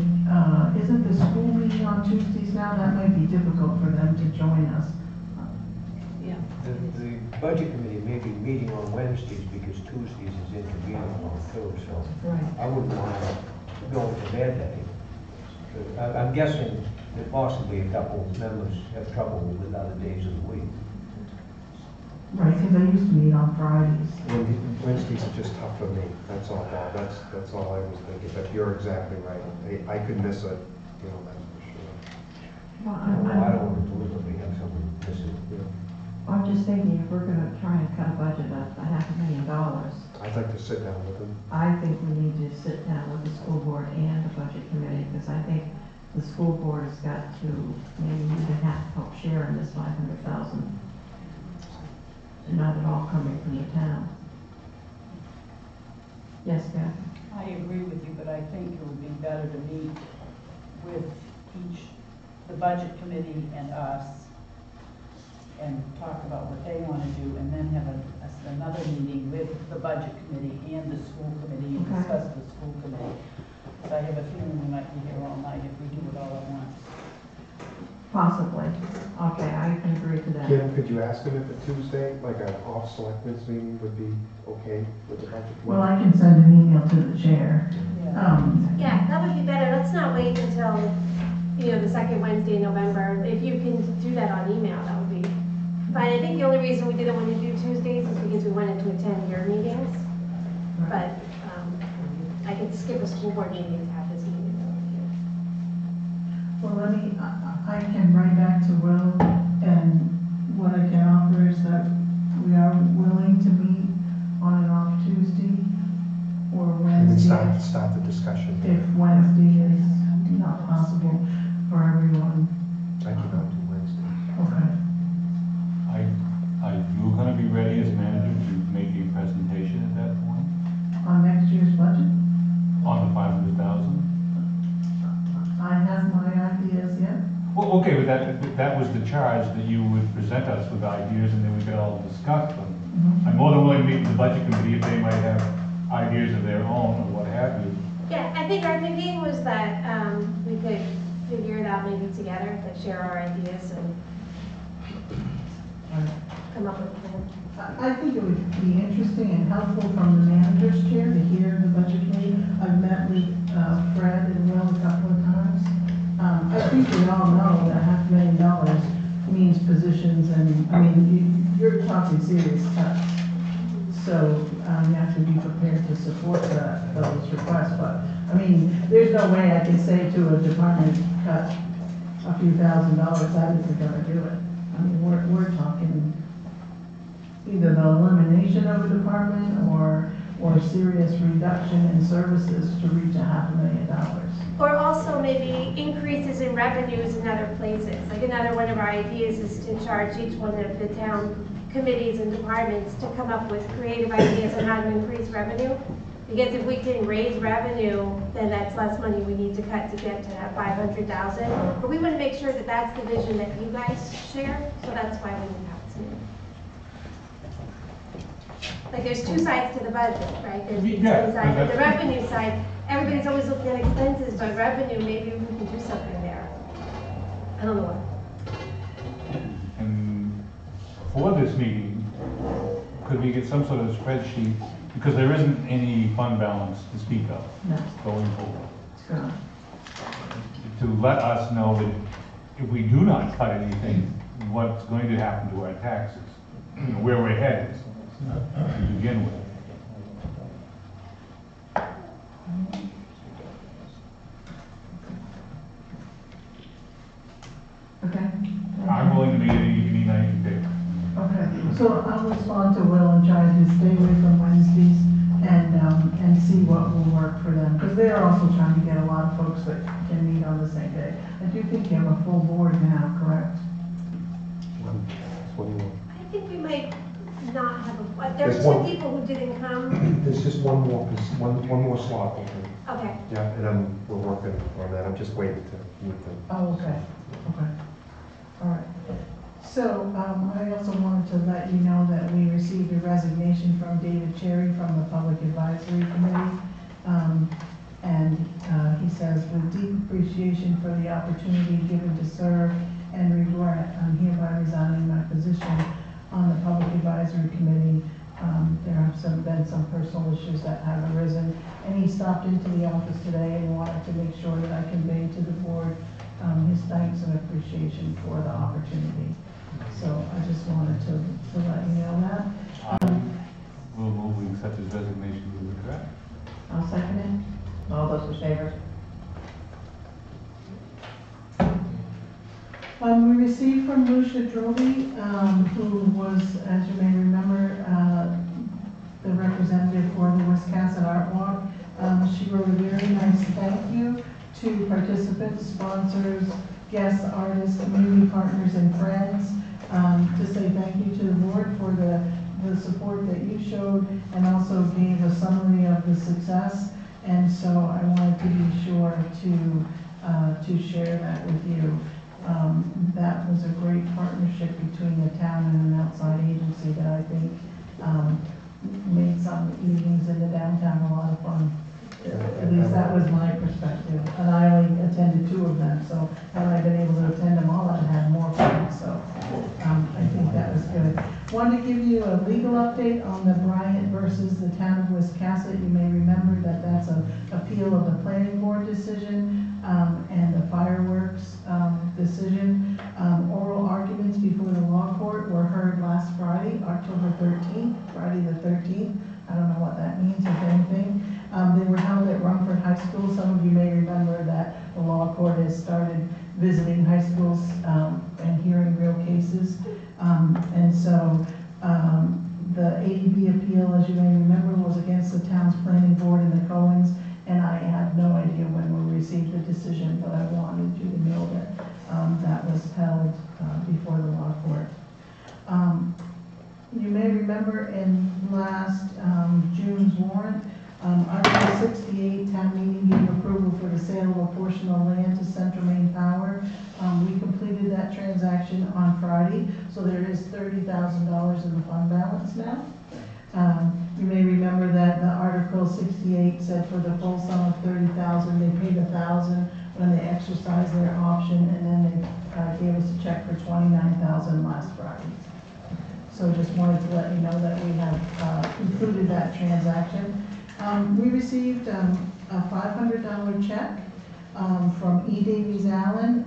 N: isn't the school meeting on Tuesdays now? That might be difficult for them to join us.
Q: Yeah.
P: The budget committee may be meeting on Wednesdays because Tuesdays is inconvenient on too, so I wouldn't want to go to their day. I'm guessing that possibly a couple members have trouble with other days of the week.
N: Right, because I used to meet on Fridays.
G: Wednesdays are just tough for me, that's all, Bob. That's all I was thinking, but you're exactly right. I could miss it, you know, that's for sure.
A: Well,
P: I don't want to deliberately have someone miss it.
A: I'm just thinking, if we're gonna try and cut a budget of $500,000,
G: I'd like to sit down with them.
A: I think we need to sit down with the school board and the budget committee, because I think the school board has got to, maybe even help share in this 500,000. Not at all coming from the town. Yes, Beth?
D: I agree with you, but I think it would be better to meet with the budget committee and us, and talk about what they want to do, and then have another meeting with the budget committee and the school committee, and discuss the school committee. So I have a feeling we might be here all night if we do it all at once.
A: Possibly. Okay, I can agree to that.
G: Kim, could you ask them if a Tuesday, like an off selectmen's meeting would be okay with the budget?
N: Well, I can send an email to the chair.
K: Yeah, that would be better. Let's not wait until, the second Wednesday in November. If you can do that on email, that would be fine. I think the only reason we didn't want to do Tuesdays is because we wanted to attend your meetings. But I could skip a school board meeting to have this meeting.
N: Well, I can write back to Will, and what I can offer is that we are willing to meet on and off Tuesday or
G: And then
N: Wednesday.
G: start the discussion.
N: If Wednesday is not possible for everyone.
G: I cannot do Wednesday.
N: Okay.
C: Are you gonna be ready as manager to make a presentation at that point
N: On next year's budget,
C: on the 500,000?
N: I have my ideas yet.
C: Well, okay, but that was the charge, that you would present us with ideas and then we could all discuss them. I'm more than willing to meet with the budget committee if they might have ideas of their own or what have you.
K: Yeah, I think our thinking was that we could figure it out maybe together, like share our ideas and come up with a plan.
N: I think it would be interesting and helpful from the manager's chair to hear the budget committee. I've met with Fred and Will a couple of times. I think we all know that $500,000 means positions, and I mean, you're talking serious cuts. So you have to be prepared to support those requests. But I mean, there's no way I can say to a department, cut a few $1,000s, that isn't going to do it. I mean, we're talking either the elimination of a department or serious reduction in services to reach $500,000.
K: Or also maybe increases in revenues in other places. Like another one of our ideas is to charge each one of the town committees and departments to come up with creative ideas on how to increase revenue. Because if we can raise revenue, then that's less money we need to cut to get to that 500,000. But we want to make sure that that's the vision that you guys share, so that's why we have to. Like there's two sides to the budget, right? There's the expense side, but the revenue side, everybody's always looking at expenses, but revenue, maybe we can do something there. I don't know what.
C: And for this meeting, could we get some sort of spreadsheet, because there isn't any fund balance to speak of going forward.
N: It's gone.
C: To let us know that if we do not cut anything, what's going to happen to our taxes, where we're headed to begin with.
A: Okay.
C: I'm willing to meet any night you pick.
N: Okay, so I'll respond to Will and try to stay away from Wednesdays and see what will work for them, because they are also trying to get a lot of folks that can meet on the same day. I do think you have a full board now, correct?
K: There's
G: There's
K: two
G: one-
K: people who didn't come.
G: There's just one more slot open.
K: Okay.
G: Yeah, and we're working on that. I'm just waiting to meet them.
N: Oh, okay, okay. All right. So, I also wanted to let you know that we received a resignation from David Cherry from the Public Advisory Committee. And he says, with deep appreciation for the opportunity given to serve and regret, I'm hereby resigning my position on the Public Advisory Committee. There have been some personal issues that have arisen, and he stopped into the office today and wanted to make sure that I conveyed to the board his thanks and appreciation for the opportunity. So I just wanted to let you know that.
L: We'll move, we accept his resignation with regret.
N: I'll second it.
B: All those in favor?
N: We received from Lucia Drobey, who was, as you may remember, the representative for the Wiscasset Art Walk. She wrote a very nice thank you to participants, sponsors, guests, artists, community partners, and friends, to say thank you to the board for the support that you showed, and also gave a summary of the success. And so I wanted to be sure to share that with you. That was a great partnership between the town and an outside agency that I think made some evenings in the downtown a lot of fun. At least that was my perspective. And I only attended 2 of them, so had I been able to attend them all, I'd had more fun. So I think that was good. Wanted to give you a legal update on the Bryant versus the town of Wiscasset. You may remember that that's an appeal of the planning board decision and the fireworks decision. Oral arguments before the law court were heard last Friday, October 13th, Friday the 13th. I don't know what that means, if anything. They were held at Rumford High School. Some of you may remember that the law court has started visiting high schools and hearing real cases. And so the ADB appeal, as you may remember, was against the town's planning board and the Cohens, and I had no idea when we received the decision, but I wanted you to know that that was held before the law court. You may remember in last June's warrant, Article 68, town meeting gave approval for the sale of a portion of land to Central Maine Power. We completed that transaction on Friday, so there is $30,000 in the fund balance now. You may remember that the Article 68 said for the full sum of $30,000, they paid $1,000 when they exercised their option, and then they gave us a check for $29,000 last Friday. So just wanted to let you know that we have concluded that transaction. We received a $500 check from E. Davies Allen.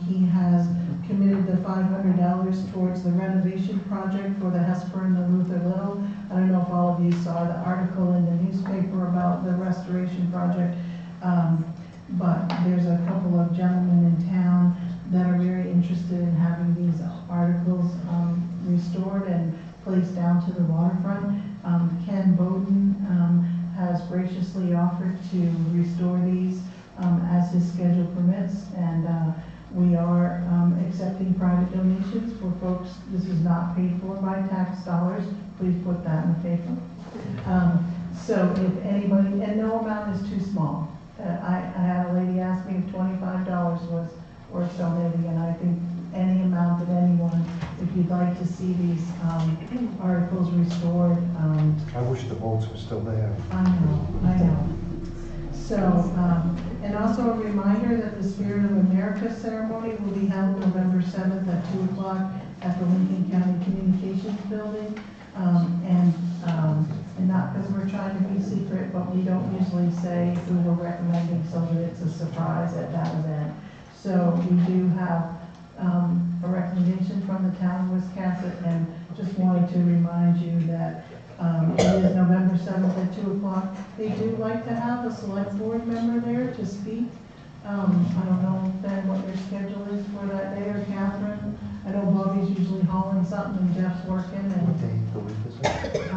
N: He has committed the $500 towards the renovation project for the Hesper and the Luther Little. I don't know if all of you saw the article in the newspaper about the restoration project, but there's a couple of gentlemen in town that are very interested in having these articles restored and placed down to the waterfront. Ken Bowden has graciously offered to restore these as his schedule permits, and we are accepting private donations for folks. This is not paid for by tax dollars. Please put that in the paper. So if anybody, and no amount is too small. I had a lady ask me if $25 was worth donating, and I think any amount of anyone, if you'd like to see these articles restored.
G: I wish the bolts were still there.
N: I know. So, and also a reminder that the Spirit of America ceremony will be held November 7th at 2 o'clock at the Lincoln County Communications Building. And not because we're trying to be secret, but we don't usually say who we're recommending so that it's a surprise at that event. So we do have a recommendation from the town of Wiscasset, and just wanted to remind you that it is November 7th at 2 o'clock. They do like to have a select board member there to speak. I don't know, Ben, what your schedule is for that day, or Catherine. I know Bobby's usually hauling something and Jeff's working.
G: What day of the week is it?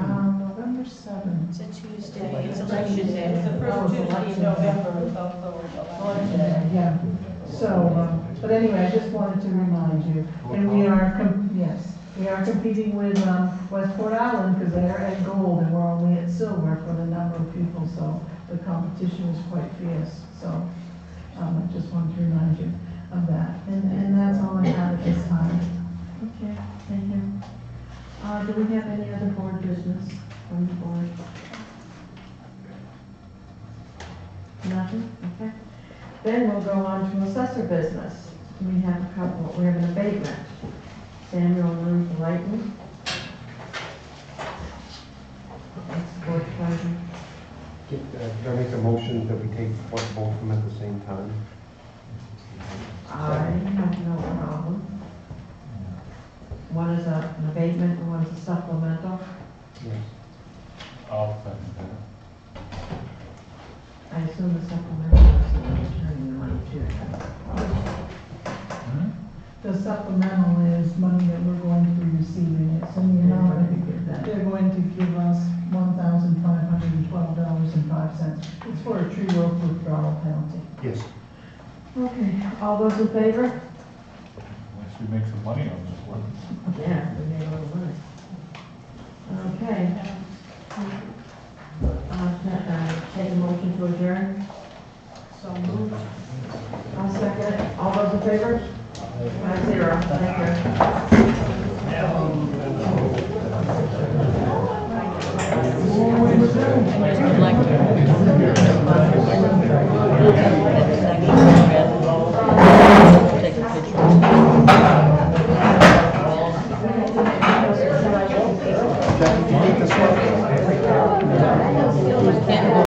N: November 7th.
Q: It's a Tuesday. It's election day.
D: It's the first Tuesday in November, it's also election day.
N: Yeah. So, but anyway, I just wanted to remind you, and we are we are competing with Westport Island because they're at gold and we're only at silver for the number of people, so the competition is quite fierce. So I just wanted to remind you of that. And that's all I have at this time.
A: Okay, thank you. Do we have any other board business from the board? Nothing? Okay. Then we'll go on to assessor business. We have a couple, we have an abatement. Samuel Ruth Lighton. Board pleasure.
G: Can I make a motion that we take both of them at the same time?
A: I have no problem. One is an abatement and one is a supplemental.
G: Yes.
C: I'll second that.
A: I assume the supplemental is the one returning the money to.
N: The supplemental is money that we're going to be receiving. It's in the amount, they're going to give us $1,512.05. It's for a tree growth withdrawal penalty.
G: Yes.
A: Okay, all those in favor?
C: Unless we make some money on this one.
A: Yeah, we made a little money. Okay. Take a motion to adjourn.
M: So moved.
A: I'll second it. All those in favor? 5-0.
B: Take a picture.